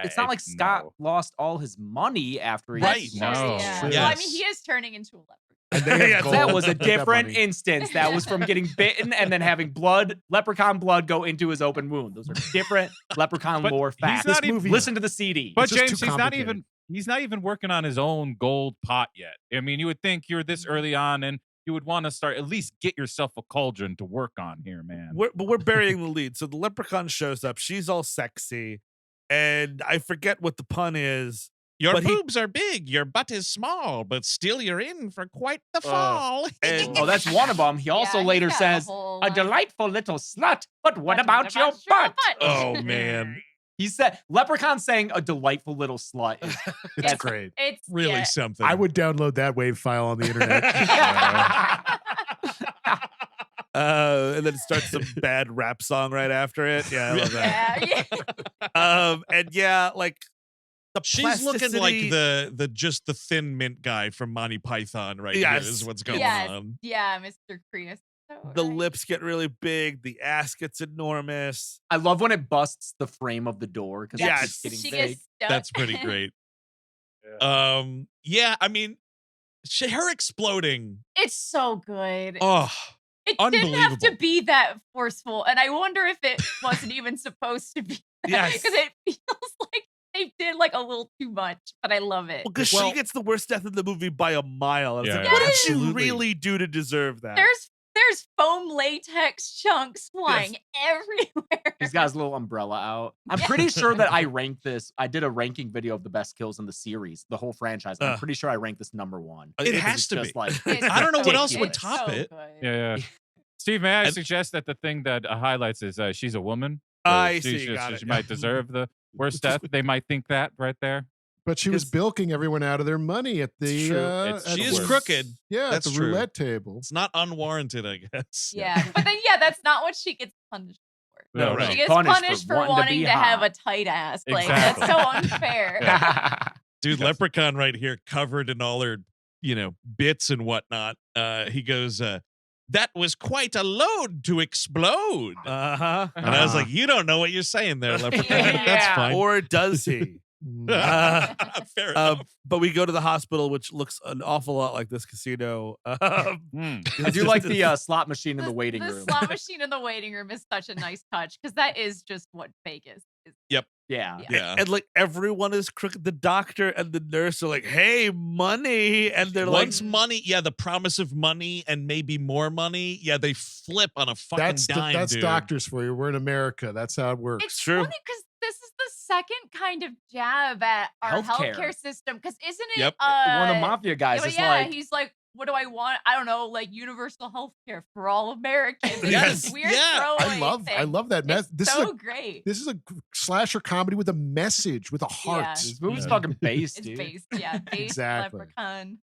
it's not like Scott lost all his money after he. Right. True, No. yeah. True. Well, I Yes. mean, he is turning into a leopard. And they have Yeah, gold That was a with that different money. instance. That was from getting bitten and then having leprechaun blood go into his open wound. Those are different leprechaun But lore he's facts. not This even- movie- Listen to the CD. But It's just James, too complicated. he's not even working on his own gold pot yet. I mean, you would think you're this early on and you would want to start at least get yourself a cauldron to work on here, man. but we're burying the lead. So the leprechaun shows up. She's all sexy, and I forget what the pun is. Your But he- boobs are big, your butt is small, but still you're in for quite the fall. and- Oh, that's one of them. He also Yeah, he's later got a says, whole "A line. delightful little slut, but what But about your butt?" Oh, man. He said, "Leprechaun saying a delightful little slut." Is, That's great. It's Really yeah. something. I would download that WAV file on the internet. And then it starts some bad rap song right after it. Yeah, I love that. Yeah, yeah. And yeah, like She's looking like plasticity- the just the thin mint guy from Monty Python right Yes. here is what's going Yes. on. Yeah, Mr. Creosote. the right? lips get really big, the ass gets enormous. I love when it busts the frame of the door because Yes. it's getting She big. gets stuck. That's pretty great. Yeah, I mean, her exploding. It's so good. Oh, It didn't have to unbelievable. be that forceful, and I wonder if it wasn't even supposed to be. Yes. Because it feels like they did like a little too much, but I love it. Well, because Well- she gets the worst death in the movie by a mile. And it's Yeah, like, yeah. what did she Absolutely. really do to deserve that? There's foam latex chunks flying everywhere. He's got his little umbrella out. I'm pretty sure that I ranked this. I did a ranking video of the best kills in the series, the whole franchise. I'm Ugh. pretty sure I ranked this number 1. It It's has to just be. like It's I don't know what else would ridiculous. top So it. good. Yeah. Steve, may I And- suggest that the thing that highlights is she's a woman? I she, see, She, got she it. might deserve the worst death. They might think that right there. But she was 'Cause- bilking everyone out of their money at the. It's true. At She the- is crooked. Yeah, That's at the true. roulette table. It's not unwarranted, I guess. Yeah, but then that's not what she gets punished for. No, right. She gets Punished punished for for wanting to wanting be to have hot. a tight ass. Like Exactly. that's so unfair. Dude, Leprechaun right here, covered in all her, bits and whatnot. He goes, that was quite a load to explode. Uh-huh. And I was like, you don't know what you're saying there, Leprechaun. But That's Yeah. fine. Or does he? Mm. Fair enough. But we go to the hospital, which looks an awful lot like this casino. Hmm. I do like the slot machine in the waiting The room. slot machine in the waiting room is such a nice touch because that is just what Vegas is. Yeah. Yeah. And like everyone is crooked. The doctor and the nurse are like, "Hey, money," and they're Once like, money, the promise of money and maybe more money, they flip on a fucking That's dime, that's dude. doctors for you. We're in America. That's how it works. It's true. funny because this is the second kind of jab at our Healthcare. healthcare system. Because isn't it? Yep. One of the mafia guys is like, he's like, what do I want? I don't know, like universal health care for all Americans. It's Yes, this weird yeah. throwaway I thing. love that. It's This so is a great. this is a slasher comedy with a message, with a heart. Yeah. this movie's Yeah. fucking based, It's dude. based, based Exactly. Leprechaun.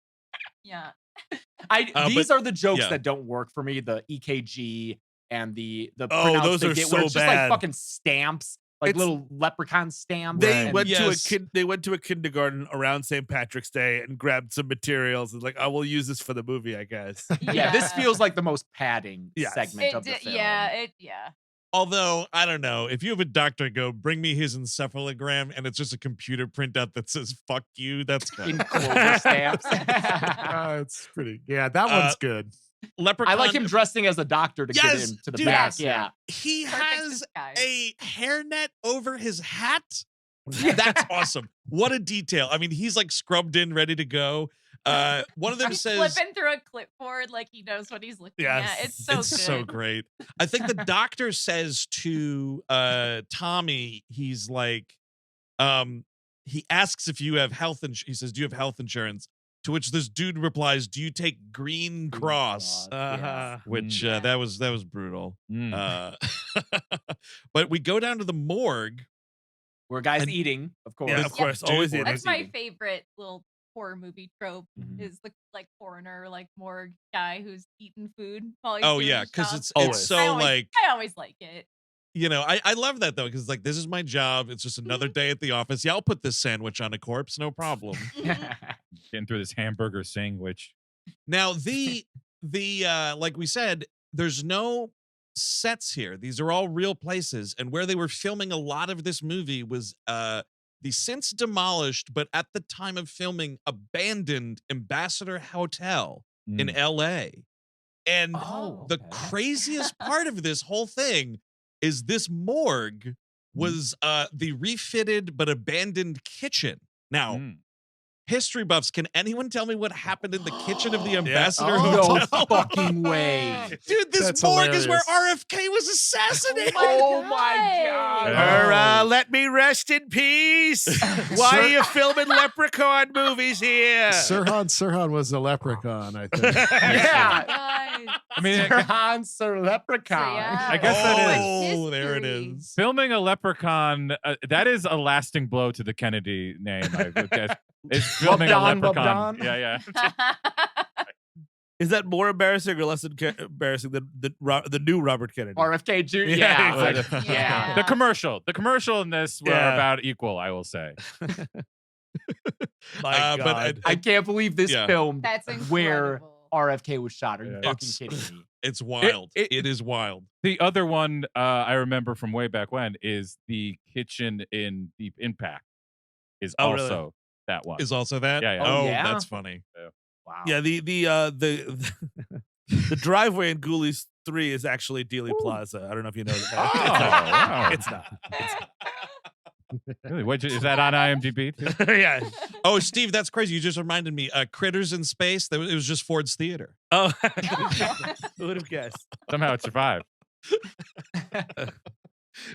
Yeah. These but- are the jokes yeah. that don't work for me. The EKG and the Oh, printouts those they are get so where it's just bad. like fucking stamps, like It's- little leprechaun stamps. they and- went Yes. to a they went to a kindergarten around St. Patrick's Day and grabbed some materials and like, I will use this for the movie, I guess. yeah, this feels like the most padding Yes. segment of the film. Yeah. Although, I don't know, if you have a doctor go, bring me his encephalogram, and it's just a computer printout that says, fuck you, that's In good. clover stamps. It's pretty. Yeah, that one's good. Leprechaun. I like him dressing as a doctor to get Yes, him to the dude. back. Yes. Yeah. He Perfect has disguise. a hairnet over his hat. That's awesome. What a detail. I mean, he's like scrubbed in, ready to go. One of them He's says, flipping through a clipboard like he knows what he's looking Yes. at. It's so it's good. so great. I think the doctor says to Tommy, he's like, he asks if you have health insurance. He says, do you have health insurance? To which this dude replies, do you take Green Cross? Uh-huh. Which Yeah. that was brutal. Mm. But we go down to the morgue. Where guys And- eating, of course. Yeah, of course, Dude, always well, eating. That's my eating. favorite little horror movie trope Mhm. is the like foreigner, like morgue guy who's eating food while he's Oh doing yeah, his because job. it's Always. so I always, like, I always like it. I love that though, because like this is my job. It's just another day at the office. Yeah, I'll put this sandwich on a corpse, no problem. Getting through this hamburger sandwich. Now the like we said, there's no sets here. These are all real places, and where they were filming a lot of this movie was the since demolished, but at the time of filming abandoned Ambassador Hotel in Mm. LA. And Oh, the okay. craziest part of this whole thing is this morgue was the refitted but abandoned kitchen. Now, Mm. history buffs, can anyone tell me what happened in the kitchen of the Ambassador Oh, Hotel? No fucking way. Dude, this That's morgue is where hilarious. RFK was assassinated. Oh my God. Let me rest in peace. Why are you filming Leprechaun movies here? Sirhan was a leprechaun, I think. Yeah. Guys. I mean, Sir Hans, Sir Leprechaun. So, yeah. I guess that is- Oh, there it history. is. filming a leprechaun, that is a lasting blow to the Kennedy name. I would guess. It's filming a Rub leprechaun. Don. Yeah, yeah. Is that more embarrassing or less embarrassing than the new Robert Kennedy? RFK Jr. Yeah, Yeah. exactly. Yeah. The commercial in this were Yeah. about equal, I will say. My But God. I can't believe this Yeah. film That's where incredible. RFK was shot. Are you Yeah. fucking kidding me? it's wild. it- It is wild. The other one I remember from way back when is the kitchen in Deep Impact. Is Oh, really? also that one. Is also that? Yeah, yeah. Oh, Oh, yeah? that's funny. Wow. Yeah, the the driveway in Ghoulies 3 is actually Dealey Plaza. I don't know if you know that. wow. It's not. Really? Is that on IMDb too? Yeah. Oh, Steve, that's crazy. You just reminded me. Critters in Space. It was just Ford's Theater. Oh, who would have guessed? Somehow it survived.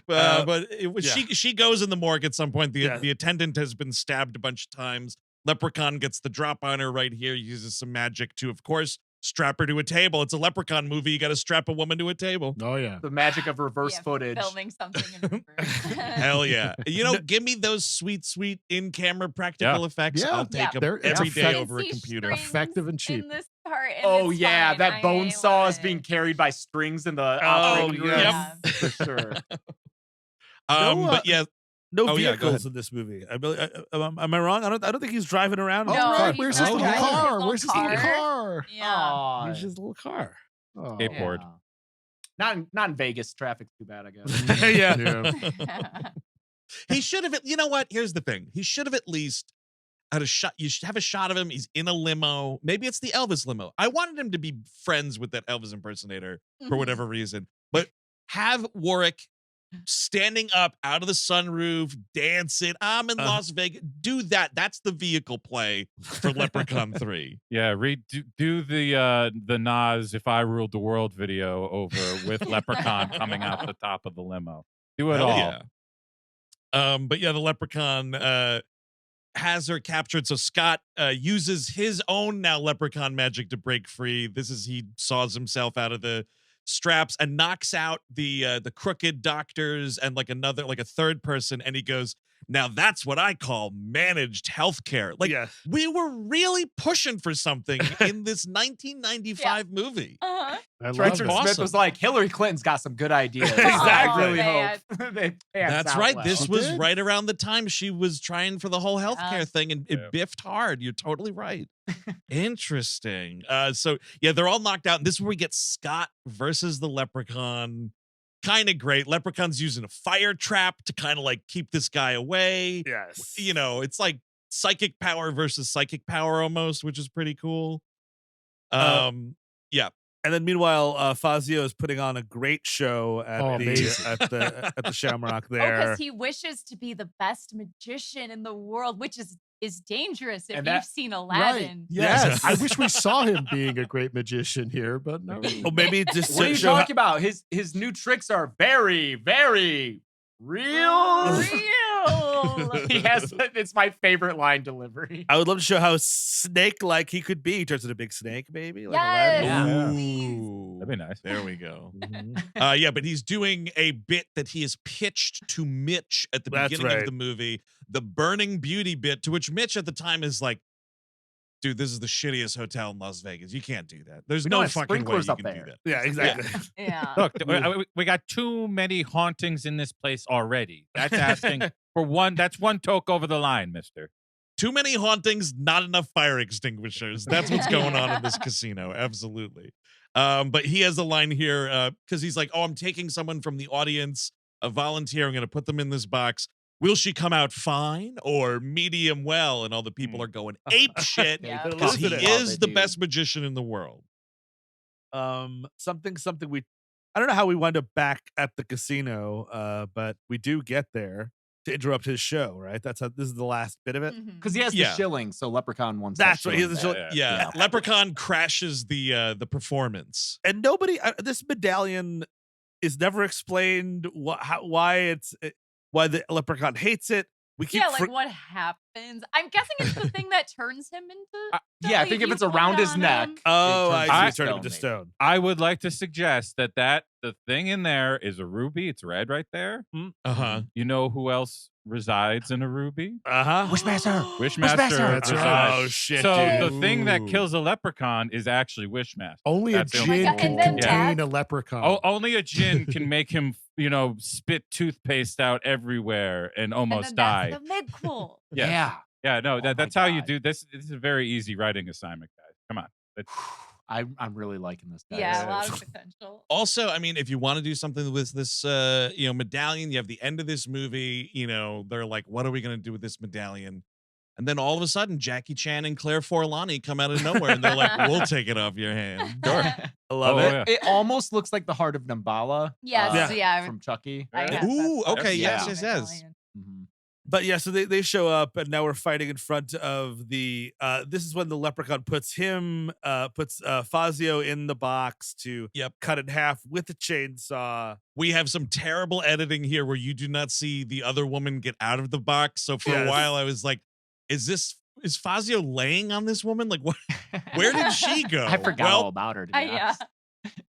But yeah. she goes in the morgue at some point. Yeah. The attendant has been stabbed a bunch of times. Leprechaun gets the drop on her right here. Uses some magic to, of course, strap her to a table. It's a Leprechaun movie. You got to strap a woman to a table. Oh yeah. The magic of reverse Yeah, footage. Filming something in reverse. Hell yeah. Give me those sweet in-camera practical effects. Yeah. I'll take Yeah. them They're every day effective. over a computer. Effective and cheap. In this part, and Oh it's yeah, fine. that bone I saw love is being it. carried by strings in the Oh, operating room. yes. For sure. But yeah, No Oh, yeah, go vehicles ahead. in this movie. Am I wrong? I don't think he's driving around. Oh, No, right. he's Where's not his little driving his car? little Where's his little car. car? Yeah. Aw. He's his little car. Oh. Skateboard. Not in Vegas. Traffic's too bad, I guess. Yeah. he should have. You know what? Here's the thing. He should have at least had a shot. You should have a shot of him. He's in a limo. Maybe it's the Elvis limo. I wanted him to be friends with that Elvis impersonator for Mhm. whatever reason. But have Warwick standing up out of the sunroof, dancing. I'm in Las Vegas. Do that. That's the vehicle play for Leprechaun 3. Yeah, do the Nas "If I Ruled the World" video over with Leprechaun coming out the top of the limo. Do it Hell all. yeah. But yeah, the Leprechaun has her captured. So Scott uses his own now Leprechaun magic to break free. He saws himself out of the straps and knocks out the crooked doctors and like a third person, and he goes, now that's what I call managed healthcare. Like Yeah. we were really pushing for something in this 1995 movie. Uh-huh. I love Richard it. Awesome. Smith was like, Hillary Clinton's got some good ideas. Exactly. I really Man. hope they pans That's out right. well. This She was did. right around the time she was trying for the whole healthcare Yeah. thing, and it Yeah. biffed hard. You're totally right. Interesting. So yeah, they're all knocked out. And this is where we get Scott versus the Leprechaun. Kind of great. Leprechaun's using a fire trap to kind of like keep this guy away. Yes. It's like psychic power versus psychic power almost, which is pretty cool. Yeah. And then meanwhile, Fazio is putting on a great show at Oh, the amazing. at the Shamrock Oh, there. because he wishes to be the best magician in the world, which is dangerous if And you've that- seen Right. Aladdin. Yes. Yes. I wish we saw him being a great magician here, but no. Oh, maybe just What are you show talking about? His new tricks are very, very real. Real. He has. It's my favorite line delivery. I would love to show how snake-like he could be. He turns into a big snake, maybe. Like Yes. Aladdin. Ooh. That'd be nice. There we go. Mhm. Yeah, but he's doing a bit that he has pitched to Mitch at the That's beginning of right. the movie, the Burning Beauty bit, to which Mitch at the time is like, dude, this is the shittiest hotel in Las Vegas. You can't do that. There's We no don't have fucking way sprinklers you up can do there. that. Yeah, exactly. Yeah. Look, we got too many hauntings in this place already. That's asking for one. That's one toke over the line, mister. Too many hauntings, not enough fire extinguishers. That's what's going on in this casino. Absolutely. But he has a line here because he's like, oh, I'm taking someone from the audience, a volunteer. I'm going to put them in this box. Will she come out fine or medium well? And all the people are going ape shit Yeah. because he Losing it. is the Dude. best magician in the world. Something we I don't know how we wind up back at the casino, but we do get there to interrupt his show, right? This is the last bit of it. Mhm. Because he has Yeah. the shilling, so Leprechaun wants. That's that right, he has the shilling shilling. back. Yeah, Leprechaun crashes the performance. And nobody this medallion is never explained why the Leprechaun hates it. We keep Yeah, like what happens? I'm guessing it's the thing that turns him into. Yeah, I think if it's around his neck. Oh, it turns I into see. Turn him stone, into maybe. stone. I would like to suggest that the thing in there is a ruby. It's red right there. Uh-huh. You know who else resides in a ruby? Uh-huh. Wishmaster. Wishmaster. That's resides. right. Oh shit, So dude. the thing that Ooh. kills a leprechaun is actually Wishmaster. Only That's a the gin only- Oh my God, can and then contain that- a leprechaun. Only a djinn can make him, spit toothpaste out everywhere and And almost then die. that's the midquel. Yes. Yeah. Yeah, no, Oh my that's how you God. do this. This is a very easy writing assignment, guys. Come on. I'm really liking this, guys. Yeah, a lot of potential. Also, I mean, if you want to do something with this, medallion, you have the end of this movie. They're like, "What are we going to do with this medallion?" And then all of a sudden, Jackie Chan and Claire Forlani come out of nowhere, and they're like, "We'll take it off your hand." Sure. I love Oh, it. yeah. It almost looks like the heart of Nambala. Yes, yeah. From Chucky. I Yeah. guess Ooh, that's okay, yes, the yes. medallion. Mhm. But yeah, so they show up and now we're fighting in front of the this is when the Leprechaun puts Fazio in the box to cut in half with a chainsaw. We have some terrible editing here where you do not see the other woman get out of the box. So for a while, I was like, is Fazio laying on this woman? Like, what? Where did she go? I forgot all about her. To be Yeah.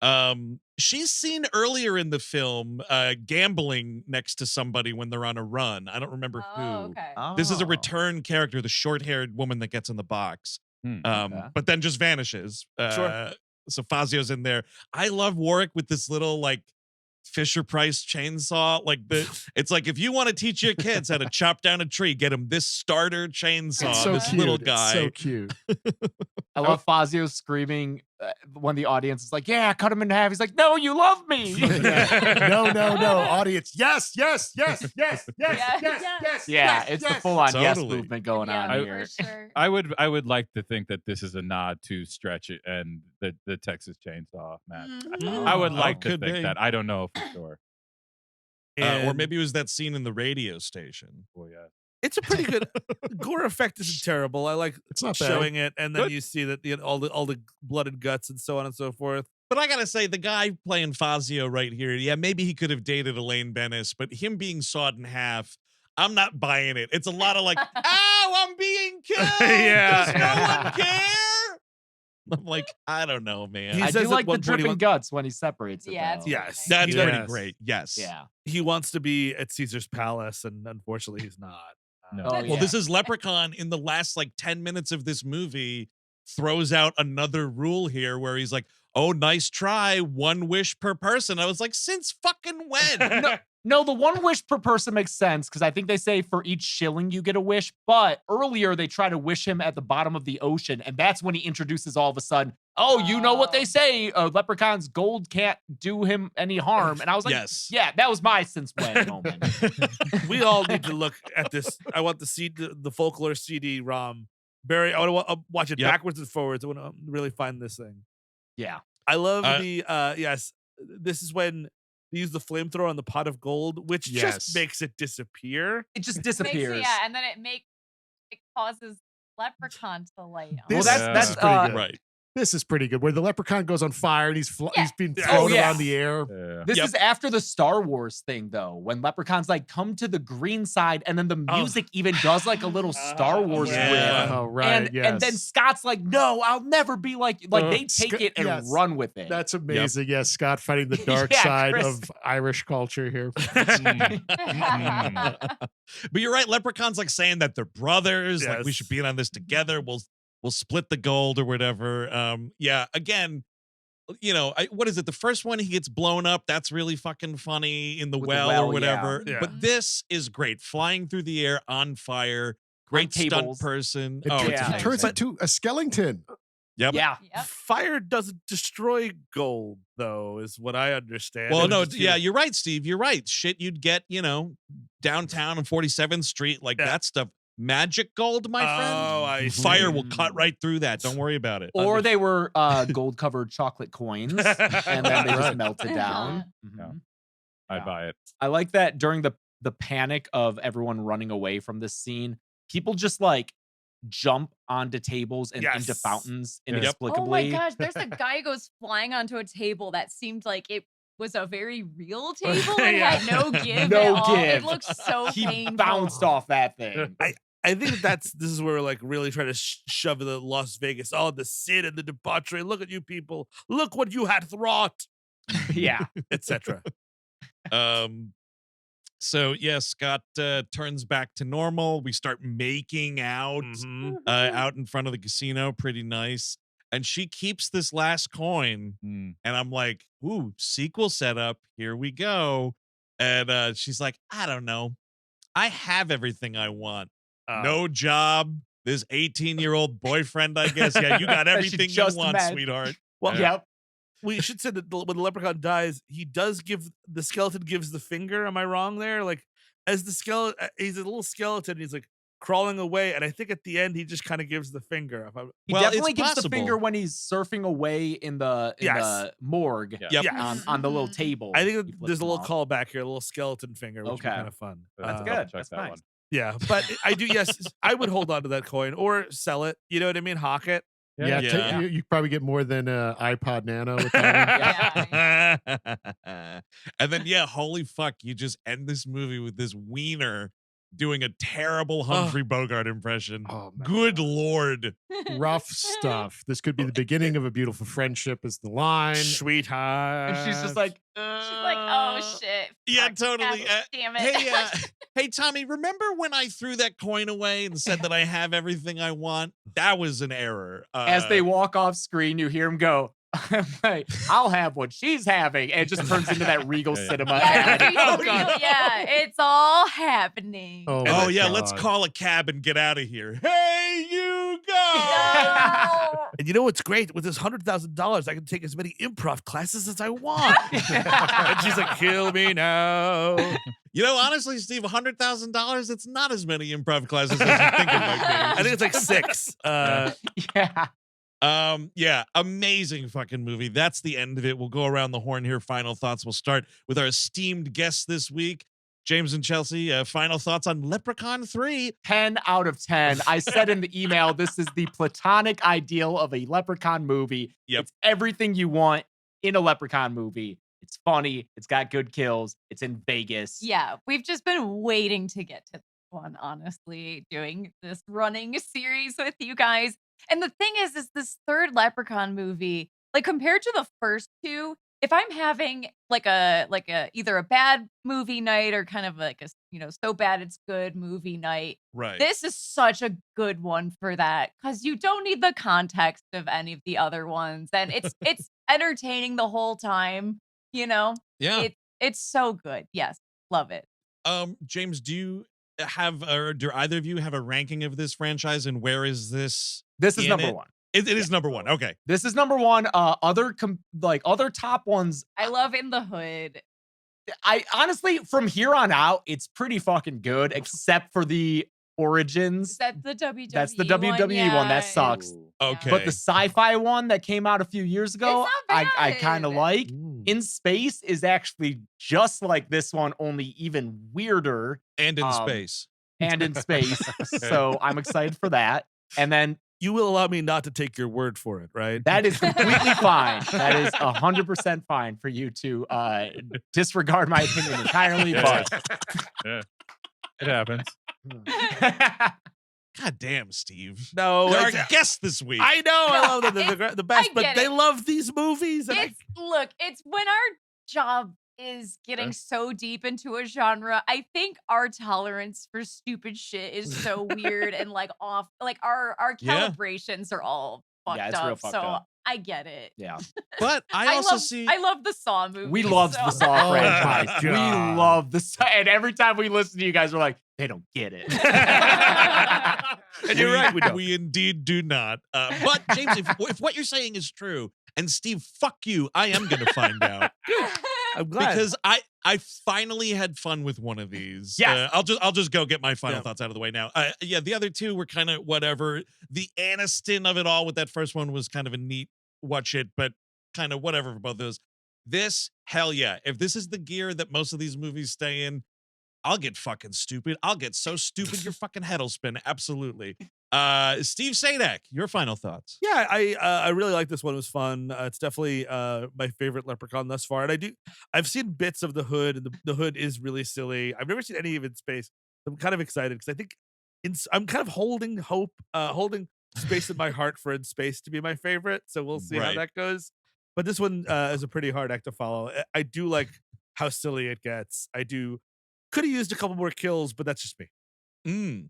honest. She's seen earlier in the film gambling next to somebody when they're on a run. I don't remember who. Okay. This is a Oh. return character, the short-haired woman that gets in the box, Okay. but then just vanishes. Sure. So Fazio's in there. I love Warwick with this little like Fisher Price chainsaw. It's like if you want to teach your kids how to chop down a tree, get them this starter chainsaw. It's so this cute. little It's guy. so cute. I love Fazio screaming when the audience is like, "Yeah, cut him in half." He's like, "No, you love me." No, audience. Yes. Yeah, it's the full-on yes Totally. movement going on Yeah, here. for sure. I would like to think that this is a nod to Stretch It and the Texas Chainsaw match. Mhm. I would Oh, like to could think be. that. I don't know for sure. Or And maybe it was that scene in the radio station. Well, yeah. it's a pretty good gore effect isn't terrible. I like It's not bad. showing it, and then Good. you see that all the blood and guts and so on and so forth. But I gotta say, the guy playing Fazio right here, yeah, maybe he could have dated Elaine Bennis, but him being sawed in half, I'm not buying it. It's a lot of like, ow, I'm being killed. Yeah. Does no one care? I'm like, I don't know, man. He I says do at like the one point he dripping wants- guts when he separates it. Yeah, though. it's Yes. That's Yes. pretty great. Yes. Yeah. He wants to be at Caesar's palace, and unfortunately, he's not. No. Oh, Well, yeah. this is Leprechaun in the last like 10 minutes of this movie throws out another rule here where he's like, oh, nice try. One wish per person. I was like, since fucking when? No, the one wish per person makes sense because I think they say for each shilling you get a wish. But earlier they try to wish him at the bottom of the ocean, and that's when he introduces all of a sudden, oh, you know what they say, Leprechaun's gold can't do him any harm. And I was like, Yes. yeah, that was my since when moment. We all need to look at this. I want the folklore CD-ROM. Barry, I want to watch it Yep. backwards and forwards. I want to really find this thing. Yeah. I love yes. This is when they use the flamethrower on the pot of gold, which Yes. just makes it disappear. It just Makes disappears. it, yeah, and then it causes Leprechaun to light on. Well, This- that's this is pretty good. Right. This is pretty good. Where the leprechaun goes on fire and he's Yeah. being Yeah. thrown Oh, yeah. around the air. Yeah. This Yep. is after the Star Wars thing, though, when Leprechaun's like, come to the green side, and then the music even does like a little Star Wars Yeah. riff. Oh, right. And then Scott's like, no, I'll never be like they take Scott- it and yes. run with it. That's amazing. Yes, Scott fighting the dark Yeah, side Chris. of Irish culture here. But you're right. Leprechaun's like saying that they're brothers. Like we Yes. should be in on this together. We'll split the gold or whatever. Yeah. Again, what is it? The first one he gets blown up. That's really fucking funny in the With the well, well, or whatever. yeah. But this is great. Flying through the air on fire. Great stunt tables. person. It, Oh, turns- it's yeah. it amazing. turns into a skeleton. Yep. yeah. Yep. Fire doesn't destroy gold, though, is what I understand. Well, It no, just, yeah, you're right, Steve. You're right. Shit, you'd get, downtown on 47th Street, like Yeah. that stuff. Magic gold, my friend. Oh, I see. Fire will cut right through that. Don't worry about it. Or they were gold-covered chocolate coins, and then they just Right. melted down. Yeah. Mhm. I Yeah. buy it. I like that during the panic of everyone running away from this scene, people just like jump onto tables and into Yes. fountains Yep. inexplicably. Oh my gosh, there's a guy who goes flying onto a table that seemed like it was a very real table and Yeah. had no give No at all. give. It looks so He painful. bounced off that thing. I think this is where we're like really trying to shove the Las Vegas. Oh, the sin and the debauchery. Look at you people. Look what you had wrought, Yeah. etc. So yeah, Scott turns back to normal. We start making out out in front of the casino. Pretty nice. And she keeps this last coin. Mm. And I'm like, ooh, sequel setup. Here we go. And she's like, I don't know. I have everything I want. no job, this 18-year-old boyfriend, I guess. Yeah, you got everything you just want, met. sweetheart. Well, Yep. we should say that when the leprechaun dies, he does give the skeleton gives the finger. Am I wrong there? Like, as the skeleton, he's a little skeleton. He's like crawling away, and I think at the end he just kind of gives the finger. If I'm, He Well, it's definitely gives the possible. finger when he's surfing away in the Yes. morgue Yeah. Yes. on the little Mhm. table. I He think flips there's a them little off. callback here, a little skeleton finger, which would be Okay. kind of fun. That's Uh, good. Check That's that nice. one. Yeah, but I do. Yes, I would hold on to that coin or sell it. You know what I mean? Hawk it. Yeah, Yeah. You probably get more than iPod Nano with that one. Yeah. And then, yeah, holy fuck, you just end this movie with this wiener doing a terrible Humphrey Bogart impression. Oh, man. Good Lord. Rough stuff. This could be the beginning of a beautiful friendship, is the line. Sweetheart. And she's just like, She's like, oh shit. Yeah, Fuck, totally. God damn it. Hey, hey, Tommy, remember when I threw that coin away and said that I have everything I want? That was an error. as they walk off screen, you hear him go, hey, I'll have what she's having. And it just turns into that Regal Yeah, yeah. cinema. Yeah, ad. it's Oh, real, God. yeah, it's all happening. Oh, Oh, my yeah, let's God. call a cab and get out of here. Hey, you go. No. And you know what's great? With this $100,000, I can take as many improv classes as I want. And she's like, kill me now. You know, honestly, Steve, $100,000, it's not as many improv classes as you think it might I be. think it's like 6. Yeah. Yeah, amazing fucking movie. That's the end of it. We'll go around the horn here. Final thoughts. We'll start with our esteemed guests this week, James and Chelsea. Final thoughts on Leprechaun 3. 10 out of 10. I said in the email, this is the platonic ideal of a Leprechaun movie. Yep. It's everything you want in a Leprechaun movie. It's funny. It's got good kills. It's in Vegas. Yeah, we've just been waiting to get to this one, honestly, doing this running series with you guys. And the thing is this third Leprechaun movie, like compared to the first two, if I'm having like a either a bad movie night or kind of like a, so bad it's good movie night, Right. this is such a good one for that because you don't need the context of any of the other ones, and it's entertaining the whole time. Yeah. It's so good. Yes, love it. James, do you have, or do either of you have a ranking of this franchise, and where is this? This is in number it? one. It is number one. Okay. This is number one. Other top ones. I love In the Hood. I honestly, from here on out, it's pretty fucking good, except for the Origins. Is that the WWE? That's the WWE one. That sucks. Okay. But the sci-fi one that came out a few years ago, It's not I kind of bad. like. Mm. In Space is actually just like this one, only even weirder and in um, space. and in space. So I'm excited for that. And then You will allow me not to take your word for it, right? that is completely fine. That is 100% fine for you to disregard my opinion entirely. Yeah. But It happens. God damn, Steve. No, They're our it's- guests this week. I know. I love them. They're It's- the best, I but get they it. love these movies. And It's when our job is getting so deep into a genre. I think our tolerance for stupid shit is so weird and like off. Like our Yeah. calibrations are all fucked Yeah, it's up. real fucked so up. I get it. yeah, But I also love, see. I love the Saw movie. we love the Saw Oh franchise. my We God. love the Saw. And every time we listen to you guys, we're like, they don't get it. And you're right, we don't. We indeed do not. But James, if what you're saying is true, and Steve, fuck you, I am going to find out I'm glad. because I finally had fun with one of these. Yes. I'll just go get my final Yeah. thoughts out of the way now. Yeah, the other two were kind of whatever. The Aniston of it all with that first one was kind of a neat watch it, but kind of whatever for both of those. This, hell yeah. If this is the gear that most of these movies stay in, I'll get fucking stupid. I'll get so stupid your fucking head will spin. Absolutely. Steve Sadak, your final thoughts. Yeah, I really like this one. It was fun. It's definitely my favorite Leprechaun thus far. And I've seen bits of the Hood, and the Hood is really silly. I've never seen any of it in space. I'm kind of excited because I think I'm kind of holding hope, holding space in my heart for In Space to be my favorite. So we'll see how Right. that goes. But this one is a pretty hard act to follow. I do like how silly it gets. I do. Could have used a couple more kills, but that's just me.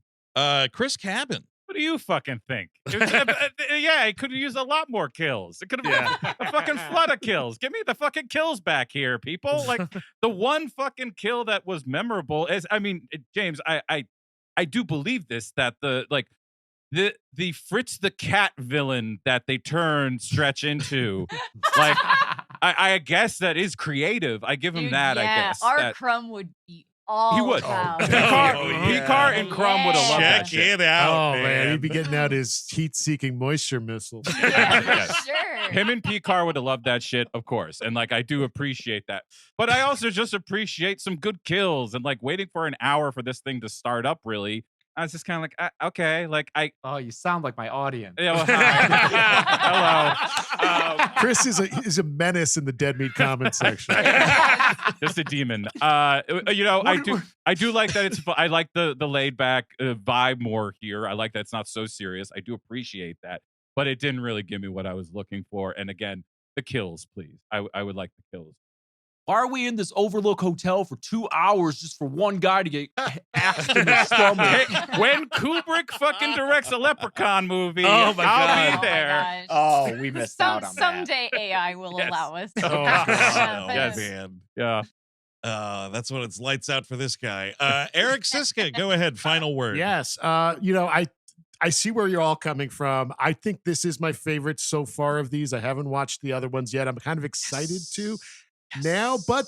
Chris Cabin. What do you fucking think? Yeah, it could have used a lot more kills. It could have been a fucking flood of kills. Give me the fucking kills back here, people. Like the one fucking kill that was memorable is, I mean, James, I I do believe this, that the Fritz the Cat villain that they turn Stretch into, like, I guess that is creative. I give him Dude, that, yeah, I guess. our that, Crumb would be all he would. about Picard and Crumb would have loved that Check shit. it out, Oh, man. he'd be getting out his heat-seeking moisture missiles. Yeah, for Yes. sure. Him and Picard would have loved that shit, of course. And like, I do appreciate that. But I also just appreciate some good kills and like waiting for an hour for this thing to start up, really. I was just kind of like, okay, like Oh, you sound like my audience. Yeah, well, hi. Hello. Chris is a menace in the Dead Meat comment section. Just a demon. You know, I do like that it's. I like the laid back vibe more here. I like that it's not so serious. I do appreciate that, but it didn't really give me what I was looking for. And again, the kills, please. I would like the kills. Why are we in this Overlook Hotel for 2 hours just for one guy to get axed in the stomach? When Kubrick fucking directs a Leprechaun movie, Oh my I'll God. be Oh there. my gosh. Oh, we missed out on that. Someday AI will Yes. allow us. Oh, Yes. man. Yeah. That's when it's lights out for this guy. Eric Siska, go ahead. Final word. Yes. I see where you're all coming from. I think this is my favorite so far of these. I haven't watched the other ones yet. I'm kind of excited to now, but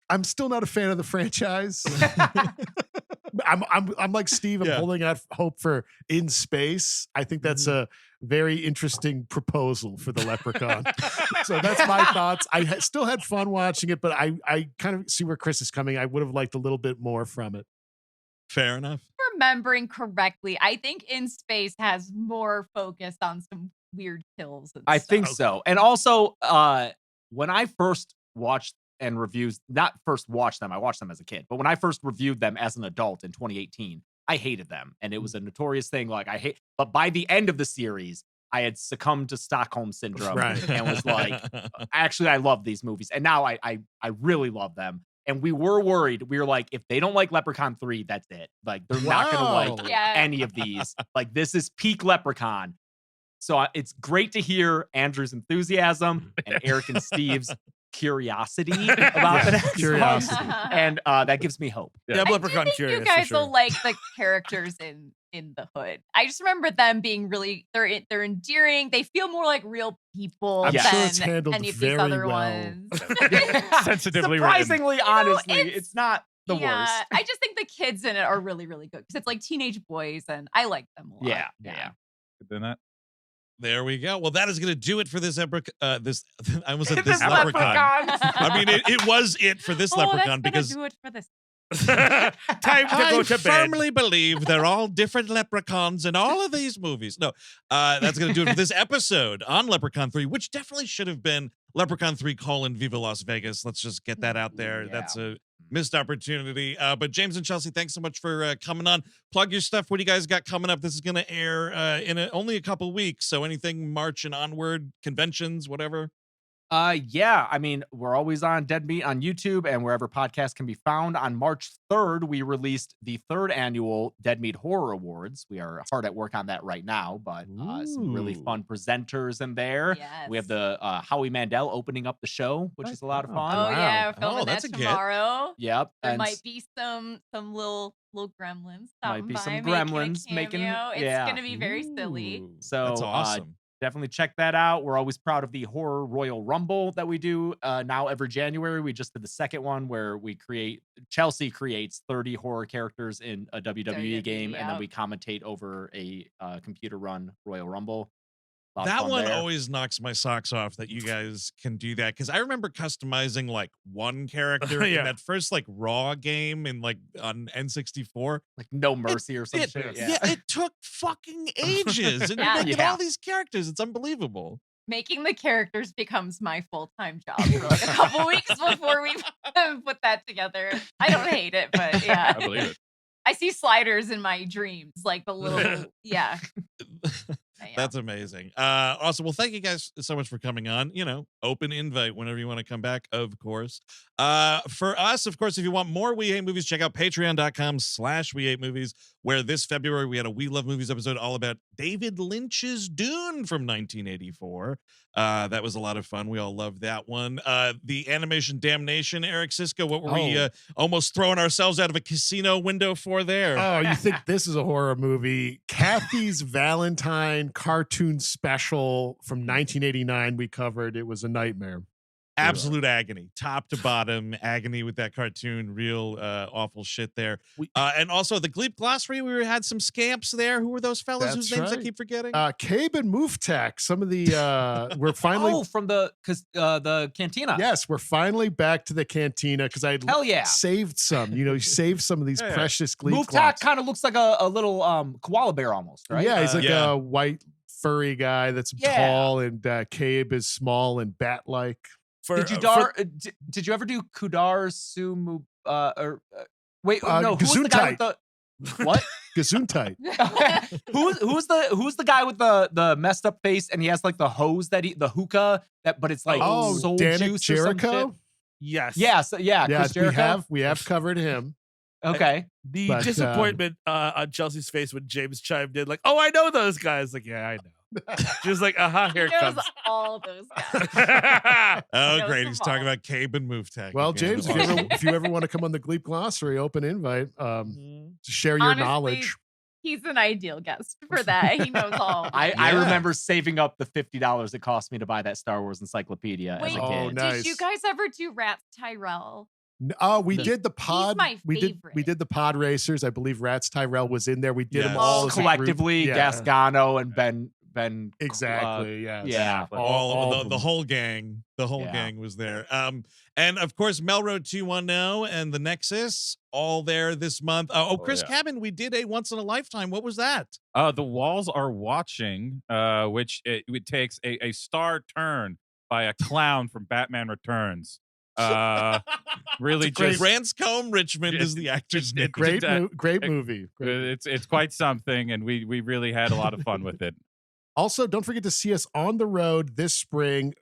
I'm still not a fan of the franchise. I'm like Steve. I'm holding out hope for In Space. I think that's a very interesting proposal for the Leprechaun. So that's my thoughts. I still had fun watching it, but I kind of see where Chris is coming. I would have liked a little bit more from it. Fair enough. Remembering correctly, I think In Space has more focus on some weird kills. And I stuff. think so. And also, when I first watched and reviews, not first watched them, I watched them as a kid, but when I first reviewed them as an adult in 2018, I hated them. And it was a notorious thing. Like, but by the end of the series, I had succumbed to Stockholm Syndrome and was like, actually, I love these movies. And now I really love them. And we were worried. We were like, if they don't like Leprechaun 3, that's it. Like, they're not going to like any of these. Like, this is peak Leprechaun. So it's great to hear Andrew's enthusiasm and Eric and Steve's curiosity about the next curiosity. one. And that gives me hope. Yeah, I Leprechaun do think curious. you for guys sure. will like the characters in the hood. I just remember them being really they're endearing. They feel more like real people I'm than sure it's handled any of very these other well. ones. Sensitively written. Surprisingly, honestly, it's not the yeah, worst. I just think the kids in it are really, really good because it's like teenage boys, and I like them a lot. Yeah. Doing that. There we go. Well, that is going to do it for this this I almost said This this leprechaun. Leprechaun. I mean, it was it for this leprechaun that's because gonna do it for this. Time to go I to bed. firmly believe they're all different leprechauns in all of these movies. No, that's going to do it for this episode on Leprechaun 3, which definitely should have been Leprechaun 3: Viva Las Vegas. Let's just get that out there. Yeah. That's a missed opportunity. But James and Chelsea, thanks so much for coming on. Plug your stuff. What do you guys got coming up? This is going to air in only a couple weeks. So anything March and onward, conventions, whatever. Yeah, I mean, we're always on Dead Meat on YouTube and wherever podcasts can be found. On March 3rd, we released the 3rd annual Dead Meat Horror Awards. We are hard at work on that right now, but some really fun presenters in there. Yes. We have the Howie Mandel opening up the show, which is a lot of fun. Oh yeah, we're filming that's that a get. tomorrow. Yep. There and might be some little gremlins. Might be stopping some by, gremlins making- cameo. It's yeah. gonna be very silly. So That's awesome. definitely check that out. We're always proud of the Horror Royal Rumble that we do now every January. We just did the second one where Chelsea creates 30 horror characters in a WWE game, and then we commentate over a computer run Royal Rumble. Lot of That fun one there. always knocks my socks off that you guys can do that, because I remember customizing like one character Yeah. in that first like Raw game in like on N64. like No Mercy or some shit. Yeah, it took fucking ages, and Yeah. you get Yeah. all these characters. It's unbelievable. Making the characters becomes my full-time job for like a couple weeks before we put that together. I don't hate it, but yeah. I believe it. I see sliders in my dreams, like the little That's amazing. Awesome. Well, thank you guys so much for coming on. Open invite whenever you want to come back, of course. For us, of course, if you want more We Hate Movies, check out patreon.com/We Hate Movies, where this February we had a We Love Movies episode all about David Lynch's Dune from 1984. That was a lot of fun. We all loved that one. The animation Damnation, Eric Siska, what were we almost throwing ourselves out of a casino window for there? Oh, you think this is a horror movie? Kathy's Valentine cartoon special from 1989 we covered. It was a nightmare. Absolute agony, top to bottom agony with that cartoon. Real awful shit there. And also the Gleep Glossary, we had some scamps there. Who were those fellas whose names I keep forgetting? Cabe and Muftak. Some of the we're finally from the cantina. Yes, we're finally back to the cantina because I saved some. You saved some of these precious Gleep. Muftak kind of looks like a little koala bear almost, right? Yeah, he's like a white furry guy that's tall, and Cabe is small and bat-like. Did you ever do Kudar Sumu wait, no, who's the guy with the what? Gesundheit. who's the guy with the messed up face and he has like the hose the hookah but it's like soul juice Jericho? or some shit? Yes. Yeah, Chris Jericho? we have covered him. Okay. The disappointment on Chelsea's face when James chimed in, like, "Oh, I know those guys." Like, yeah, I know. She was like, here it comes. All those guys. Oh, great. He's talking about Cabe and Muftak. Well, again. James, if you ever want to come on the Gleep Glossary, open invite to share your knowledge. He's an ideal guest for that. He knows all. I remember saving up the $50 it cost me to buy that Star Wars encyclopedia as a kid. Nice. Did you guys ever do Rats Tyrell? We did the pod. We did the pod racers. I believe Rats Tyrell was in there. We did them all as collectively. Gasgano and Ben. Exactly. Yeah. All the whole gang. The whole gang was there. And of course, Melroad 210 and the Nexus all there this month. Chris Cabin, we did a Once in a Lifetime. What was that? The Walls Are Watching, which it takes a star turn by a clown from Batman Returns. Really, just Branscombe Richmond is the actor's name. Great movie. It's quite something, and we really had a lot of fun with it. Also, don't forget to see us on the road this spring.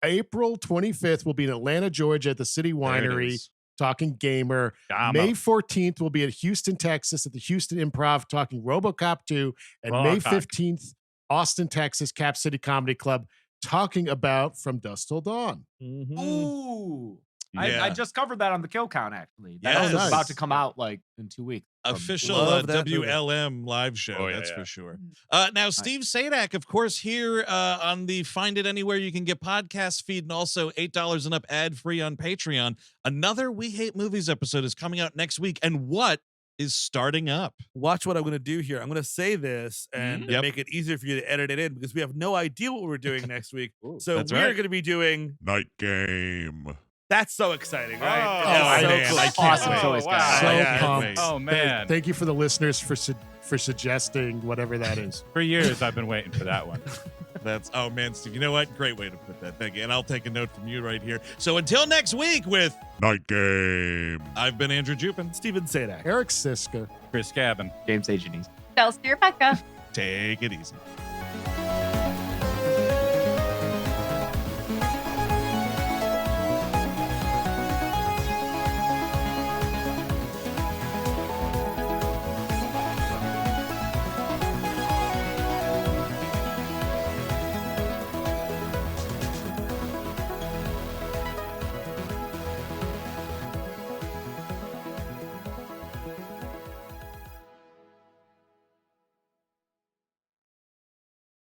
April 25th, we'll be in Atlanta, Georgia at the City Winery talking gamer. May 14th, we'll be at Houston, Texas at the Houston Improv talking RoboCop 2. And May 15th, Austin, Texas, Cap City Comedy Club talking about From Dusk Till Dawn. Mm-hmm. Ooh. I just covered that on the Kill Count, actually. That's about to come out like in 2 weeks. Official WLM live show, that's for sure. Now, Steve Sadak, of course, here on the Find It Anywhere You Can Get podcast feed, and also $8 and up ad-free on Patreon. Another We Hate Movies episode is coming out next week. And what is starting up? Watch what I'm going to do here. I'm going to say this and make it easier for you to edit it in because we have no idea what we're doing next week. So we're going to be doing Night Game. That's so exciting, right? Awesome choice, guys. Pumped. Oh, man. Thank you for the listeners for suggesting whatever that is. For years, I've been waiting for that one. Man, Steve, you know what? Great way to put that. Thank you. And I'll take a note from you right here. So until next week with Night Game. I've been Andrew Jupin. Steven Sadak. Eric Siska. Chris Cabin. James A. Janisse. Chelsea Rebecca. Take it easy.